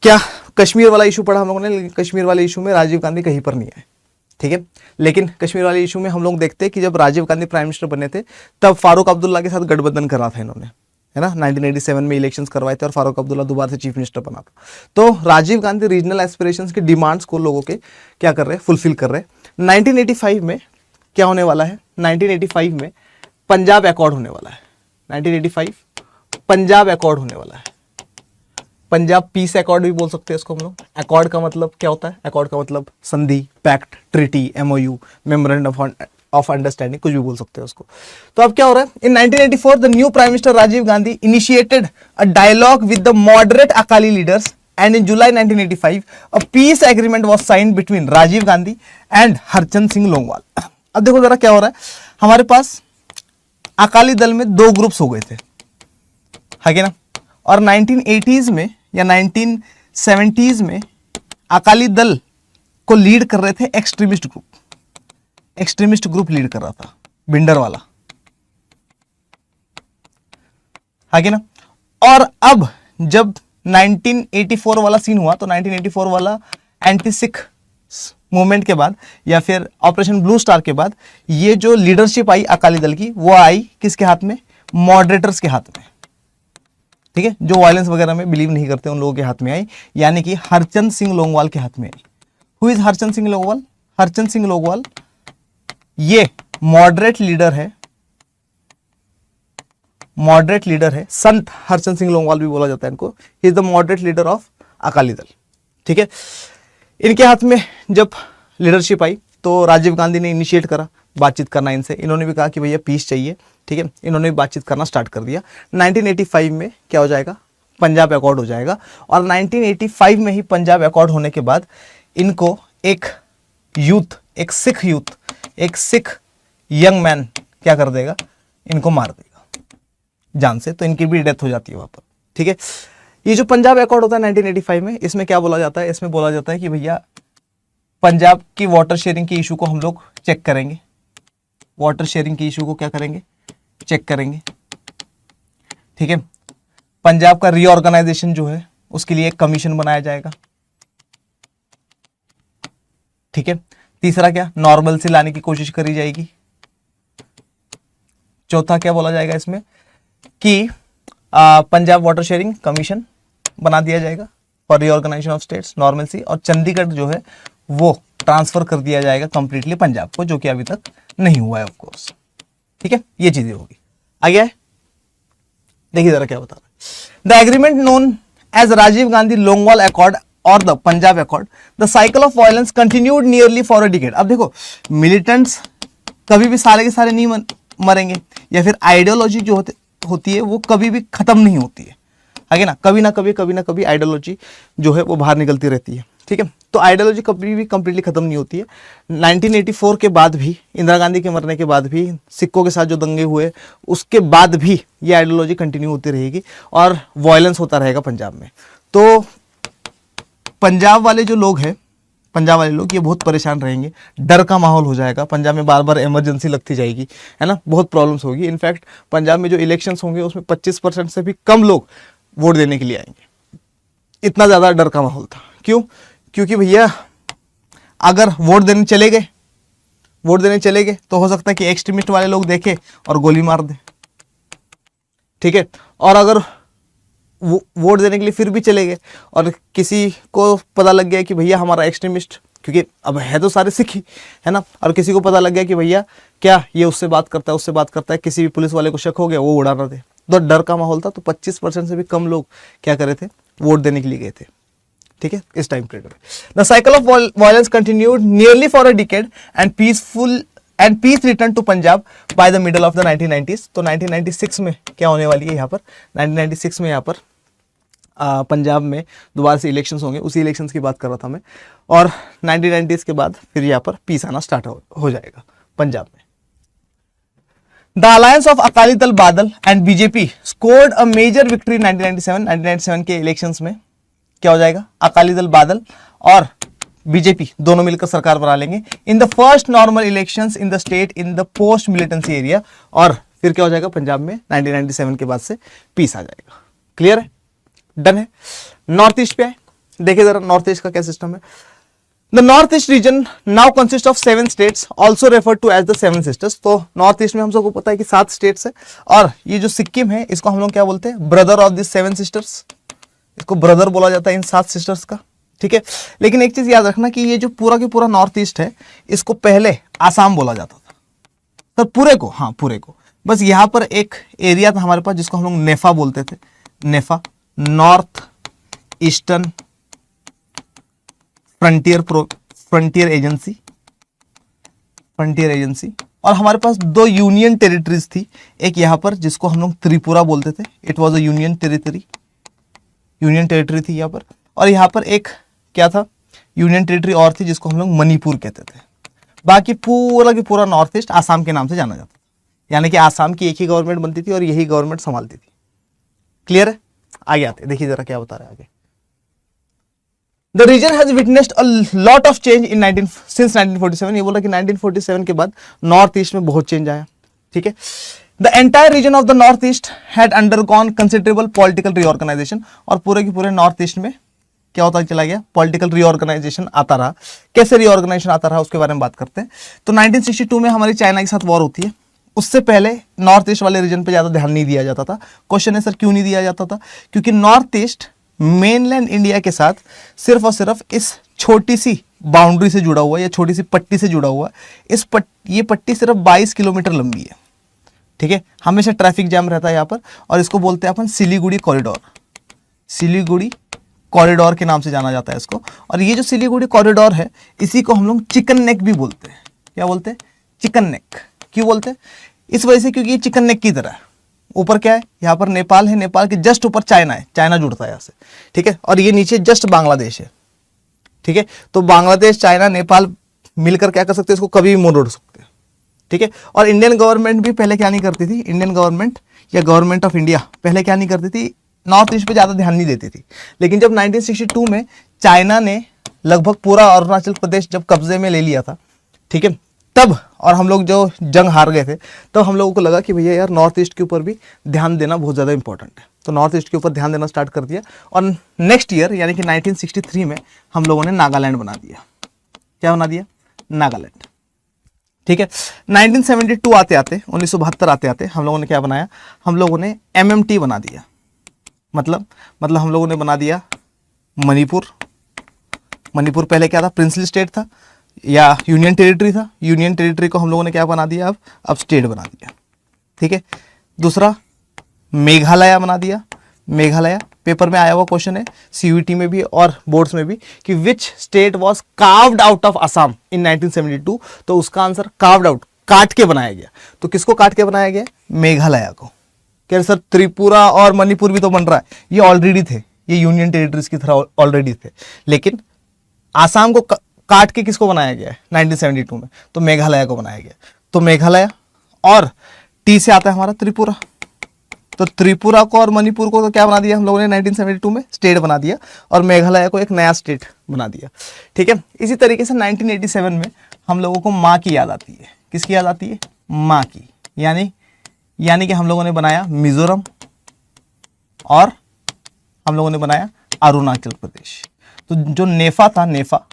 क्या कश्मीर वाला इशू पढ़ा हम लोगों ने? लेकिन कश्मीर वाले इशू में राजीव गांधी कहीं पर नहीं आए। ठीक है, लेकिन कश्मीर वाले इशू में हम लोग देखते हैं कि जब राजीव गांधी प्राइम मिनिस्टर बने थे तब फारूक अब्दुल्ला के साथ गठबंधन करा था इन्होंने, है ना। 1987 में इलेक्शंस करवाए थे और फारूक अब्दुल्ला दोबारा से चीफ मिनिस्टर बना था। तो राजीव गांधी रीजनल एस्पिरेशंस की डिमांड्स को लोगों के क्या कर रहे हैं? फुलफिल कर रहे हैं। 1985 में क्या होने वाला है, 1985 में पंजाब अकॉर्ड होने वाला है। 1985 पंजाब अकॉर्ड होने वाला है। पंजाब पीस अकॉर्ड भी बोल सकते हैं इसको हम लोग। अकॉर्ड का मतलब क्या होता है, अकॉर्ड का मतलब संधि, pact, treaty, MOU, memorandum of understanding, कुछ भी बोल सकते हैं उसको। तो अब क्या हो रहा है, in 1984 the new prime minister Rajiv Gandhi initiated a dialogue with the moderate Akali leaders and in July 1985 a peace agreement was signed between Rajiv Gandhi and Harchand Singh Longowal. अब देखो जरा क्या हो रहा है, हमारे पास अकाली दल में दो ग्रुप्स हो गए थे, है कि ना, और 1980s में या 1970s में अकाली दल को लीड कर रहे थे extremist group. Extremist group lead कर रहा था, बिंडर वाला, है कि ना। और अब जब 1984 वाला सीन हुआ तो 1984 वाला एंटी सिख मूवमेंट के बाद या फिर ऑपरेशन ब्लू स्टार के बाद ये जो लीडरशिप आई अकाली दल की, वो आई किसके हाथ में, मॉडरेटर्स के हाथ में, ठीक है, जो वायलेंस वगैरह में बिलीव नहीं करते उन लोगों के हाथ में आई, यानी कि हरचंद सिंह लोंगवाल के हाथ में आई। Who is Harchand Singh Longowal? हरचंद सिंह लोंगवाल ये मॉडरेट लीडर है, मॉडरेट लीडर है, संत हरचंद सिंह लोंगवाल भी बोला जाता है इनको। He is the moderate leader of Akali दल, ठीक है। इनके हाथ में जब लीडरशिप आई तो राजीव गांधी ने इनिशिएट करा बातचीत करना इनसे। इन्होंने भी कहा कि भैया पीस चाहिए, ठीक है, इन्होंने भी बातचीत करना स्टार्ट कर दिया। 1985 में क्या हो जाएगा, पंजाब अकॉर्ड हो जाएगा। और 1985 में ही पंजाब अकॉर्ड होने के बाद इनको एक यूथ, एक सिख यूथ, एक सिख यंग मैन क्या कर देगा, इनको मार देगा जान से, तो इनकी भी डेथ हो जाती है वहां पर, ठीक है। ये जो पंजाब अकॉर्ड होता है 1985 में, इसमें क्या बोला जाता है, इसमें बोला जाता है कि भैया पंजाब की वाटर शेयरिंग की इशू को हम लोग चेक करेंगे। वाटर शेयरिंग की इशू को क्या करेंगे, चेक करेंगे, ठीक है। पंजाब का रीऑर्गेनाइजेशन जो है उसके लिए एक कमीशन बनाया जाएगा, ठीक है। तीसरा क्या, नॉर्मल से लाने की कोशिश करी जाएगी। चौथा क्या बोला जाएगा इसमें कि पंजाब वाटर शेयरिंग कमीशन बना दिया जाएगा for reorganisation of states, normalcy, और चंडीगढ़ जो है वो ट्रांसफर कर दिया जाएगा कंप्लीटली पंजाब को, जो कि अभी तक नहीं हुआ है ऑफ कोर्स, ठीक है। ये चीजें होगी। आगे है, देखिए जरा क्या बता रहा है। The agreement known as Rajiv Gandhi Longowal accord और the Punjab accord, the cycle of violence continued nearly for a decade. अब देखो मिलिटेंट्स कभी भी सारे के सारे नहीं मरेंगे, या फिर आइडियोलॉजी जो होती है वो कभी भी खत्म नहीं होती है, आगे ना, कभी ना कभी आइडियोलॉजी जो है वो बाहर निकलती रहती है, ठीक है। तो आइडियोलॉजी कभी भी कंप्लीटली खत्म नहीं होती है। 1984 के बाद भी, इंदिरा गांधी के मरने के बाद भी, सिखों के साथ जो दंगे हुए उसके बाद भी ये आइडियोलॉजी कंटिन्यू होती रहेगी और वायलेंस होता रहेगा पंजाब में। तो पंजाब वाले जो लोग हैं, पंजाब वाले लोग ये बहुत परेशान रहेंगे, डर का माहौल हो जाएगा पंजाब में, बार बार इमरजेंसी लगती जाएगी, है ना, बहुत प्रॉब्लम्स होगी। इनफैक्ट पंजाब में जो इलेक्शंस होंगे उसमें 25% से भी कम लोग वोट देने के लिए आएंगे, इतना ज़्यादा डर का माहौल था। क्यों? क्योंकि भैया अगर वोट देने चले गए तो हो सकता है कि एक्सट्रीमिस्ट वाले लोग देखें और गोली मार दे, ठीक है। और अगर वोट देने के लिए फिर भी चले गए और किसी को पता लग गया कि भैया हमारा एक्सट्रीमिस्ट, क्योंकि अब है तो सारे सिख ही, है ना, और किसी को पता लग गया कि भैया क्या ये उससे बात करता है, किसी भी पुलिस वाले को शक हो गया, वो उड़ा ना दे, तो डर का माहौल था। तो 25% से भी कम लोग क्या करे थे, वोट देने के लिए गए थे, ठीक है, इस टाइम पीरियड में। The cycle of violence continued nearly for a decade and peace return to Punjab by the middle of the 1990s। तो 1996 में क्या होने वाली है यहाँ पर, 1996 में यहाँ पर पंजाब में दोबारा से इलेक्शंस होंगे, उसी इलेक्शंस की बात कर रहा था मैं। और 1990s के बाद फिर यहाँ पर पीस आना स्टार्ट हो जाएगा पंजाब में। The alliance of Akali Dal Badal and BJP scored a major victory 1997 के इलेक्शंस में। क्या हो जाएगा, अकाली दल बादल और बीजेपी दोनों मिलकर सरकार बना लेंगे in the first normal elections in the state in the post militancy area. और फिर क्या हो जाएगा, पंजाब में 1997 के बाद से पीस आ जाएगा। क्लियर है, डन है। नॉर्थ ईस्ट पे है, देखिए जरा नॉर्थ ईस्ट का क्या सिस्टम है। The north east region now consist of 7 states also referred to as the 7 sisters. तो नॉर्थ ईस्ट में हम सबको पता है कि 7 स्टेट्स है, और ये जो सिक्किम है इसको हम लोग क्या बोलते हैं, ब्रदर ऑफ दिस 7 सिस्टर्स, इसको ब्रदर बोला जाता है इन 7 सिस्टर्स का, ठीक है। लेकिन एक चीज याद रखना कि ये जो पूरा की पूरा नॉर्थ ईस्ट है इसको पहले आसाम बोला जाता था, सर पूरे को, हाँ पूरे को, बस यहाँ पर एक एरिया था हमारे पास जिसको हम लोग नेफा बोलते थे, नेफा, नॉर्थ ईस्टर्न फ्रंटियर एजेंसी, और हमारे पास दो यूनियन टेरिटरीज थी, एक यहाँ पर जिसको हम लोग त्रिपुरा बोलते थे, it was a union territory थी यहाँ पर, और यहाँ पर एक क्या था, यूनियन टेरिटरी और थी जिसको हम लोग मणिपुर कहते थे। बाकी पूरा की पूरा नॉर्थ ईस्ट आसाम के नाम से जाना जाता था, यानी कि आसाम की एक ही गवर्नमेंट बनती थी और यही गवर्नमेंट संभालती थी। क्लियर है? आगे आते देखिए जरा क्या बता रहे हैं आगे। The region has witnessed a lot of change in 1947। ये बोला कि 1947 के बाद नॉर्थ ईस्ट में बहुत चेंज आया। ठीक है, the entire region of the north east had undergone considerable political reorganisation, और पूरे के पूरे नॉर्थ ईस्ट में क्या होता चला गया, पॉलिटिकल रीऑर्गेनाइजेशन आता रहा। कैसे रीऑर्गेनाइजेशन आता रहा उसके बारे में बात करते हैं। तो 1962 में हमारी चाइना के साथ वॉर होती है, उससे पहले नॉर्थ ईस्ट वाले रीजन पे ज्यादा ध्यान नहीं दिया जाता था। क्वेश्चन है सर क्यों नहीं दिया जाता था? क्योंकि नॉर्थ ईस्ट मेनलैंड इंडिया के साथ सिर्फ और सिर्फ इस छोटी सी बाउंड्री से जुड़ा हुआ, या छोटी सी पट्टी से जुड़ा हुआ। ये पट्टी सिर्फ 22 किलोमीटर लंबी है। ठीक है, हमेशा ट्रैफिक जैम रहता है यहाँ पर, और इसको बोलते हैं अपन सिलीगुड़ी कॉरिडोर। सिलीगुड़ी कॉरिडोर के नाम से जाना जाता है इसको। और ये जो सिलीगुड़ी कॉरिडोर है, इसी को हम लोग चिकन नेक भी बोलते हैं। क्या बोलते हैं? Chicken neck. क्यों बोलते हैं? इस वजह से क्योंकि ये चिकन नेक की तरह है। ऊपर क्या है, यहाँ पर नेपाल है, नेपाल के जस्ट ऊपर चाइना है, चाइना जुड़ता है यहाँ से। ठीक है, और ये नीचे जस्ट बांग्लादेश है। ठीक है, तो बांग्लादेश, चाइना, नेपाल मिलकर क्या कर सकते हैं, इसको कभी भी मोड़ सकते हैं। ठीक है, और इंडियन गवर्नमेंट भी पहले क्या नहीं करती थी, इंडियन गवर्नमेंट या गवर्नमेंट ऑफ इंडिया पहले क्या नहीं करती थी, नॉर्थ ईस्ट पे ज्यादा ध्यान नहीं देती थी। लेकिन जब 1962 में चाइना ने लगभग पूरा अरुणाचल प्रदेश जब कब्जे में ले लिया था, ठीक है, तब, और हम लोग जो जंग हार गए थे, तब हम लोगों को लगा कि भैया यार नॉर्थ ईस्ट के ऊपर भी ध्यान देना बहुत ज़्यादा इंपॉर्टेंट है। तो नॉर्थ ईस्ट के ऊपर ध्यान देना स्टार्ट कर दिया, और नेक्स्ट ईयर यानी कि 1963 में हम लोगों ने नागालैंड बना दिया। क्या बना दिया? नागालैंड। ठीक है, 1972 आते आते, 1972 आते आते हम लोगों ने क्या बनाया, हम लोगों ने MMT बना दिया। मतलब हम लोगों ने बना दिया मणिपुर। मणिपुर पहले क्या था, प्रिंसली स्टेट था या यूनियन टेरिटरी था। यूनियन टेरिटरी को हम लोगों ने क्या बना दिया, अब स्टेट बना दिया। ठीक है, दूसरा मेघालय बना दिया। मेघालय पेपर में आया हुआ क्वेश्चन है, CUET में भी और बोर्ड्स में भी, कि which state was carved out of Assam in 1972। तो उसका आंसर कार्व्ड आउट, काट के बनाया गया। तो किसको काट के बनाया गया? मेघालय को। क्या सर त्रिपुरा और मणिपुर भी तो बन रहा है, ये ऑलरेडी थे, ये यूनियन टेरिटरीज की तरह ऑलरेडी थे, लेकिन आसाम को काट के किसको बनाया गया है 1972 में? तो मेघालय को बनाया गया। तो मेघालय, और टी से आता है हमारा त्रिपुरा। तो त्रिपुरा को और मणिपुर को तो क्या बना दिया हम लोगों ने 1972 में? स्टेट बना दिया, और मेघालय को एक नया स्टेट बना दिया। ठीक है, इसी तरीके से 1987 में हम लोगों को माँ की याद आती है। किसकी याद आती है? माँ की। यानी कि हम लोगों ने बनाया मिजोरम, और हम लोगों ने बनाया अरुणाचल प्रदेश। तो जो नेफा था, नेफा,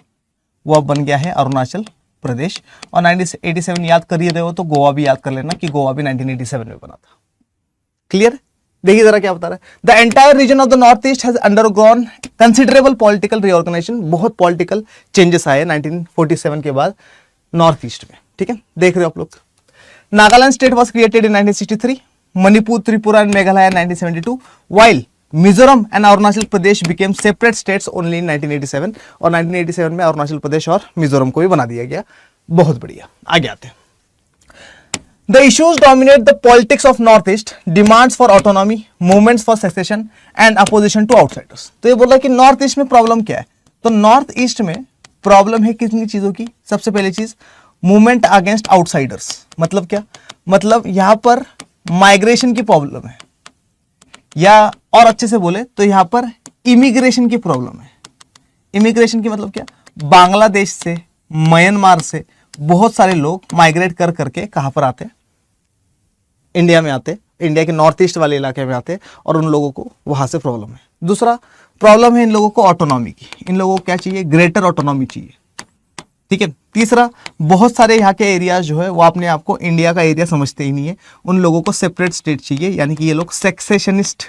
वो अब बन गया है अरुणाचल प्रदेश। और 1987 याद कर ही रहे हो तो गोवा भी याद कर लेना कि गोवा भी 1987 में बना था। क्लियर? देखिए जरा क्या बता रहा है। The entire region of the north east has undergone considerable political reorganisation. बहुत पॉलिटिकल चेंजेस आए 1947 के बाद नॉर्थ ईस्ट में। ठीक है, देख रहे हो आप लोग। Nagaland state was created in 1963, Manipur, Tripura and Meghalaya 1972, while Mizoram and Arunachal Pradesh became separate states only in 1987। और 1987 में अरुणाचल प्रदेश और मिजोरम को भी बना दिया गया। बहुत बढ़िया, आगे आते हैं। The issues dominate the politics of Northeast, demands for autonomy, movements for secession and opposition to outsiders। तो ये बोला कि नॉर्थ ईस्ट में प्रॉब्लम क्या है? तो नॉर्थ ईस्ट में प्रॉब्लम है कितनी चीजों की? सबसे पहली चीज मूवमेंट अगेंस्ट आउटसाइडर्स। मतलब क्या? मतलब यहां पर माइग्रेशन की प्रॉब्लम है, या और अच्छे से बोले तो यहां पर इमिग्रेशन की प्रॉब्लम है। इमिग्रेशन की मतलब क्या? बांग्लादेश से, म्यांमार से बहुत सारे लोग माइग्रेट कर करके कहां पर आते हैं? इंडिया में आते, इंडिया के नॉर्थ ईस्ट वाले इलाके में आते, और उन लोगों को वहां से प्रॉब्लम है। दूसरा प्रॉब्लम है इन लोगों को ऑटोनॉमी की। इन लोगों को क्या चाहिए? ग्रेटर ऑटोनॉमी चाहिए। ठीक है। तीसरा, बहुत सारे यहाँ के एरियाज जो है वो अपने आप को इंडिया का एरिया समझते ही नहीं है, उन लोगों को सेपरेट स्टेट चाहिए। यानी कि ये लोग सेक्सेशनिस्ट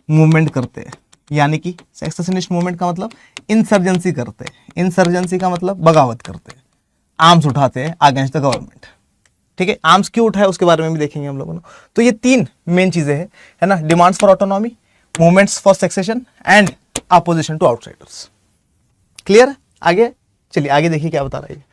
मूवमेंट करते हैं। यानी कि सेक्सेशनिस्ट मूवमेंट का मतलब इंसर्जेंसी करते हैं। इंसर्जेंसी का मतलब बगावत करते हैं, आर्म्स उठाते हैं अगेंस्ट द गवर्नमेंट। ठीक है, आर्म्स क्यों उठाए उसके बारे में भी देखेंगे हम लोगों ने। तो ये 3 मेन चीजें हैं, है ना, demands for autonomy, movements for succession and opposition to outsiders. Clear? आगे चलिए, आगे देखिए क्या बता रहा है।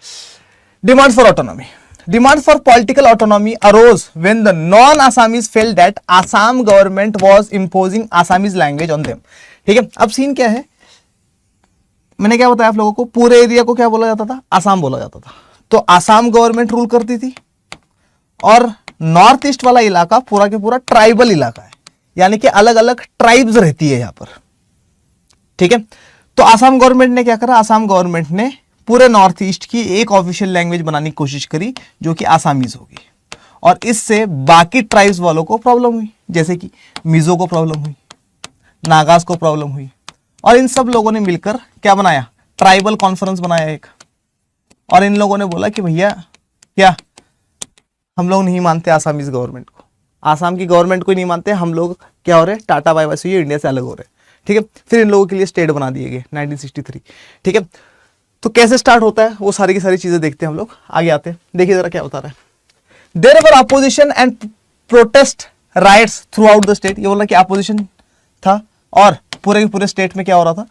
Demands for autonomy, demand for political autonomy arose when the non Assamese felt that Assam government was imposing Assamese language on them. ठीक है, अब सीन क्या है, मैंने क्या बताया आप लोगों को, पूरे एरिया को क्या बोला जाता था, आसाम बोला जाता था। तो आसाम गवर्नमेंट रूल करती थी और नॉर्थ ईस्ट वाला इलाका पूरा के पूरा ट्राइबल इलाका है, यानी कि अलग अलग ट्राइब्स रहती है यहां पर। ठीक है, तो आसाम गवर्नमेंट ने क्या करा, आसाम गवर्नमेंट ने पूरे नॉर्थ ईस्ट की एक ऑफिशियल लैंग्वेज बनाने की कोशिश करी जो कि आसामीज होगी, और इससे बाकी ट्राइब्स वालों को प्रॉब्लम हुई, जैसे कि मिजो को प्रॉब्लम हुई, नागास को प्रॉब्लम हुई, और इन सब लोगों ने मिलकर क्या बनाया, ट्राइबल कॉन्फ्रेंस बनाया एक, और इन लोगों ने बोला कि भैया क्या हम लोग नहीं मानते आसामीज गवर्नमेंट को, आसाम की गवर्नमेंट को नहीं मानते, हम लोग क्या हो रहे हैं, टाटा बाय बाय से ये इंडिया से अलग हो रहे हैं। ठीक है, फिर इन लोगों के लिए स्टेट बना दिए गए 1963। ठीक है, तो कैसे स्टार्ट होता है वो सारी की सारी चीजें देखते हैं हम लोग, आगे आते हैं। देखिए जरा क्या बता रहा है। There were opposition and protest riots throughout the state. ये बोल रहा कि अपोजिशन था और पूरे के पूरे स्टेट में क्या हो रहा था,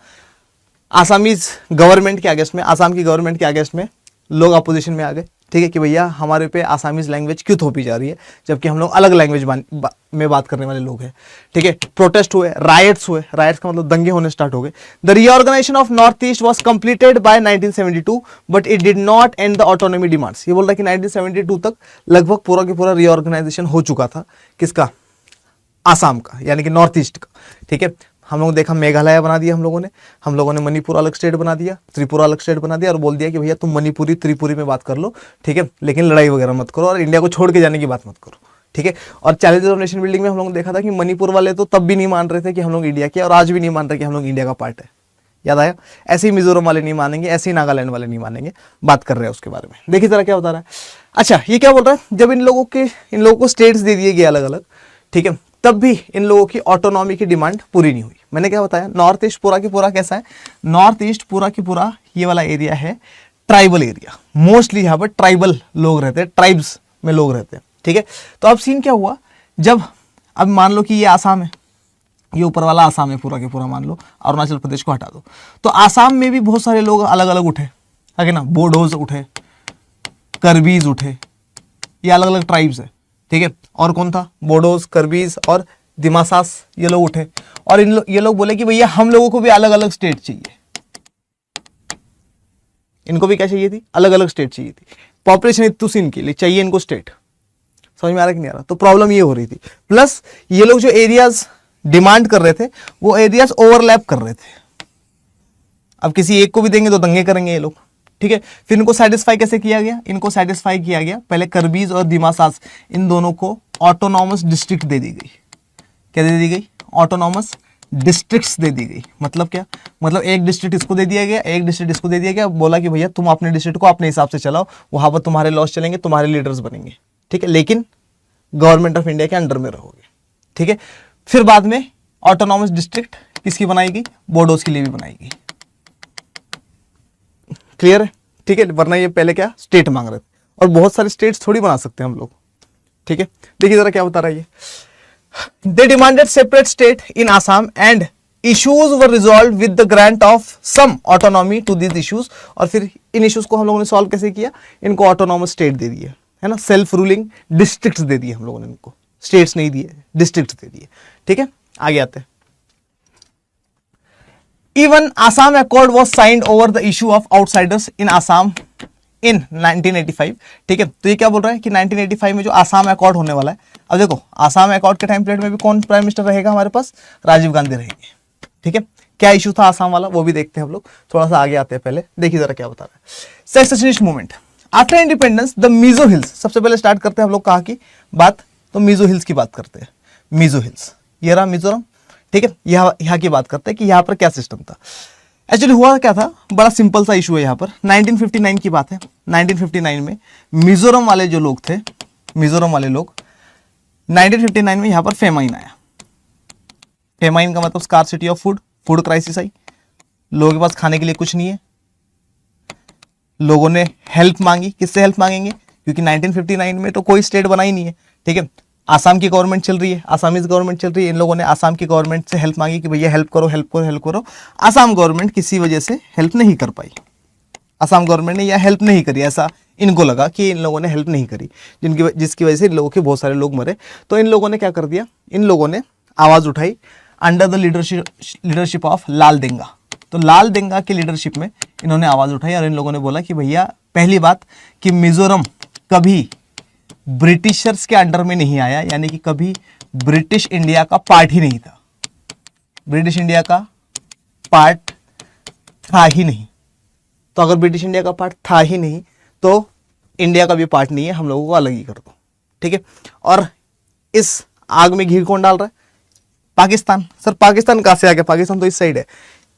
आसामीज गवर्नमेंट के अगेंस्ट में, आसाम की गवर्नमेंट के अगेंस्ट में लोग अपोजिशन में आ गए। ठीक है, कि भैया हमारे पे आसामीज लैंग्वेज क्यों थोपी जा रही है, जबकि हम लोग अलग लैंग्वेज में बात करने वाले लोग हैं। ठीक है, प्रोटेस्ट हुए, राइट्स हुए, राइट्स का मतलब दंगे होने स्टार्ट हो गए। The reorganisation of north east was completed by 1972 but it did not end the autonomy demands. ये बोल रहा है कि 1972 तक लगभग पूरा के पूरा रीऑर्गेनाइजेशन हो चुका था, किसका, आसाम का, यानी कि नॉर्थ ईस्ट का। ठीक है, हम लोग देखा मेघालय बना दिया हम लोगों ने मणिपुर अलग स्टेट बना दिया, त्रिपुरा अलग स्टेट बना दिया, और बोल दिया कि भैया तुम मणिपुरी त्रिपुरी में बात कर लो, ठीक है, लेकिन लड़ाई वगैरह मत करो और इंडिया को छोड़ के जाने की बात मत करो। ठीक है, और चैलेंजेस ऑफ नेशन बिल्डिंग में हम लोगों ने देखा था कि मणिपुर वाले तो तब भी नहीं मान रहे थे कि हम लोग इंडिया के, और आज भी नहीं मान रहे कि हम लोग इंडिया का पार्ट है। याद आया? ऐसे ही मिजोरम वाले नहीं मानेंगे, ऐसे ही नागालैंड वाले नहीं मानेंगे, बात कर रहे हैं उसके बारे में। देखिए जरा क्या बता रहा है। अच्छा, ये क्या बोल रहा है, जब इन लोगों को स्टेट्स दे दिए गए अलग अलग, ठीक है, तब भी इन लोगों की ऑटोनॉमी की डिमांड पूरी नहीं हुई। मैंने क्या बताया, नॉर्थ ईस्ट पूरा की पूरा कैसा है, नॉर्थ ईस्ट पूरा की पूरा ये वाला एरिया है ट्राइबल एरिया, मोस्टली यहाँ पर ट्राइबल लोग रहते हैं, ट्राइब्स में लोग रहते हैं। ठीक है, तो अब सीन क्या हुआ, जब अब मान लो कि ये आसाम है, ये ऊपर वाला आसाम है पूरा के पूरा, मान लो अरुणाचल प्रदेश को हटा दो, तो आसाम में भी बहुत सारे लोग अलग अलग उठे, है ना, बोडोज उठे, करबीज उठे, ये अलग अलग ट्राइब्स है। ठीक है, और कौन था, बोडोज, करबीज और दिमासास, ये लोग उठे, और ये लोग बोले कि भैया हम लोगों को भी अलग अलग स्टेट चाहिए, इनको भी क्या चाहिए थी, अलग अलग स्टेट चाहिए थी, पॉपुलेशन इतनी सी इनके लिए चाहिए, इनको स्टेट। समझ में आ रहा कि नहीं आ रहा? तो प्रॉब्लम ये हो रही थी, प्लस ये लोग जो एरियाज डिमांड कर रहे थे वो एरियाज ओवरलैप कर रहे थे। अब किसी एक को भी देंगे तो दंगे करेंगे ये लोग। ठीक है, फिर इनको सेटिस्फाई कैसे किया गया, इनको सेटिस्फाई किया गया पहले करबीज और दिमासास, इन दोनों को ऑटोनॉमस डिस्ट्रिक्ट दे दी गई। क्या दे दी गई, ऑटोनॉमस डिस्ट्रिक्ट्स दे दी गई। मतलब क्या, मतलब एक डिस्ट्रिक्ट इसको दे दिया गया, एक डिस्ट्रिक्ट इसको दे दिया गया, बोला कि भैया तुम अपने डिस्ट्रिक्ट को अपने हिसाब से चलाओ, वहां पर तुम्हारे लॉस चलेंगे, तुम्हारे लीडर्स बनेंगे। ठीक है, लेकिन गवर्नमेंट ऑफ इंडिया के अंडर में रहोगे। ठीक है, फिर बाद में ऑटोनॉमस डिस्ट्रिक्ट किसकी बनाई गई, बोडोज के लिए भी बनाई गई। क्लियर है? ठीक है, वरना ये पहले क्या स्टेट मांग रहे थे, और बहुत सारे स्टेट्स थोड़ी बना सकते हैं हम लोग। ठीक है, देखिए जरा क्या बता रहा है ये। They demanded separate state in Assam and issues were resolved with the grant of some autonomy to these issues। और फिर इन इश्यूज को हम लोगों ने सॉल्व कैसे किया, इनको ऑटोनॉमस स्टेट दे दिए, है ना, सेल्फ रूलिंग डिस्ट्रिक्ट्स दे दिए हम लोगों ने, इनको स्टेट्स नहीं दिए, डिस्ट्रिक्ट्स दे दिए। ठीक है, आगे आते हैं। Even Assam Accord was signed over the issue of outsiders in Assam in 1985। ठीक है, तो ये क्या बोल रहा है कि 1985 में जो आसाम अकॉर्ड होने वाला है, अब देखो आसाम अकॉर्ड के टाइम पीरियड में भी कौन प्राइम मिनिस्टर रहेगा हमारे पास, राजीव गांधी रहेंगे। ठीक है, क्या इशू था आसाम वाला वो भी देखते हैं हम लोग, थोड़ा सा आगे आते हैं, पहले देखिए जरा क्या बता रहा है। Secessionist movement after independence, the Mizo hills, सबसे पहले स्टार्ट करते हैं हम लोग कहाँ की बात, तो मिजो हिल्स की बात करते हैं। मिजो हिल्स, ये रहा मिजोरम। ठीक है, यहाँ की बात करते हैं कि यहाँ पर क्या सिस्टम था। एक्चुअली हुआ क्या था, बड़ा सिंपल सा इशू है यहाँ पर। 1959 की बात है, 1959 में मिजोरम वाले जो लोग थे, मिजोरम वाले लोग 1959 में यहाँ पर फेमाइन आया। फेमाइन का मतलब scarcity of food, food crisis आई, लोगों के पास खाने के लिए कुछ नहीं है, लोगों ने हेल्प मांगी। किससे हेल्प मांगेंगे, क्योंकि 1959 में तो कोई स्टेट बना ही नहीं है, ठीक है। आसाम की गवर्नमेंट चल रही है, आसामीज गवर्नमेंट चल रही है। इन लोगों ने आसाम की गवर्नमेंट से हेल्प मांगी कि भैया हेल्प करो हेल्प करो हेल्प करो। आसाम गवर्नमेंट किसी वजह से हेल्प नहीं कर पाई, आसाम गवर्नमेंट ने यह हेल्प नहीं करी, ऐसा इनको लगा कि इन लोगों ने हेल्प नहीं करी, जिसकी वजह से इन लोगों के बहुत सारे लोग मरे। तो इन लोगों ने क्या कर दिया, इन लोगों ने आवाज़ उठाई अंडर द लीडरशिप ऑफ लाल देंगा। तो लाल देंगा की लीडरशिप में इन्होंने आवाज़ उठाई और इन लोगों ने बोला कि भैया पहली बात कि मिजोरम कभी ब्रिटिशर्स के अंडर में नहीं आया, यानी कि कभी ब्रिटिश इंडिया का पार्ट ही नहीं था, ब्रिटिश इंडिया का पार्ट था ही नहीं। तो अगर ब्रिटिश इंडिया का पार्ट था ही नहीं तो इंडिया का भी पार्ट नहीं है, हम लोगों को अलग ही कर दो, ठीक है। और इस आग में घी कौन डाल रहा है, पाकिस्तान। सर पाकिस्तान कहां से आ गया, पाकिस्तान तो इस साइड है,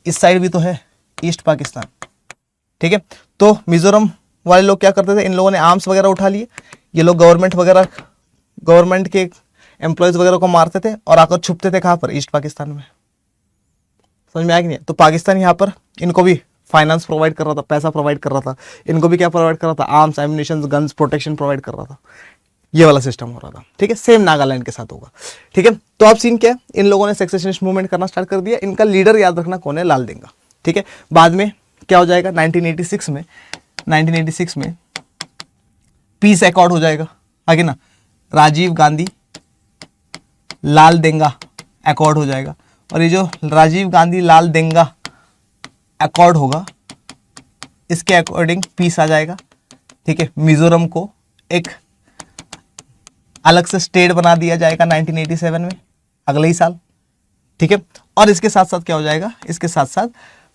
इस साइड भी तो है, ईस्ट पाकिस्तान, ठीक है। तो मिजोरम वाले लोग क्या करते थे, इन लोगों ने आर्म्स वगैरह उठा लिए, ये लोग गवर्नमेंट के एम्प्लॉयज वगैरह को मारते थे और आकर छुपते थे कहां पर, ईस्ट पाकिस्तान में। समझ में आया कि नहीं। तो पाकिस्तान यहाँ पर इनको भी फाइनेंस प्रोवाइड कर रहा था, पैसा प्रोवाइड कर रहा था, इनको भी क्या प्रोवाइड कर रहा था, arms, ammunition, guns, protection provide कर रहा था। ये वाला सिस्टम हो रहा था, ठीक है। सेम नागालैंड के साथ होगा, ठीक है। तो अब सीन क्या है, इन लोगों ने सेसेशनिस्ट मूवमेंट करना स्टार्ट कर दिया। इनका लीडर याद रखना कौन है, लाल देंगा, ठीक है। बाद में क्या हो जाएगा, 1986 में पीस अकॉर्ड हो जाएगा, आगे ना, राजीव गांधी लाल देंगा अकॉर्ड हो जाएगा। और ये जो राजीव गांधी लाल देंगा अकॉर्ड होगा, इसके अकॉर्डिंग पीस आ जाएगा, ठीक है। मिजोरम को एक अलग से स्टेट बना दिया जाएगा 1987 में, अगले ही साल, ठीक है। और इसके साथ साथ क्या हो जाएगा, इसके साथ साथ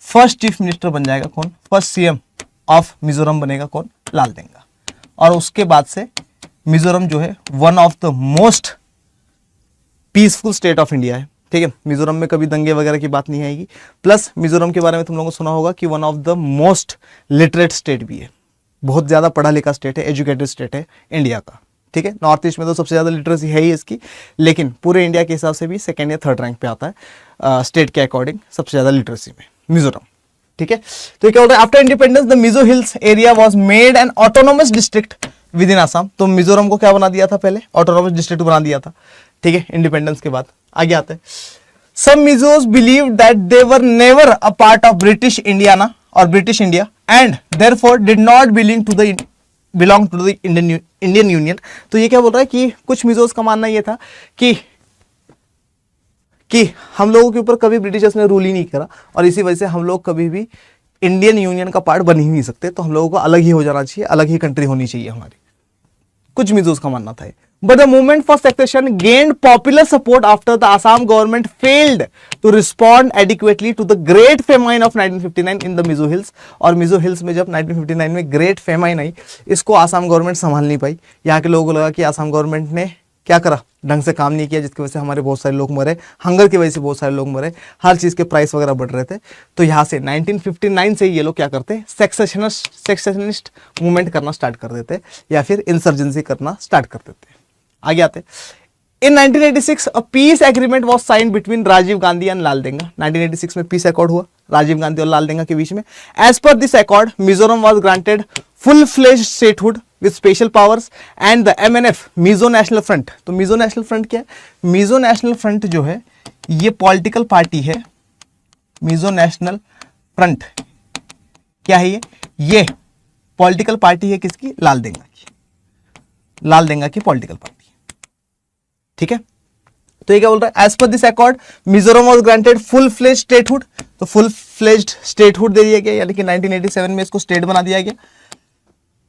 फर्स्ट चीफ मिनिस्टर बन जाएगा कौन, फर्स्ट सीएम ऑफ मिजोरम बनेगा कौन, लाल देंगा। और उसके बाद से मिजोरम जो है one of the most peaceful state of India है, ठीक है। मिजोरम में कभी दंगे वगैरह की बात नहीं आएगी। प्लस मिजोरम के बारे में तुम लोगों को सुना होगा कि one of the most literate state भी है, बहुत ज्यादा पढ़ा लिखा स्टेट है, एजुकेटेड स्टेट है इंडिया का, ठीक है। नॉर्थ ईस्ट में तो सबसे ज्यादा लिटरेसी है ही इसकी, लेकिन पूरे इंडिया के हिसाब से भी सेकेंड या थर्ड रैंक पे आता है स्टेट के अकॉर्डिंग, सबसे ज्यादा लिटरेसी में मिजोरम, ठीक है। तो क्या होता है, after independence the Mizo hills area was made an autonomous district with in Assam. तो मिजोरम को क्या बना दिया था, पहले ऑटोनोमस डिस्ट्रिक्ट बना दिया था, ठीक है, इंडिपेंडेंस के बाद। आगे आते हैं, some Mizos believe that they were never a part of British Indiana और British India and therefore did not belong to the Indian union. तो ये क्या बोल रहा है कि कुछ मिजोस का मानना ये था कि हम लोगों के ऊपर कभी ब्रिटिशर्स ने रूल ही नहीं करा और इसी वजह से हम लोग कभी भी इंडियन यूनियन का पार्ट बन ही नहीं सकते, तो हम लोगों को अलग ही हो जाना चाहिए, अलग ही कंट्री होनी चाहिए हमारी। कुछ मिजोस का मानना था। But the movement for secession gained popular support after the Assam government failed to respond adequately to the Great Famine of 1959 in the Mizo Hills। और मिजो हिल्स में जब 1959 में ग्रेट फेमाइन आई, इसको आसाम गवर्नमेंट संभाल नहीं पाई। यहाँ के लोगों को लगा कि आसाम गवर्नमेंट ने क्या करा, ढंग से काम नहीं किया, जिसकी वजह से हमारे बहुत सारे लोग मरे, हंगर की वजह से बहुत सारे लोग मरे, हर चीज़ के प्राइस वगैरह बढ़ रहे थे। तो यहाँ से 1959 से ये लोग क्या करते, सेक्सेशनिस्ट मूवमेंट करना स्टार्ट कर देते या फिर इंसर्जेंसी करना स्टार्ट कर देते। आगे आते, in 1986 a peace agreement was signed between Rajiv Gandhi and लाल देंगा। 1986 में पीस अकॉर्ड हुआ राजीव गांधी और लाल देंगा के बीच में। As per this accord Mizoram was granted full fledged statehood with special powers and the MNF Mizo National Front. तो मिजो नेशनल फ्रंट क्या है, मिजो नेशनल फ्रंट जो है ये पॉलिटिकल पार्टी है। मिजो नेशनल फ्रंट क्या है, ये पॉलिटिकल पार्टी है किसकी, लाल देंगा की, लाल देंगा की पॉलिटिकल पार्टी, ठीक है। तो ये क्या बोल रहा है, as per this accord Mizoram was granted full fledged statehood. तो फुल फ्लेज्ड स्टेटहुड दे दिया गया, यानी कि 1987 में इसको स्टेट बना दिया गया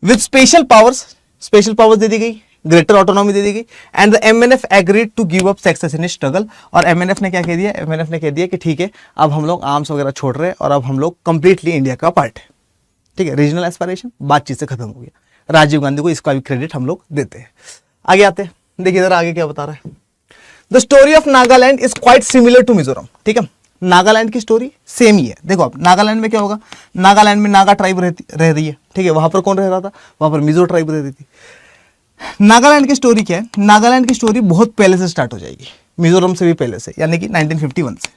विद स्पेशल पावर्स दे दी गई, ग्रेटर ऑटोनॉमी दे दी गई। And the MNF agreed to give up secessionist struggle. और एमएनएफ ने क्या कह दिया, एमएनएफ ने कह दिया कि ठीक है अब हम लोग आर्म्स वगैरह छोड़ रहे हैं और अब हम लोग कंप्लीटली इंडिया का पार्ट है, ठीक है। रीजनल एस्पायरेशन बातचीत से खत्म हो गया। राजीव गांधी को इसका भी क्रेडिट हम लोग देते हैं। आगे आते हैं, देखिए इधर आगे क्या बता रहा है, the story of Nagaland is quite similar to Mizoram, ठीक है। नागालैंड की स्टोरी सेम ही है। देखो अब नागालैंड में क्या होगा, नागालैंड में नागा ट्राइब रह रही है, ठीक है। वहां पर कौन रह रहा था, वहां पर मिजो ट्राइब रह रही थी। नागालैंड की स्टोरी क्या है, नागालैंड की स्टोरी बहुत पहले से स्टार्ट हो जाएगी, मिजोरम से भी पहले से, यानी कि 1951 से,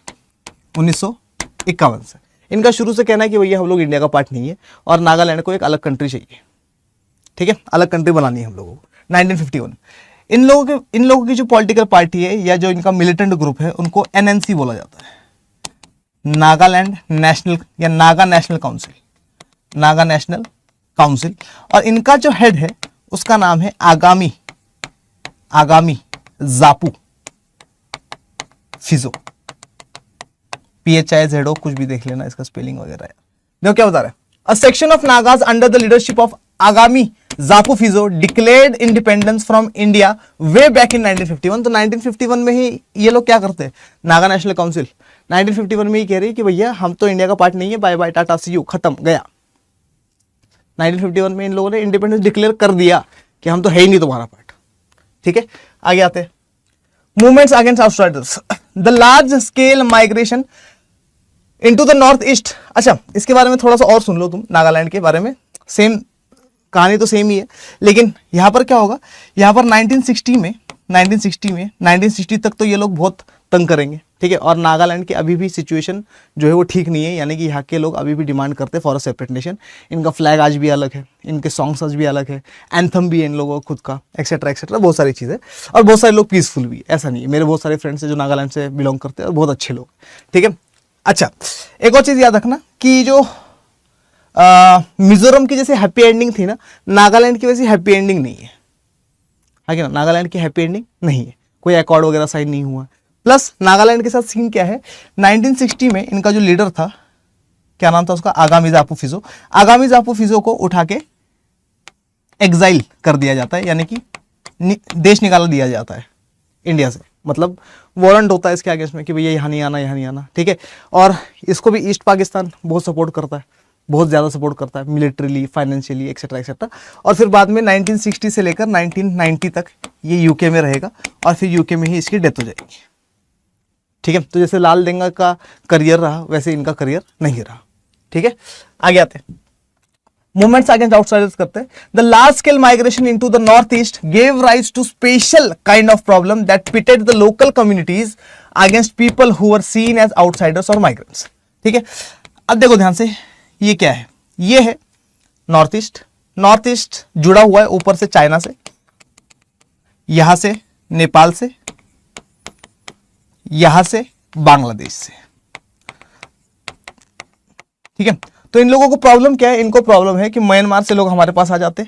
1951 से। इनका शुरू से कहना है कि भैया हम लोग इंडिया का पार्ट नहीं है और नागालैंड को एक अलग कंट्री चाहिए, ठीक है, अलग कंट्री बनानी है हम लोगों को 1951। इन लोगों की जो पॉलिटिकल पार्टी है या जो इनका मिलिटेंट ग्रुप है उनको एनएनसी बोला जाता है, नागालैंड नेशनल या Naga national council, Naga national council. और इनका जो हेड है उसका नाम है आगामी जापू फिजो, PHIZO, कुछ भी देख लेना इसका स्पेलिंग वगैरह है। देखो क्या बता रहा है, a section of Nagas under the leadership of Angami Zapu Phizo declared independence from India way back in 1951। तो 1951 में ही ये लोग क्या करते हैं, नागा नेशनल काउंसिल 1951 में ही कह रही है कि भैया हम तो इंडिया का पार्ट नहीं है, bye bye tata see you, खत्म गया। 1951 में इन लोगों ने इंडिपेंडेंस डिक्लेयर कर दिया कि हम तो है ही नहीं तुम्हारा पार्ट। ठीक है, आगे आते हैं, movements against outsiders, the large scale migration into the north east. अच्छा, इसके बारे में थोड़ा सा और सुन लो तुम, नागालैंड के बारे में। सेम कहानी तो सेम ही है, लेकिन यहां पर क्या होगा, यहां पर 1960 तक तो ये लोग बहुत तंग करेंगे। ठीक है, और नागालैंड की अभी भी सिचुएशन जो है वो ठीक नहीं है, यानी कि यहाँ के लोग अभी भी डिमांड करते हैं फॉर अ सेपरेट नेशन। इनका फ्लैग आज भी अलग है, इनके सॉन्ग्स आज भी अलग है, एंथम भी है इन लोगों का खुद का, एक्सेट्रा एक्सेट्रा, बहुत सारी चीज़ें। और बहुत सारे लोग पीसफुल भी है, ऐसा नहीं है। मेरे बहुत सारे फ्रेंड्स हैं जो नागालैंड से बिलोंग करते हैं और बहुत अच्छे लोग। ठीक है, अच्छा एक और चीज़ याद रखना कि जो मिजोरम की जैसे हैप्पी एंडिंग थी ना, नागालैंड की वैसी हैप्पी एंडिंग नहीं है। ना, नागालैंड की हैप्पी एंडिंग नहीं है, कोई अकॉर्ड वगैरह साइन नहीं हुआ। प्लस नागालैंड के साथ सीन क्या है, 1960 में इनका जो लीडर था, क्या नाम था उसका, आगामी जापू फिजो। आगामी जापू फिजो को उठा के एग्जाइल कर दिया जाता है, यानी कि देश निकाल दिया जाता है इंडिया से। मतलब वारंट होता है इसके अगेंस्ट में कि भैया यहाँ नहीं आना, यहाँ नहीं आना। ठीक है, और इसको भी ईस्ट पाकिस्तान बहुत सपोर्ट करता है, बहुत ज़्यादा सपोर्ट करता है, मिलिट्रीली, फाइनेंशियली, एक्सेट्रा एक्सेट्रा। और फिर बाद में 1960 से लेकर 1990 तक ये यूके में रहेगा और फिर यूके में ही इसकी डेथ हो जाएगी। ठीक है, तो जैसे लाल डेंगा का करियर रहा वैसे इनका करियर नहीं रहा। ठीक है, आगे आते हैं, मूवमेंट्स अगेंस्ट आउटसाइडर्स करते हैं। The large scale migration into the north east gave rise to special kind of problem that pitted the local communities against people who were seen as outsiders और माइग्रेंट्स। ठीक है, अब देखो ध्यान से, ये क्या है, ये है नॉर्थ ईस्ट। नॉर्थ ईस्ट जुड़ा हुआ है ऊपर से चाइना से, यहां से नेपाल से, यहां से बांग्लादेश से। ठीक है, तो इन लोगों को प्रॉब्लम क्या है, इनको प्रॉब्लम है कि म्यांमार से लोग हमारे पास आ जाते,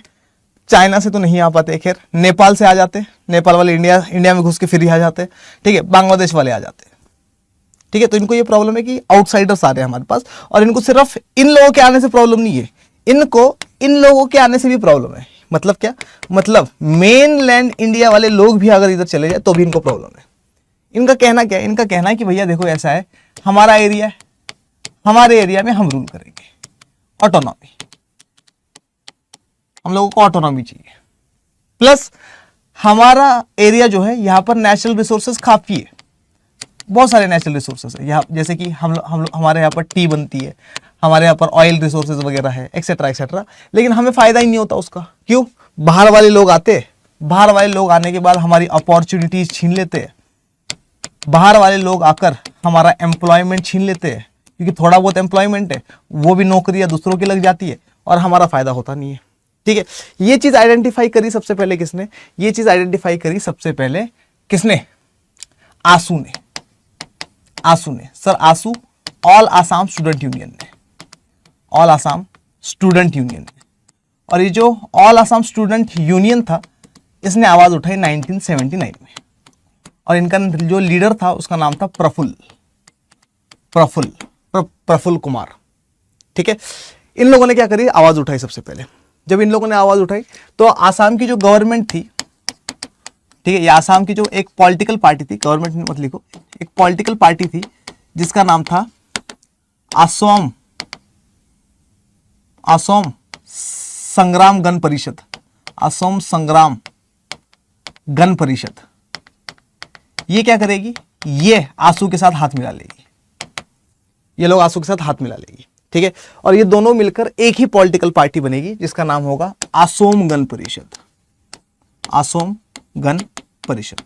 चाइना से तो नहीं आ पाते, खैर नेपाल से आ जाते, नेपाल वाले इंडिया में घुस के फिर ही आ जाते। ठीक है, बांग्लादेश वाले आ जाते। ठीक है, तो इनको ये प्रॉब्लम है कि आउटसाइडर्स आ रहे हैं हमारे पास, और इनको सिर्फ इन लोगों के आने से प्रॉब्लम नहीं है, इनको इन लोगों के आने से भी प्रॉब्लम है। मतलब क्या, मतलब मेन लैंड इंडिया वाले लोग भी अगर इधर चले जाए तो भी इनको प्रॉब्लम है। इनका कहना क्या है, इनका कहना है कि भैया देखो ऐसा है, हमारा एरिया है, हमारे एरिया में हम रूल करेंगे, ऑटोनॉमी, हम लोगों को ऑटोनॉमी चाहिए। प्लस हमारा एरिया जो है यहाँ पर नेचुरल रिसोर्सेज काफी है, बहुत सारे नेचुरल रिसोर्सेज है यहाँ, जैसे कि हमारे यहाँ पर टी बनती है, हमारे यहाँ पर ऑयल रिसोर्सेज वगैरह है, एक्सेट्रा एक्सेट्रा। लेकिन हमें फायदा ही नहीं होता उसका, क्यों, बाहर वाले लोग आते, बाहर वाले लोग आने के बाद हमारी अपॉर्चुनिटीज छीन लेते हैं, बाहर वाले लोग आकर हमारा एम्प्लॉयमेंट छीन लेते हैं, क्योंकि थोड़ा बहुत एम्प्लॉयमेंट है वो भी नौकरियां दूसरों की लग जाती है और हमारा फायदा होता नहीं है। ठीक है, ये चीज आइडेंटिफाई करी सबसे पहले किसने, ये चीज आइडेंटिफाई करी सबसे पहले किसने, आसू ने, आसू ने, सर आसू, ऑल आसाम स्टूडेंट यूनियन ने, ऑल आसाम स्टूडेंट यूनियन ने। और ये जो ऑल आसाम स्टूडेंट यूनियन था, इसने आवाज उठाई 1979 में, और इनका जो लीडर था उसका नाम था प्रफुल्ल कुमार। ठीक है, इन लोगों ने क्या करी, आवाज उठाई सबसे पहले। जब इन लोगों ने आवाज उठाई तो आसाम की जो गवर्नमेंट थी, ठीक है, ये आसाम की जो एक पॉलिटिकल पार्टी थी, गवर्नमेंट मत लिखो, एक पॉलिटिकल पार्टी थी जिसका नाम था असम संग्राम गण परिषद, असम संग्राम गण परिषद। ये क्या करेगी, ये आसू के साथ हाथ मिला लेगी, ये लोग आसू के साथ हाथ मिला लेगी। ठीक है, और ये दोनों मिलकर एक ही पॉलिटिकल पार्टी बनेगी जिसका नाम होगा असम गण परिषद, असम गण परिषद।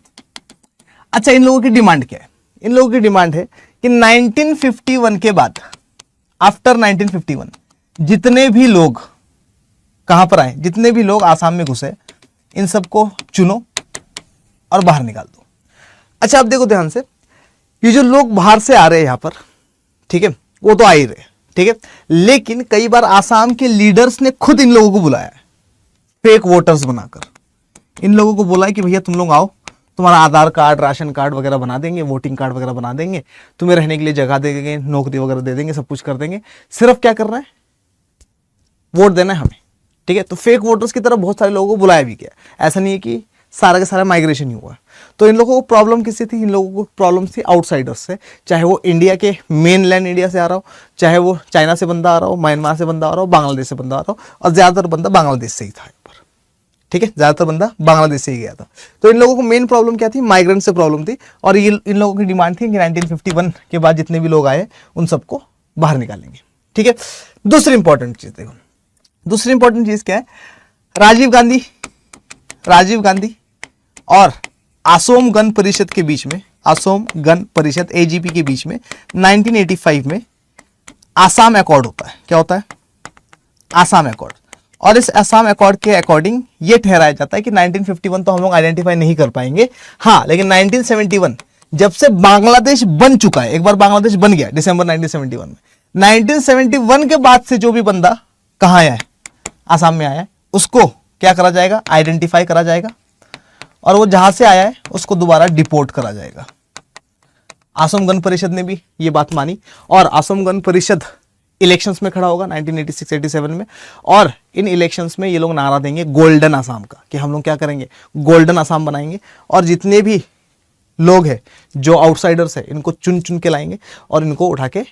अच्छा, इन लोगों की डिमांड क्या है, इन लोगों की डिमांड है कि 1951 के बाद, आफ्टर 1951 जितने भी लोग कहां पर आए, जितने भी लोग आसाम में घुसे इन सबको चुनो और बाहर निकाल दो। अच्छा अब देखो ध्यान से, ये जो लोग बाहर से आ रहे हैं यहां पर, ठीक है, वो तो आ ही रहे, ठीक है, लेकिन कई बार आसाम के लीडर्स ने खुद इन लोगों को बुलाया है, फेक वोटर्स बनाकर इन लोगों को बोला है कि भैया तुम लोग आओ, तुम्हारा आधार कार्ड, राशन कार्ड वगैरह बना देंगे, वोटिंग कार्ड वगैरह बना देंगे, तुम्हें रहने के लिए जगह दे देंगे, नौकरी वगैरह दे देंगे, सब कुछ कर देंगे, सिर्फ क्या करना है, वोट देना है हमें, ठीक है। तो फेक वोटर्स की तरफ बहुत सारे लोगों को बुलाया भी गया, ऐसा नहीं है कि सारा का सारा माइग्रेशन ही हुआ। तो इन लोगों को प्रॉब्लम किससे थी, इन लोगों को प्रॉब्लम थी आउटसाइडर्स से, चाहे वो इंडिया के मेन लैंड इंडिया से आ रहा हो, चाहे वो चाइना से बंदा आ रहा हो, म्यांमार से बंदा आ रहा हो, बांग्लादेश से बंदा आ रहा हो, और ज्यादातर बंदा बांग्लादेश से ही था ऊपर, ठीक है, ज्यादातर बंदा बांग्लादेश से ही गया था। तो इन लोगों को मेन प्रॉब्लम क्या थी, माइग्रेंट से प्रॉब्लम थी, और ये इन लोगों की डिमांड थी कि 1951 के बाद जितने भी लोग आए उन सबको बाहर निकालेंगे, ठीक है। दूसरी इंपॉर्टेंट चीज देखो, दूसरी इंपॉर्टेंट चीज क्या है, राजीव गांधी और असोम गण परिषद के बीच में, असोम गण परिषद एजीपी के बीच में 1985 में आसाम अकॉर्ड होता है। क्या होता है, आसाम अकॉर्ड। और इस आसाम अकॉर्ड के अकॉर्डिंग ये ठहराया जाता है कि 1951 तो हम लोग आइडेंटिफाई नहीं कर पाएंगे, हाँ, लेकिन 1971 जब से बांग्लादेश बन चुका है, एक बार बांग्लादेश बन गया दिसंबर 1971 में, 1971 के बाद से जो भी बंदा कहाँ आया है, आसाम में आया है, उसको क्या करा जाएगा, आइडेंटिफाई करा जाएगा, और वो जहां से आया है उसको दोबारा डिपोर्ट करा जाएगा। असम गण परिषद ने भी ये बात मानी, और असम गण परिषद इलेक्शंस में खड़ा होगा 1986-87 में, और इन इलेक्शंस में ये लोग नारा देंगे गोल्डन आसाम का, कि हम लोग क्या करेंगे, गोल्डन आसाम बनाएंगे, और जितने भी लोग हैं जो आउटसाइडर्स है इनको चुन चुन के लाएंगे और इनको उठा के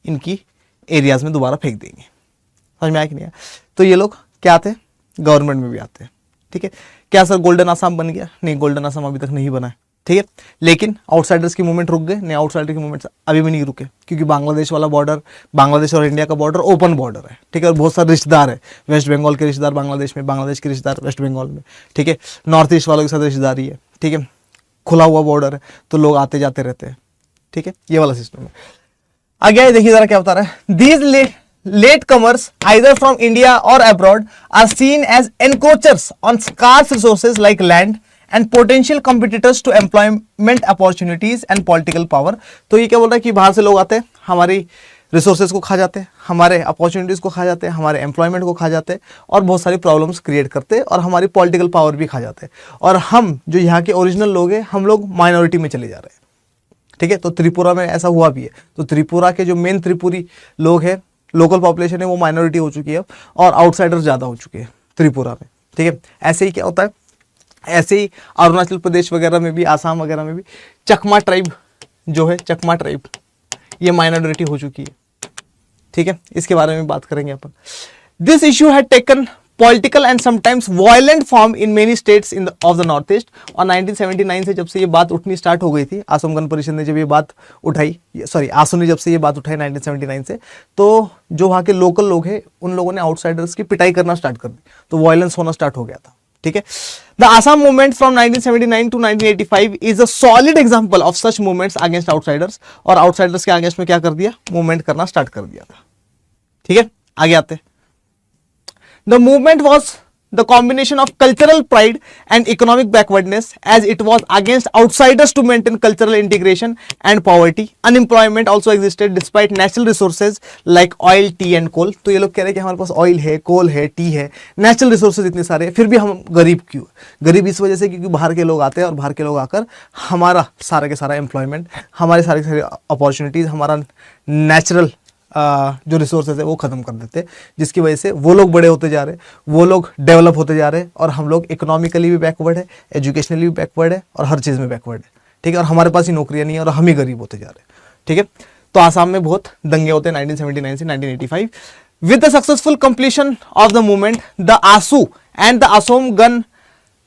इनकी एरियाज में दोबारा फेंक देंगे। समझ में आया कि नहीं आया? तो ये लोग क्या आते हैं, गवर्नमेंट में भी आते हैं, ठीक है। क्या सर गोल्डन आसाम बन गया? नहीं, गोल्डन आसाम अभी तक नहीं बना है, ठीक है, लेकिन आउटसाइडर्स की मूवमेंट रुक गए? नहीं, आउटसाइडर की मूवमेंट अभी भी नहीं रुके, क्योंकि बांग्लादेश वाला बॉर्डर, बांग्लादेश और इंडिया का बॉर्डर ओपन बॉर्डर है, ठीक है, और बहुत सारे रिश्तेदार है, वेस्ट बंगाल के रिश्तेदार बांग्लादेश में, बांग्लादेश के रिश्तेदार वेस्ट बंगाल में, ठीक है, नॉर्थ ईस्ट वालों के साथ रिश्तेदारी है, ठीक है, खुला हुआ बॉर्डर है, तो लोग आते जाते रहते हैं, ठीक है, ये वाला सिस्टम है। आगे देखिए जरा क्या बता रहा है, these latecomers either from India or abroad are seen as encroachers on scarce resources like land and potential competitors to employment opportunities and political power। तो ये क्या बोल रहा है कि बाहर से लोग आते हैं, हमारी रिसोर्सेज को खा जाते हैं, हमारे अपॉर्चुनिटीज को खा जाते हैं, हमारे एम्प्लॉयमेंट को खा जाते हैं, और बहुत सारी प्रॉब्लम्स क्रिएट करते हैं, और हमारी पॉलिटिकल पावर भी खा जाते हैं, और हम जो यहाँ के ओरिजिनल लोग हैं हम लोग माइनॉरिटी में चले जा रहे हैं, ठीक है। तो त्रिपुरा में ऐसा हुआ भी है, तो त्रिपुरा के जो मेन त्रिपुरी लोग हैं, लोकल पॉपुलेशन है, वो माइनॉरिटी हो चुकी है और आउटसाइडर्स ज़्यादा हो चुके हैं त्रिपुरा में, ठीक है। ऐसे ही क्या होता है, ऐसे ही अरुणाचल प्रदेश वगैरह में भी, आसाम वगैरह में भी चकमा ट्राइब जो है, चकमा ट्राइब ये माइनॉरिटी हो चुकी है, ठीक है, इसके बारे में बात करेंगे अपन। This issue had taken political and sometimes violent form in many states in of the north east. और 1979 से जब से ये बात उठनी स्टार्ट हो गई थी, असम गण परिषद ने जब ये बात उठाई, सॉरी आसू ने जब से ये बात उठाई 1979 से, तो जो वहाँ के लोकल लोग हैं उन लोगों ने आउटसाइडर्स की पिटाई करना स्टार्ट कर दी, तो वायलेंस होना स्टार्ट हो गया था, ठीक है। The Assam movement from 1979 to 1985 is a solid example of such movements against outsiders. और आउटसाइडर्स के अगेंस्ट में क्या कर दिया, मूवमेंट करना स्टार्ट कर दिया था, ठीक है। आगे आते, the movement was the combination of cultural pride and economic backwardness, as it was against outsiders to maintain cultural integration and poverty. Unemployment also existed despite natural resources like oil, tea and coal। तो ये लोग कह रहे हैं कि हमारे पास oil है, कोल है, टी है, नेचुरल रिसोर्सेज इतने सारे हैं, फिर भी हम गरीब क्यों? गरीब इस वजह से क्योंकि बाहर के लोग आते हैं, और बाहर के लोग आकर हमारा सारा के सारा एम्प्लॉयमेंट, हमारे सारे के सारे अपॉर्चुनिटीज़, हमारा नेचुरल जो रिसोर्सेज है वो खत्म कर देते हैं, जिसकी वजह से वो लोग बड़े होते जा रहे हैं, वो लोग डेवलप होते जा रहे हैं, और हम लोग इकोनॉमिकली भी बैकवर्ड है, एजुकेशनली भी बैकवर्ड है, और हर चीज़ में बैकवर्ड है, ठीक है। और हमारे पास ही नौकरियां नहीं है और हम ही गरीब होते जा रहे हैं, ठीक है। तो आसाम में बहुत दंगे होते हैं 1979 से 1985। With the successful completion of the movement, the AASU and the Asom Gana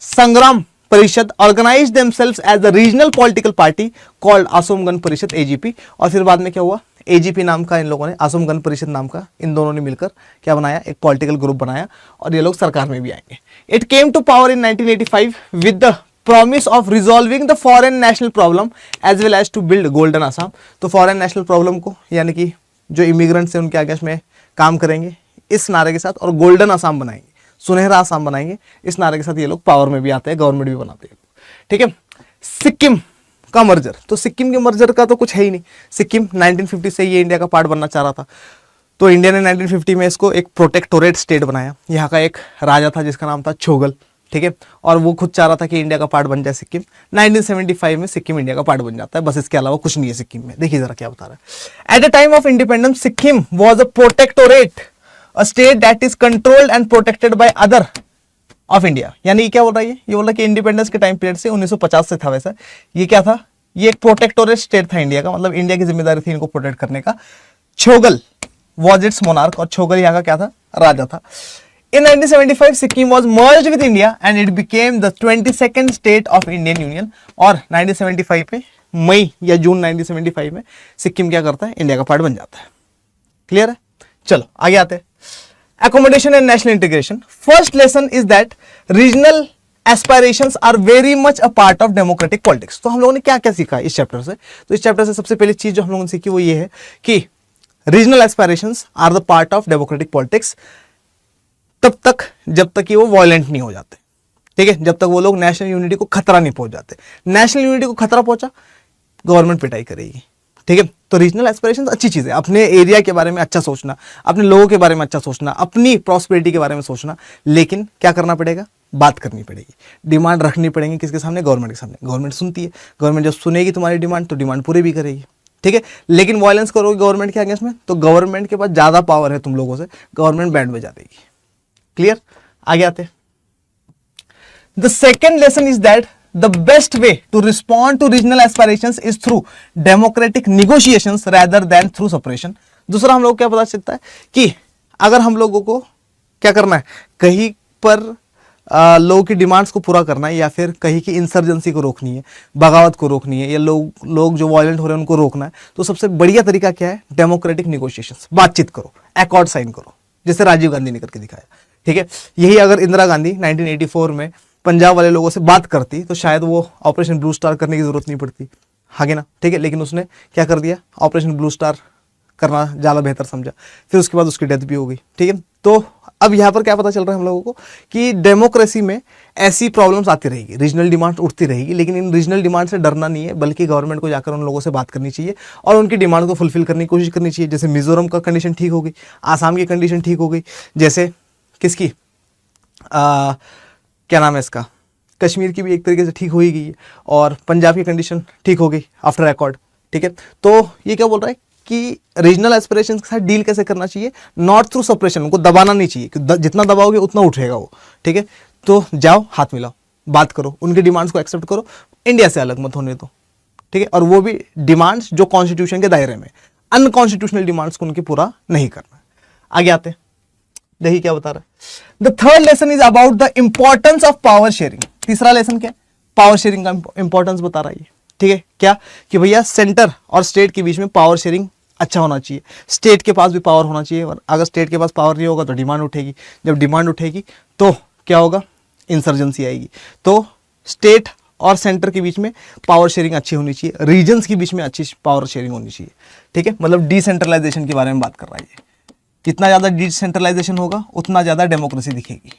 Sangram Parishad organise themselves as the regional political party called Asom Gana Parishad AGP. और फिर बाद में क्या हुआ, एजीपी नाम का इन लोगों ने, असम गण परिषद नाम का, इन दोनों ने मिलकर क्या बनाया, एक पॉलिटिकल ग्रुप बनाया, और ये लोग सरकार में भी आएंगे। It came to power in 1985 with the promise of resolving the foreign national problem as well as to build golden Assam. तो फॉरेन नेशनल प्रॉब्लम को, यानी कि जो इमिग्रेंट्स हैं उनके अगेंस्ट में काम करेंगे इस नारे के साथ, और गोल्डन आसाम बनाएंगे। सुनहरा आसाम बनाएंगे, इस नारे के साथ ये लोग पावर में भी आते हैं, गवर्नमेंट भी बनाते हैं, ठीक है। सिक्किम का मर्जर, तो सिक्किम के मर्जर का तो कुछ है ही नहीं। सिक्किम 1950 से ये इंडिया का पार्ट बनना चाह रहा था, तो इंडिया ने 1950 में इसको एक प्रोटेक्टोरेट स्टेट बनाया। यहाँ का एक राजा था जिसका नाम था छोगल, ठीक है, और वो खुद चाह रहा था कि इंडिया का पार्ट बन जाए सिक्किम। 1975 में सिक्किम इंडिया का पार्ट बन जाता है, बस इसके अलावा कुछ नहीं है सिक्किम में। देखिए जरा क्या बता रहा है। At the time of independence Sikkim was a protectorate, a state that is controlled and protected by other of India. यानी ये क्या बोल रहा है, ये बोल रहा है कि इंडिपेंडेंस के टाइम पीरियड से 1950 से था वैसा, ये क्या था, ये एक प्रोटेक्टोरेट स्टेट था इंडिया का, मतलब इंडिया की जिम्मेदारी थी इनको प्रोटेक्ट करने का। छोगल was its monarch, और छोगल यहाँ का क्या था, राजा था। In 1975 Sikkim was merged with India and it became the 22nd state of Indian Union। और 1975 में मई या जून 1975 में सिक्किम क्या करता है, इंडिया का पार्ट बन जाता है। क्लियर है, चलो आगे आते हैं। Accommodation and national integration। First lesson is that regional aspirations are very much a part of democratic politics। तो हम लोगों ने क्या क्या सीखा इस चैप्टर से, तो इस चैप्टर से सबसे पहली चीज जो हम लोगों ने सीखी वो ये है कि regional aspirations are the part of democratic politics, तब तक जब तक कि वो वायलेंट नहीं हो जाते, ठीक है, जब तक वो लोग नेशनल यूनिटी को खतरा नहीं पहुंच जाते। नेशनल यूनिटी को खतरा पहुंचा, गवर्नमेंट पिटाई करेगी, ठीक है। तो रीजनल एस्पिरेशंस अच्छी चीज है, अपने एरिया के बारे में अच्छा सोचना, अपने लोगों के बारे में अच्छा सोचना, अपनी प्रॉस्पेरिटी के बारे में सोचना, लेकिन क्या करना पड़ेगा, बात करनी पड़ेगी, डिमांड रखनी पड़ेगी किसके सामने, गवर्नमेंट के सामने। गवर्नमेंट सुनती है, गवर्नमेंट जब सुनेगी तुम्हारी डिमांड तो डिमांड पूरी भी करेगी, ठीक है। लेकिन वायलेंस करोगे गवर्नमेंट के अगेंस्ट में तो गवर्नमेंट के पास ज्यादा पावर है तुम लोगों से, गवर्नमेंट बैंड बजा देगी। क्लियर, आगे आते हैं। The second lesson is that the best way to respond to regional aspirations is through democratic negotiations rather than through separation. दूसरा हम लोग क्या पता चलता है कि अगर हम लोगों को क्या करना है, कहीं पर लोगों की डिमांड्स को पूरा करना है, या फिर कहीं की इंसर्जेंसी को रोकनी है, बगावत को रोकनी है, या लोग जो वायलेंट हो रहे हैं उनको रोकना है, तो सबसे बढ़िया तरीका क्या है, डेमोक्रेटिक निगोशिएशंस, बातचीत करो, अकॉर्ड साइन करो, जैसे राजीव गांधी ने करके दिखाया, ठीक है। यही अगर इंदिरा गांधी 1984 में पंजाब वाले लोगों से बात करती तो शायद वो ऑपरेशन ब्लू स्टार करने की जरूरत नहीं पड़ती, आगे ना, ठीक है। लेकिन उसने क्या कर दिया, ऑपरेशन ब्लू स्टार करना ज़्यादा बेहतर समझा, फिर उसके बाद उसकी डेथ भी हो गई, ठीक है। तो अब यहाँ पर क्या पता चल रहा है हम लोगों को कि डेमोक्रेसी में ऐसी प्रॉब्लम्स आती रहेगी, रीजनल डिमांड उठती रहेगी, लेकिन इन रीजनल डिमांड से डरना नहीं है, बल्कि गवर्नमेंट को जाकर उन लोगों से बात करनी चाहिए और उनकी डिमांड को फुलफिल करने की कोशिश करनी चाहिए। जैसे मिजोरम का कंडीशन ठीक हो गई, आसाम की कंडीशन ठीक हो गई, जैसे किसकी क्या नाम है इसका, कश्मीर की भी एक तरीके से ठीक हो ही गई है, और पंजाब की कंडीशन ठीक हो गई आफ्टर रिकॉर्ड, ठीक है। तो ये क्या बोल रहा है कि रीजनल एस्पिरेशंस के साथ डील कैसे करना चाहिए, नॉट थ्रू सप्रेशन, उनको दबाना नहीं चाहिए, जितना दबाओगे उतना उठेगा वो, ठीक है। तो जाओ हाथ मिलाओ, बात करो, उनकी डिमांड्स को एक्सेप्ट करो, इंडिया से अलग मत होने दो, ठीक है। और वो भी डिमांड्स जो कॉन्स्टिट्यूशन के दायरे में, अनकॉन्स्टिट्यूशनल डिमांड्स को उनकी पूरा नहीं करना। आगे आते हैं, देखिए क्या बता रहा है। The third lesson is about the importance of power sharing. तीसरा लेसन क्या है, पावर शेयरिंग का इंपॉर्टेंस बता रहा है, ठीक है। क्या कि भैया सेंटर और स्टेट के बीच में पावर शेयरिंग अच्छा होना चाहिए, स्टेट के पास भी पावर होना चाहिए, और अगर स्टेट के पास पावर नहीं होगा तो डिमांड उठेगी, जब डिमांड उठेगी तो क्या होगा, इंसर्जेंसी आएगी। तो स्टेट और सेंटर के बीच में पावर शेयरिंग अच्छी होनी चाहिए, रीजन्स के बीच में अच्छी पावर शेयरिंग होनी चाहिए, ठीक है। मतलब डिसेंट्रलाइजेशन के बारे में बात कर रहा है, जितना ज़्यादा डिसेंट्रलाइजेशन होगा उतना ज़्यादा डेमोक्रेसी दिखेगी।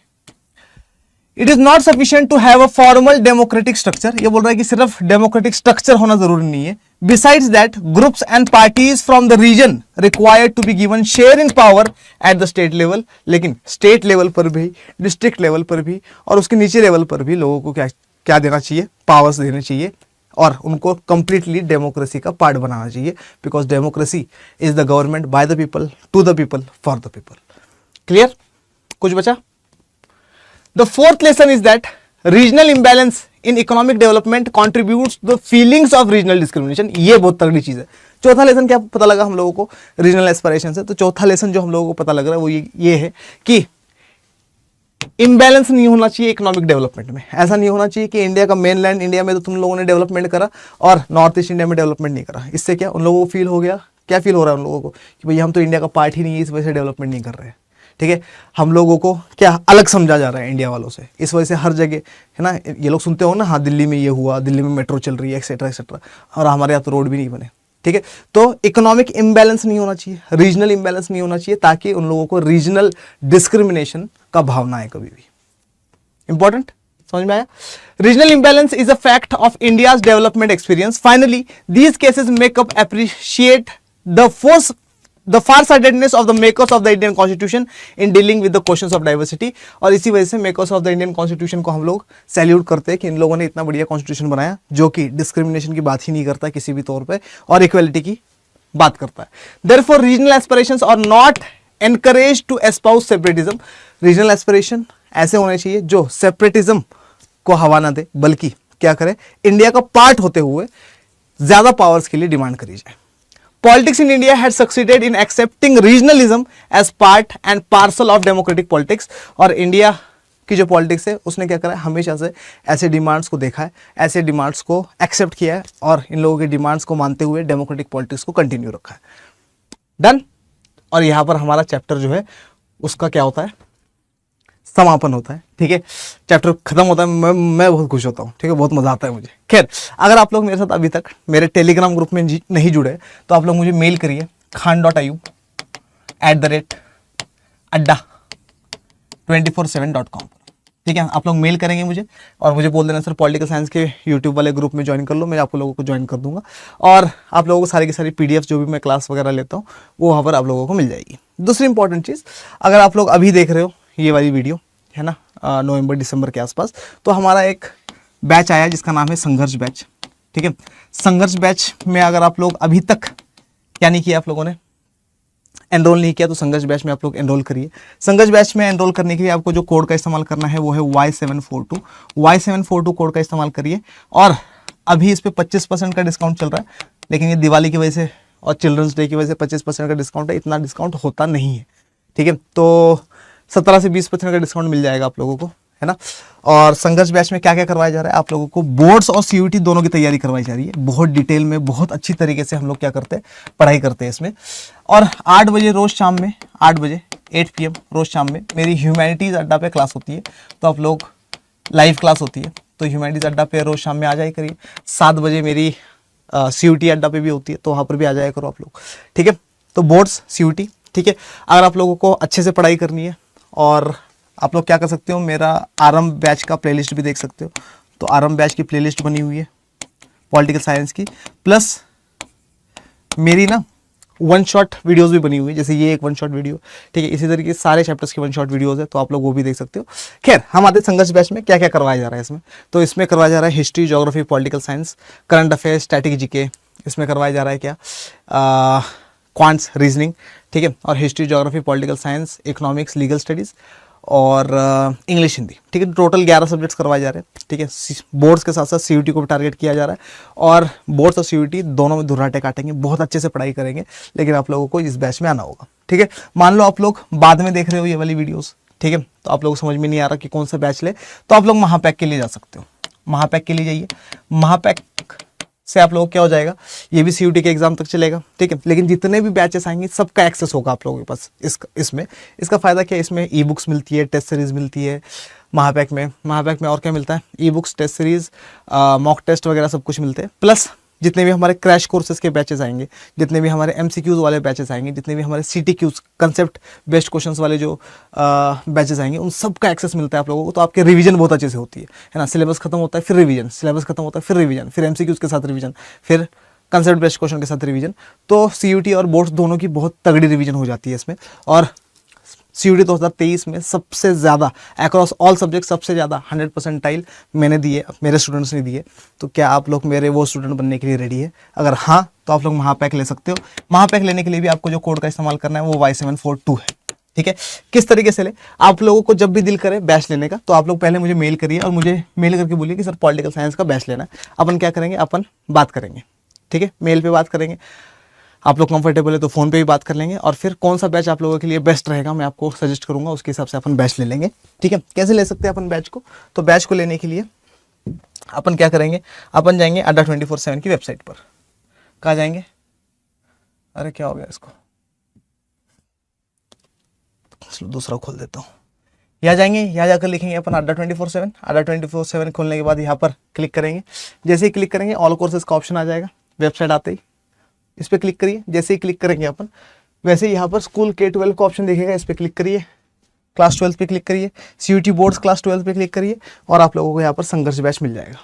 It is not sufficient to have a formal democratic structure, ये बोल रहा है कि सिर्फ डेमोक्रेटिक स्ट्रक्चर होना जरूरी नहीं है। Besides that groups and parties from the region required to be given share in power at the state level, लेकिन स्टेट लेवल पर भी, डिस्ट्रिक्ट लेवल पर भी और उसके नीचे लेवल पर भी लोगों को क्या देना चाहिए, पावर्स देने चाहिए, और उनको कंप्लीटली डेमोक्रेसी का पार्ट बनाना चाहिए, because democracy is the government by the people, to the people, for the people. Clear, कुछ बचा? The fourth lesson is that regional imbalance in economic development contributes to the feelings of regional discrimination। ये बहुत तगड़ी चीज है। चौथा lesson क्या पता लगा हम लोगों को रीजनल एस्पिरेशन से, तो चौथा लेसन जो हम लोगों को पता लग रहा है वो ये है कि इम्बैलेंस नहीं होना चाहिए इकोनॉमिक डेवलपमेंट में। ऐसा नहीं होना चाहिए कि इंडिया का मेन लैंड इंडिया में तो तुम लोगों ने डेवलपमेंट करा और नॉर्थ ईस्ट इंडिया में डेवलपमेंट नहीं करा। इससे क्या उन लोगों को फील हो गया, क्या फील हो रहा है उन लोगों को कि भैया हम तो इंडिया का पार्ट ही नहीं है, इस वजह से डेवलपमेंट नहीं कर रहे हैं, ठीक है। हम लोगों को क्या अलग समझा जा रहा है इंडिया वालों से, इस वजह से हर जगह है ना, ये लोग सुनते हो ना, हाँ दिल्ली में ये हुआ, दिल्ली में मेट्रो चल रही है, एक्सेट्रा एक्सेट्रा, और हमारे यहाँ तो रोड भी नहीं बने, ठीक है। तो इकोनॉमिक इम्बैलेंस नहीं होना चाहिए, रीजनल इम्बैलेंस नहीं होना चाहिए, ताकि उन लोगों को रीजनल डिस्क्रिमिनेशन का भाव ना आए कभी भी। इंपॉर्टेंट, समझ में आया? Regional imbalance is a fact of India's development experience. Finally these cases makeup appreciate the far sidedness of the makers of the Indian constitution in dealing with the questions of diversity. और इसी वजह से makers of the Indian constitution को हम लोग salute करते हैं कि इन लोगों ने इतना बढ़िया कॉन्स्टिट्यूशन बनाया जो कि डिस्क्रिमिनेशन की बात ही नहीं करता किसी भी तौर पे, और इक्वलिटी की बात करता है। Therefore regional aspirations are not encourage to espouse separatism. Regional aspiration ऐसे होने चाहिए जो सेपरेटिज्म को हवा ना दे, बल्कि क्या करे, इंडिया का पार्ट होते हुए ज्यादा पावर्स के लिए डिमांड करी जाए। Politics in India had succeeded in accepting regionalism as part and parcel of democratic politics। और इंडिया की जो पॉलिटिक्स है उसने क्या करा है, हमेशा से ऐसे डिमांड्स को देखा है, ऐसे डिमांड्स को एक्सेप्ट किया है, और इन लोगों की डिमांड्स को मानते हुए डेमोक्रेटिक पॉलिटिक्स को कंटिन्यू रखा है। डन। और यहाँ पर हमारा चैप्टर जो है उसका क्या होता है, समापन होता है। ठीक है, चैप्टर खत्म होता है, मैं बहुत खुश होता हूँ। ठीक है, बहुत मजा आता है मुझे। खैर, अगर आप लोग मेरे साथ अभी तक मेरे टेलीग्राम ग्रुप में नहीं जुड़े तो आप लोग मुझे मेल करिए khan.ayu@adda247.com। ठीक है, आप लोग मेल करेंगे मुझे और मुझे बोल देना सर पॉलिटिकल साइंस के यूट्यूब वाले ग्रुप में ज्वाइन कर लो, मैं आप लोगों को ज्वाइन कर दूंगा, और आप लोगों को सारी की सारी पीडीएफ जो भी मैं क्लास वगैरह लेता हूँ वो वहाँ पर आप लोगों को मिल जाएगी। दूसरी इंपॉर्टेंट चीज़, अगर आप लोग अभी देख रहे हो ये वाली वीडियो है ना, नवंबर दिसंबर के आसपास, तो हमारा एक बैच आया जिसका नाम है संघर्ष बैच। ठीक है, संघर्ष बैच में अगर आप लोग अभी तक क्या नहीं किया, आप लोगों ने एनरोल नहीं किया, तो संघर्ष बैच में आप लोग एनरोल करिए। संघर्ष बैच में एनरोल करने के लिए आपको जो कोड का इस्तेमाल करना है वो है Y742 कोड का इस्तेमाल करिए। और अभी इस पर 25% का डिस्काउंट चल रहा है, लेकिन ये दिवाली की वजह से और चिल्ड्रंस डे की वजह से 25% का डिस्काउंट है, इतना डिस्काउंट होता नहीं है। ठीक है, तो 17 से 20% का डिस्काउंट मिल जाएगा आप लोगों को, है ना। और संघर्ष बैच में क्या क्या करवाया जा रहा है, आप लोगों को बोर्ड्स और सीयूटी दोनों की तैयारी करवाई जा रही है। बहुत डिटेल में, बहुत अच्छी तरीके से हम लोग क्या करते हैं, पढ़ाई करते हैं इसमें। और 8 बजे रोज शाम में, 8 बजे 8 PM रोज शाम में मेरी ह्यूमैनिटीज़ अड्डा पे क्लास होती है, तो आप लोग लाइव क्लास होती है, तो ह्यूमैनिटीज़ अड्डा पे रोज शाम में आ जाए करिए। 7 बजे मेरी सीयूटी अड्डा पे भी होती है, तो वहाँ पर भी आ जाया करो आप लोग। ठीक है, तो बोर्ड्स सीयूटी। ठीक है, अगर आप लोगों को अच्छे से पढ़ाई करनी है, और आप लोग क्या कर सकते हो, मेरा आरंभ बैच का प्लेलिस्ट भी देख सकते हो। तो आरंभ बैच की प्लेलिस्ट बनी हुई है पॉलिटिकल साइंस की, प्लस मेरी ना वन शॉट वीडियोस भी बनी हुई है, जैसे ये एक वन शॉट वीडियो। ठीक है, इसी तरीके सारे चैप्टर्स की वन शॉट वीडियोस है, तो आप लोग वो भी देख सकते हो। खैर, हम आते संघर्ष बैच में क्या क्या करवाया जा रहा है इसमें। तो इसमें करवाया जा रहा है history, geography, political science, current affairs, static GK. इसमें करवाया जा रहा है क्या, क्वांट्स, रीजनिंग। ठीक है, और history, geography, political science, economics, legal studies और इंग्लिश, हिंदी। ठीक है, टोटल 11 सब्जेक्ट्स करवाए जा रहे हैं। ठीक है, बोर्ड्स के साथ साथ सीयूटी को भी टारगेट किया जा रहा है, और बोर्ड्स और सीयूटी दोनों में धुर्राटे काटेंगे, बहुत अच्छे से पढ़ाई करेंगे, लेकिन आप लोगों को इस बैच में आना होगा। ठीक है, मान लो आप लोग बाद में देख रहे हो ये वाली वीडियोज़, ठीक है, तो आप लोग समझ में नहीं आ रहा कि कौन सा बैच ले, तो आप लोग महापैक के लिए जा सकते हो। महापैक के लिए जाइए, महापैक से आप लोगों को क्या हो जाएगा, ये भी सीयूटी के एग्जाम तक चलेगा। ठीक है, लेकिन जितने भी बैचेस आएंगे सबका एक्सेस होगा आप लोगों के पास। इसमें इसका फ़ायदा क्या है, इसमें ई बुक्स मिलती है, टेस्ट सीरीज़ मिलती है महापैक में। महापैक में और क्या मिलता है, e books, test series, mock test वगैरह सब कुछ मिलते हैं। प्लस जितने भी हमारे क्रैश कोर्सेज के बैचेस आएंगे, जितने भी हमारे MCQs वाले बैचेस आएंगे, जितने भी हमारे CTQs कंसेप्ट बेस्ड क्वेश्चंस वाले जो बैचेस आएंगे, उन सब का एक्सेस मिलता है आप लोगों को। तो आपके रिवीजन बहुत अच्छे से होती है ना। सिलेबस खत्म होता है फिर रिवीजन, सिलेबस खत्म होता है फिर रिवीजन, फिर MCQs के साथ रिवीजन, फिर कंसेप्ट बेस्ड क्वेश्चन के साथ रिवीजन। तो CUT और बोर्ड्स दोनों की बहुत तगड़ी रिवीजन हो जाती है इसमें। और CUT 2023 में सबसे ज़्यादा अक्रॉस ऑल सब्जेक्ट सबसे ज़्यादा 100% मैंने दिए, मेरे स्टूडेंट्स ने दिए। तो क्या आप लोग मेरे वो स्टूडेंट बनने के लिए रेडी है? अगर हाँ, तो आप लोग महापैक ले सकते हो। महापैक लेने के लिए भी आपको जो कोड का इस्तेमाल करना है वो Y742 है। ठीक है, किस तरीके से ले, आप लोगों को जब भी दिल करे बैच लेने का, तो आप लोग पहले मुझे मेल करिए और मुझे मेल करके बोलिए कि सर पॉलिटिकल साइंस का बैच लेना है। अपन क्या करेंगे, अपन बात करेंगे। ठीक है, मेल पे बात करेंगे, आप लोग कंफर्टेबल है तो फ़ोन पे भी बात कर लेंगे, और फिर कौन सा बैच आप लोगों के लिए बेस्ट रहेगा मैं आपको सजेस्ट करूंगा, उसके हिसाब से अपन बैच ले लेंगे। ठीक है, कैसे ले सकते हैं अपन बैच को, तो बैच को लेने के लिए अपन क्या करेंगे, अपन जाएंगे अड्डा 24/7 की वेबसाइट पर। कहाँ जाएंगे, अरे क्या हो गया इसको, दूसरा खोल देता हूँ। यहाँ जाएंगे, यहाँ जाकर लिखेंगे अपन अड्डा 24/7। अड्डा 24/7 खोलने के बाद यहाँ पर क्लिक करेंगे। जैसे ही क्लिक करेंगे ऑल कोर्सेज का ऑप्शन आ जाएगा वेबसाइट आते ही। इस पर क्लिक करिए। जैसे ही क्लिक करेंगे अपन, वैसे ही यहाँ पर स्कूल K-12 का ऑप्शन दिखेगा, इस पर क्लिक करिए। क्लास 12 पे क्लिक करिए, CUET बोर्ड्स क्लास 12 पे क्लिक करिए और आप लोगों को यहाँ पर संघर्ष बैच मिल जाएगा।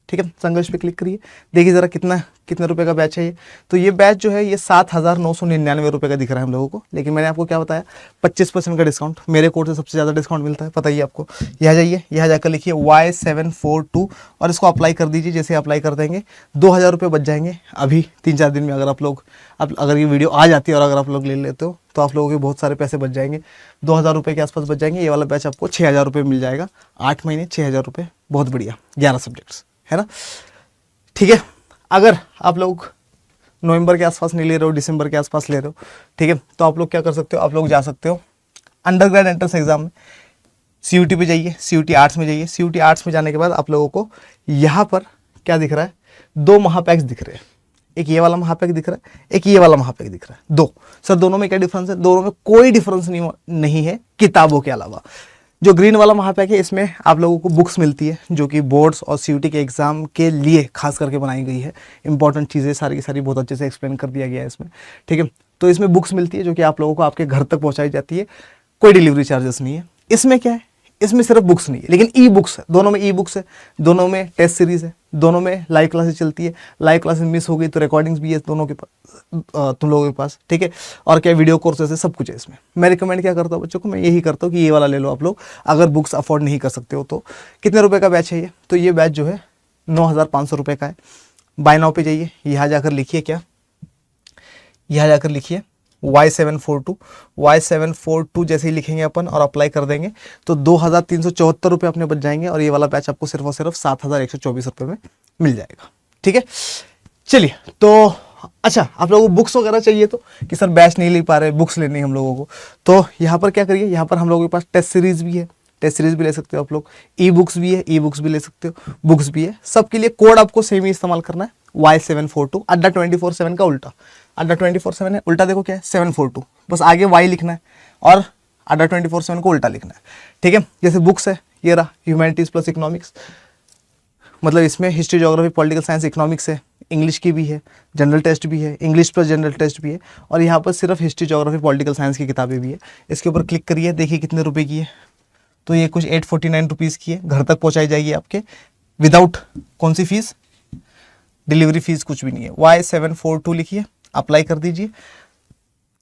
ठीक है, संघर्ष पे क्लिक करिए। देखिए ज़रा कितने रुपए का बैच है ये। तो ये बैच जो है ये 7,999 रुपये का दिख रहा है हम लोगों को, लेकिन मैंने आपको क्या बताया, 25% का डिस्काउंट, मेरे कोड से सबसे ज़्यादा डिस्काउंट मिलता है, पता ही आपको। यहाँ जाइए, यहाँ जाकर लिखिए Y742 और इसको अप्लाई कर दीजिए। जैसे अप्लाई कर देंगे 2,000 रुपये बच जाएंगे अभी 3-4 दिन में। अगर आप लोग अगर ये वीडियो आ जाती है और अगर आप लोग ले लेते हो तो आप लोगों के बहुत सारे पैसे बच जाएंगे, 2,000 रुपये के आसपास बच जाएंगे। ये वाला बैच आपको 6,000 रुपये मिल जाएगा, 8 महीने 6,000 रुपये, बहुत बढ़िया, 11 सब्जेक्ट्स, है ना। ठीक है, अगर आप लोग नवंबर के आसपास नहीं ले रहे हो, दिसंबर के आसपास ले रहे हो, ठीक है, तो आप लोग क्या कर सकते हो, आप लोग जा सकते हो अंडर ग्रेड एंट्रेंस एग्जाम में CUET पे जाइए, CUET आर्ट्स में जाइए। CUET आर्ट्स में जाने के बाद आप लोगों को यहाँ पर क्या दिख रहा है, 2 महापैक्स दिख रहे हैं। एक ये वाला महापैक दिख रहा है, एक ये वाला महापैक दिख रहा है। 2 सर, दोनों में क्या डिफरेंस है? दोनों में कोई डिफरेंस नहीं है किताबों के अलावा। जो ग्रीन वाला महापैक है इसमें आप लोगों को बुक्स मिलती है, जो कि बोर्ड्स और CUET के एग्जाम के लिए खास करके बनाई गई है। इंपॉर्टेंट चीज़ें सारी की सारी बहुत अच्छे से एक्सप्लेन कर दिया गया है इसमें। ठीक है, तो इसमें बुक्स मिलती है जो कि आप लोगों को आपके घर तक पहुंचाई जाती है, कोई डिलीवरी चार्जेस नहीं है। इसमें क्या है, इसमें सिर्फ बुक्स नहीं है, लेकिन ई बुक्स है। दोनों में ई बुक्स है, दोनों में टेस्ट सीरीज है, दोनों में लाइव क्लासेस चलती है। लाइव क्लासेस मिस हो गई तो रिकॉर्डिंग्स भी है दोनों के पास, तुम लोगों के पास। ठीक है, और क्या वीडियो कोर्सेस है, सब कुछ है इसमें। मैं रिकमेंड क्या करता हूँ बच्चों को, मैं यही करता हूँ कि ये वाला ले लो आप लोग, अगर बुक्स अफोर्ड नहीं कर सकते हो तो। कितने रुपए का बैच है ये? तो ये बैच जो है 9,500 रुपये का है। बाय नाउ पे जाइए, यहाँ जाकर लिखिए क्या, यहाँ जाकर लिखिए Y742 जैसे ही लिखेंगे अपन और अप्लाई कर देंगे तो 2,374 रुपये अपने बच जाएंगे और ये वाला बैच आपको सिर्फ और सिर्फ 7,124 रुपये में मिल जाएगा। ठीक है, चलिए। तो अच्छा, आप लोगों को बुक्स वगैरह चाहिए तो कि सर बैच नहीं ले पा रहे, बुक्स लेनी है हम लोगों को, तो यहाँ पर क्या करिए, यहाँ पर हम लोगों के पास टेस्ट सीरीज भी है, टेस्ट सीरीज भी ले सकते हो आप लोग। ई बुक्स भी है, ई बुक्स भी ले सकते हो, बुक्स भी है। सबके लिए कोड आपको सेम ही इस्तेमाल करना है, Y742, अड्डा 24/7 का उल्टा। अड्डा 24/7 है, उल्टा देखो क्या है, 742, बस आगे Y लिखना है और अड्डा 24/7 को उल्टा लिखना है। ठीक है, जैसे बुक्स है, ये रहा ह्यूमैनिटीज प्लस इकोनॉमिक्स, मतलब इसमें history, geography, political science, economics है, इंग्लिश की भी है, जनरल टेस्ट भी है, इंग्लिश प्लस जनरल टेस्ट भी है, और यहाँ पर सिर्फ हिस्ट्री, ज्योग्राफी, पॉलिटिकल साइंस की किताबें भी है। इसके ऊपर क्लिक करिए, देखिए कितने रुपए की है, तो ये कुछ 849 रुपीज़ की है। घर तक पहुँचाई जाएगी आपके विदाउट कौन सी फीस, डिलीवरी फीस कुछ भी नहीं है। Y742 लिखिए, अप्लाई कर दीजिए,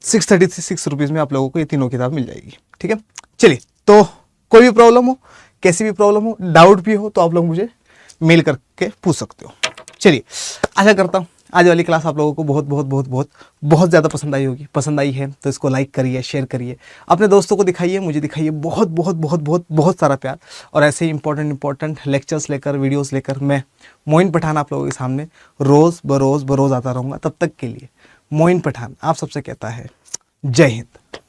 636 रुपीज़ में आप लोगों को ये तीनों किताब मिल जाएगी। ठीक है, चलिए। तो कोई भी प्रॉब्लम हो, कैसी भी प्रॉब्लम हो, डाउट भी हो, तो आप लोग मुझे मेल करके पूछ सकते हो। चलिए, आशा करता हूँ आज वाली क्लास आप लोगों को बहुत बहुत बहुत बहुत बहुत ज़्यादा पसंद आई होगी। पसंद आई है तो इसको लाइक करिए, शेयर करिए, अपने दोस्तों को दिखाइए, मुझे दिखाइए बहुत बहुत बहुत बहुत बहुत सारा प्यार। और ऐसे ही इंपॉर्टेंट लेक्चर्स लेकर, वीडियोस लेकर मैं मोइन पठान आप लोगों के सामने रोज़ बरोज़ आता रहूँगा। तब तक के लिए मोइन पठान आप सबसे कहता है जय हिंद।